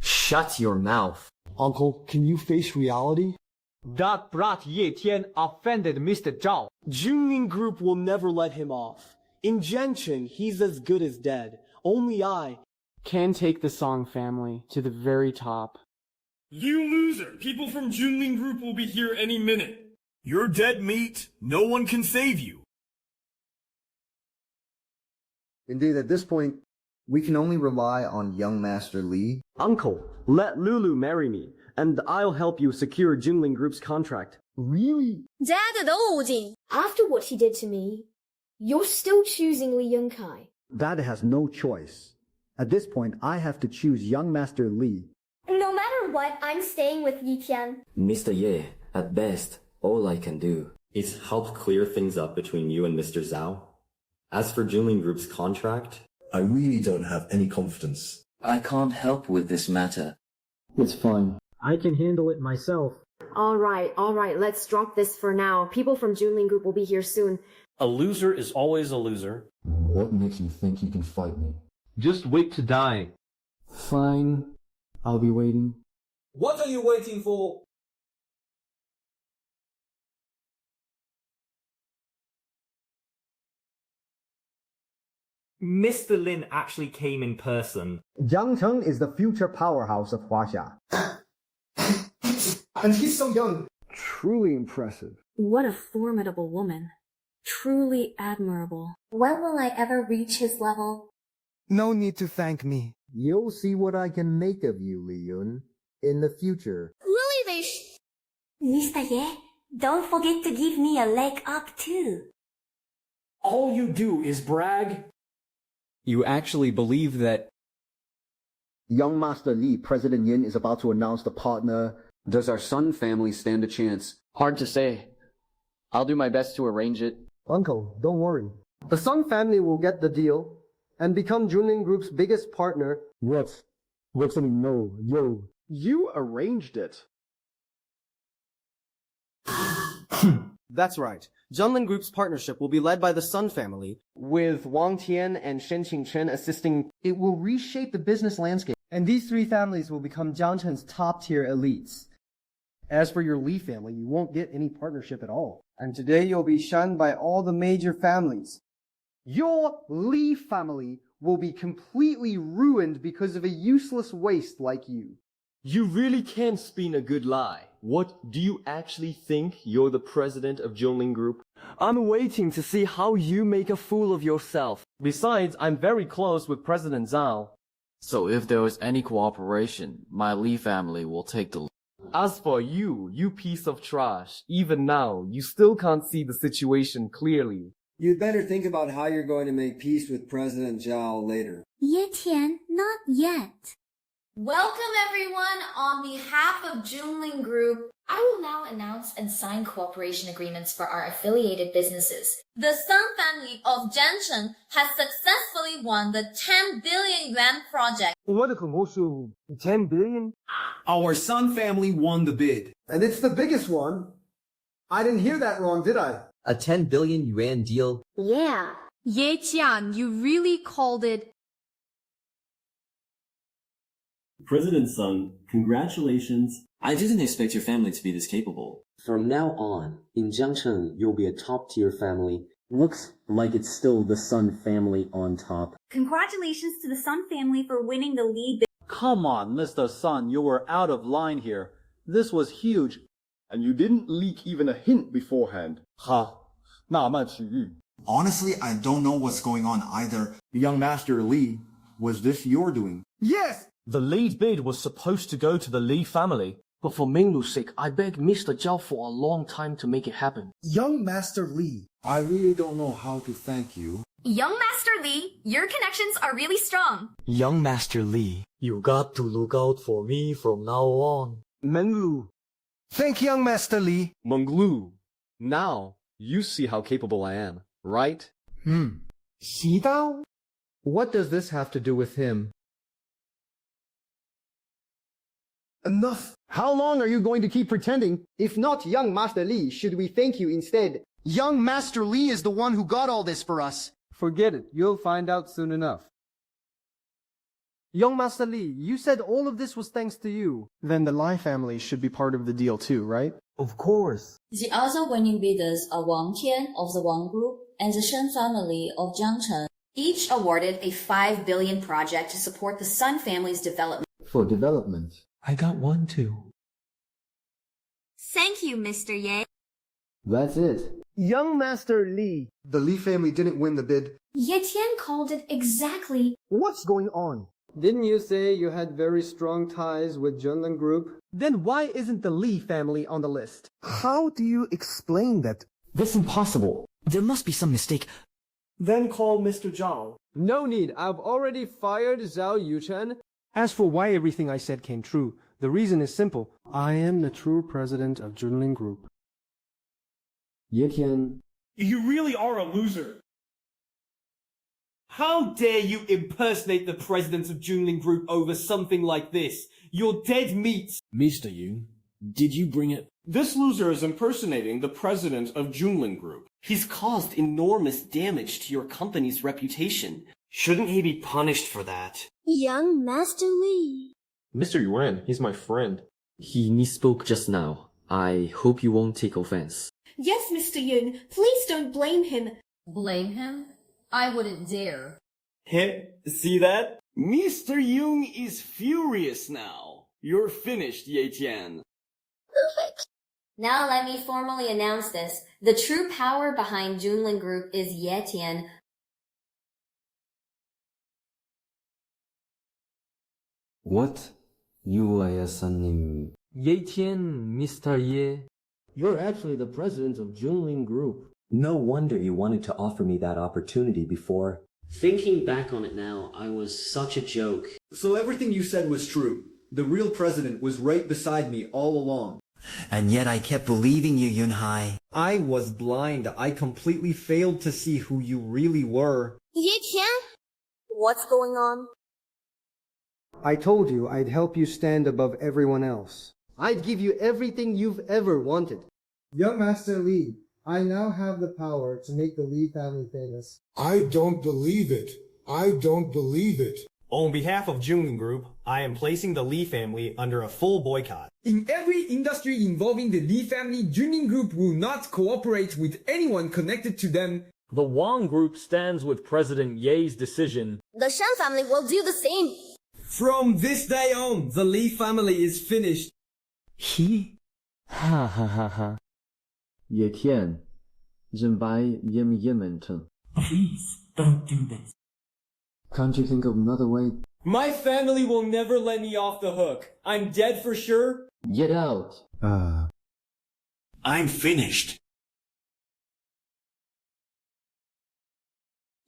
Shut your mouth. Uncle, can you face reality? That brat Ye Tian offended Mr. Zhao. Junling Group will never let him off. In Jiangchen, he's as good as dead. Only I can take the Song family to the very top. You loser! People from Junling Group will be here any minute. You're dead meat. No one can save you. Indeed, at this point, we can only rely on young Master Li. Uncle, let Lulu marry me, and I'll help you secure Junling Group's contract. Really? Dad, after what he did to me, you're still choosing Li Yunkai. Dad has no choice. At this point, I have to choose young Master Li. No matter what, I'm staying with Yi Tian. Mr. Ye, at best, all I can do is help clear things up between you and Mr. Zhao. As for Junling Group's contract, I really don't have any confidence. I can't help with this matter. It's fine. I can handle it myself. All right, let's drop this for now. People from Junling Group will be here soon. A loser is always a loser. What makes you think you can fight me? Just wait to die. Fine. I'll be waiting. What are you waiting for? Mr. Lin actually came in person. Jiangcheng is the future powerhouse of Huaxia. And he's so young. Truly impressive. What a formidable woman. Truly admirable. When will I ever reach his level? No need to thank me. You'll see what I can make of you, Li Yun, in the future. Really, Mr. Ye, don't forget to give me a leg up too. All you do is brag? You actually believe that... Young Master Li, President Yin is about to announce the partner. Does our Sun family stand a chance? Hard to say. I'll do my best to arrange it. Uncle, don't worry. The Song family will get the deal and become Junling Group's biggest partner. What? What's the no, yo? You arranged it. That's right. Junling Group's partnership will be led by the Sun family, with Wang Tian and Shen Qingchen assisting. It will reshape the business landscape, and these three families will become Jiangchen's top-tier elites. As for your Li family, you won't get any partnership at all. And today you'll be shunned by all the major families. Your Li family will be completely ruined because of a useless waste like you. You really can't spin a good lie. What, do you actually think you're the president of Junling Group? I'm waiting to see how you make a fool of yourself. Besides, I'm very close with President Zhao. So if there is any cooperation, my Li family will take the lead. As for you, you piece of trash, even now, you still can't see the situation clearly. You'd better think about how you're going to make peace with President Zhao later. Ye Tian, not yet. Welcome everyone on behalf of Junling Group. I will now announce and sign cooperation agreements for our affiliated businesses. The Sun family of Jiangcheng has successfully won the 10 billion yuan project. What also 10 billion? Our Sun family won the bid. And it's the biggest one. I didn't hear that wrong, did I? A 10 billion yuan deal? Yeah. Ye Tian, you really called it. President Sun, congratulations. I didn't expect your family to be this capable. From now on, in Jiangcheng, you'll be a top-tier family. Looks like it's still the Sun family on top. Congratulations to the Sun family for winning the lead. Come on, Mr. Sun, you were out of line here. This was huge. And you didn't leak even a hint beforehand. Ha, 纳曼区域. Honestly, I don't know what's going on either. Young Master Li, was this your doing? Yes! The lead bid was supposed to go to the Li family. But for Minglu's sake, I begged Mr. Zhao for a long time to make it happen. Young Master Li, I really don't know how to thank you. Young Master Li, your connections are really strong. Young Master Li, you got to look out for me from now on. Manlu. Thank Young Master Li. Manlu, now you see how capable I am, right? Xidao? What does this have to do with him? Enough. How long are you going to keep pretending? If not Young Master Li, should we thank you instead? Young Master Li is the one who got all this for us. Forget it. You'll find out soon enough. Young Master Li, you said all of this was thanks to you. Then the Li family should be part of the deal too, right? Of course. The other winning bidders are Wang Tian of the Wang Group and the Shen family of Jiangcheng. Each awarded a 5 billion project to support the Sun family's development. For development. I got one too. Thank you, Mr. Ye. That's it. Young Master Li. The Li family didn't win the bid. Ye Tian called it exactly. What's going on? Didn't you say you had very strong ties with Junling Group? Then why isn't the Li family on the list? How do you explain that? That's impossible. There must be some mistake. Then call Mr. Zhao. No need. I've already fired Zhao Yuchen. As for why everything I said came true, the reason is simple. I am the true president of Junling Group. Ye Tian. You really are a loser. How dare you impersonate the president of Junling Group over something like this? You're dead meat. Mr. Yun, did you bring it? This loser is impersonating the president of Junling Group. He's caused enormous damage to your company's reputation. Shouldn't he be punished for that? Young Master Li. Mr. Yuan, he's my friend. He misspoke just now. I hope you won't take offense. Yes, Mr. Yun, please don't blame him. Blame him? I wouldn't dare. Heh, see that? Mr. Yung is furious now. You're finished, Ye Tian. Perfect. Now let me formally announce this. The true power behind Junling Group is Ye Tian. What? You are a son named Ye Tian, Mr. Ye. You're actually the president of Junling Group. No wonder you wanted to offer me that opportunity before. Thinking back on it now, I was such a joke. So everything you said was true. The real president was right beside me all along. And yet I kept believing you, Yunhai. I was blind. I completely failed to see who you really were. Ye Tian? What's going on? I told you I'd help you stand above everyone else. I'd give you everything you've ever wanted. Young Master Li, I now have the power to make the Li family famous. I don't believe it. I don't believe it. On behalf of Junling Group, I am placing the Li family under a full boycott. In every industry involving the Li family, Junling Group will not cooperate with anyone connected to them. The Wang Group stands with President Ye's decision. The Shen family will do the same. From this day on, the Li family is finished. He? Ha ha ha ha. Ye Tian, Zhenbai Yim Yimenton. Please, don't do this. Can't you think of another way? My family will never let me off the hook. I'm dead for sure. Get out. I'm finished.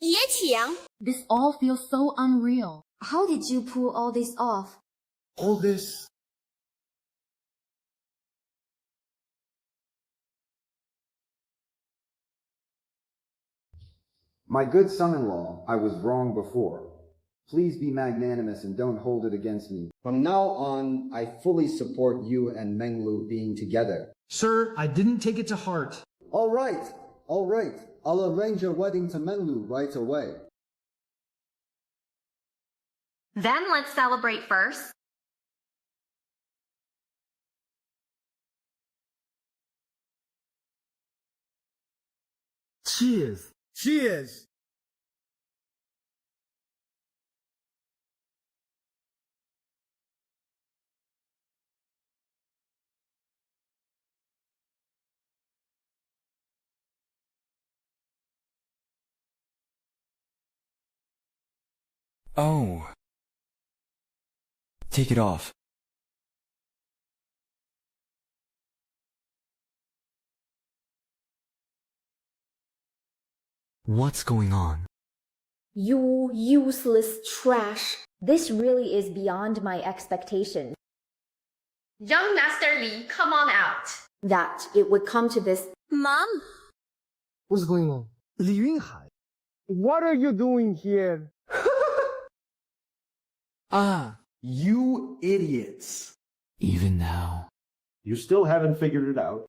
Yeqiang, this all feels so unreal. How did you pull all this off? All this. My good son-in-law, I was wrong before. Please be magnanimous and don't hold it against me. From now on, I fully support you and Manlu being together. Sir, I didn't take it to heart. All right. I'll arrange your wedding to Manlu right away. Then let's celebrate first. Cheers. Cheers. Oh. Take it off. What's going on? You useless trash. This really is beyond my expectations. Young Master Li, come on out. That it would come to this. Mom? What's going on? Li Yunhai. What are you doing here? Ah, you idiots. Even now. You still haven't figured it out.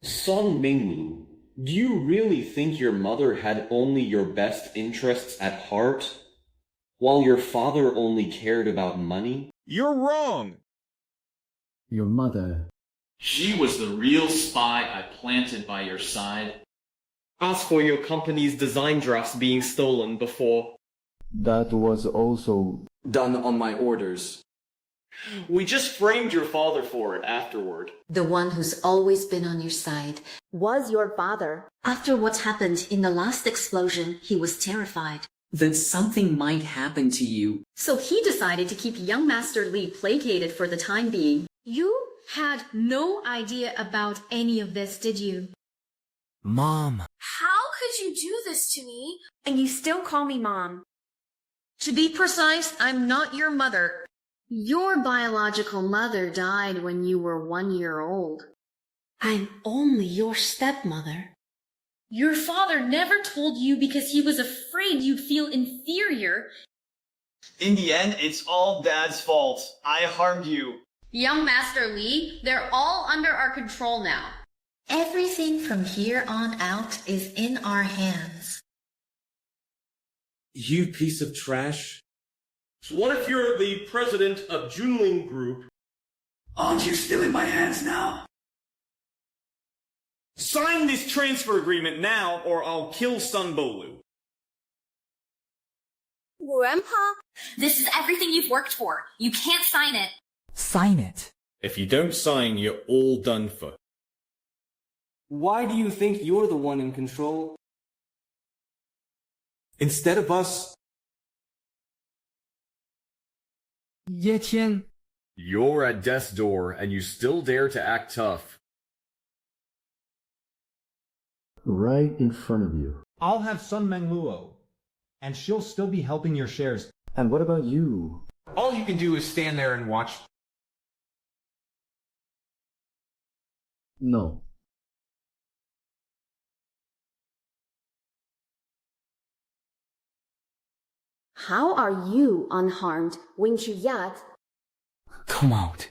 Son Minglu, do you really think your mother had only your best interests at heart, while your father only cared about money? You're wrong. Your mother. She was the real spy I planted by your side. As for your company's design drafts being stolen before, That was also Done on my orders. we just framed your father for it afterward. The one who's always been on your side was your father. After what happened in the last explosion, he was terrified. That something might happen to you. So he decided to keep young Master Li placated for the time being. You had no idea about any of this, did you? Mom. How could you do this to me? And you still call me Mom. To be precise, I'm not your mother. Your biological mother died when you were 1 year old. I'm only your stepmother. Your father never told you because he was afraid you'd feel inferior. In the end, it's all Dad's fault. I harmed you. Young Master Li, they're all under our control now. Everything from here on out is in our hands. You piece of trash. So what if you're the president of Junling Group? Aren't you still in my hands now? Sign this transfer agreement now, or I'll kill Sun Bolu. Grandpa? This is everything you've worked for. You can't sign it. Sign it. If you don't sign, you're all done for. Why do you think you're the one in control? Instead of us. Ye Tian. You're at death's door, and you still dare to act tough. right in front of you. I'll have Sun Mengluo, and she'll still be helping your shares. And what about you? All you can do is stand there and watch. No. How are you unharmed, Wing Chu Yat? Come out.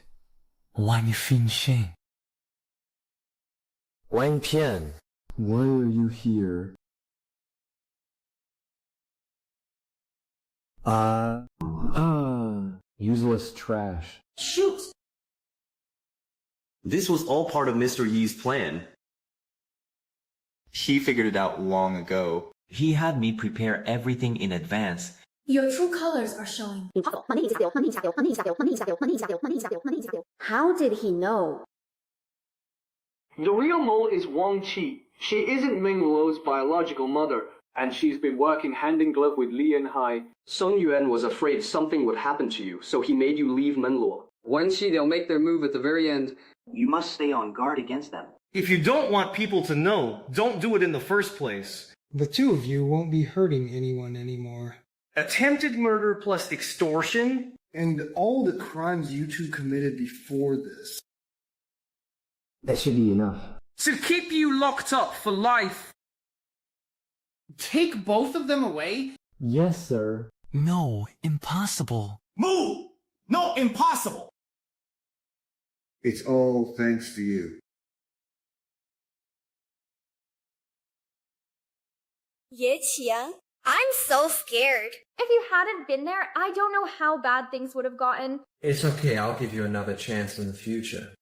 Wang Finxin. Wang Pian. Why are you here? Useless trash. Shoot! This was all part of Mr. Yi's plan. He figured it out long ago. He had me prepare everything in advance. Your true colors are showing. How did he know? The real mole is Wang Qi. She isn't Ming Luo's biological mother, and she's been working hand in glove with Li Yanhai. Sun Yuan was afraid something would happen to you, so he made you leave Manlu. Wenxi, they'll make their move at the very end. You must stay on guard against them. If you don't want people to know, don't do it in the first place. The two of you won't be hurting anyone anymore. Attempted murder plus extortion? And all the crimes you two committed before this. That should be enough. To keep you locked up for life. Take both of them away? Yes, sir. No, impossible. Move! No, impossible! It's all thanks to you. Ye Qiang, I'm so scared. If you hadn't been there, I don't know how bad things would have gotten. It's okay, I'll give you another chance in the future.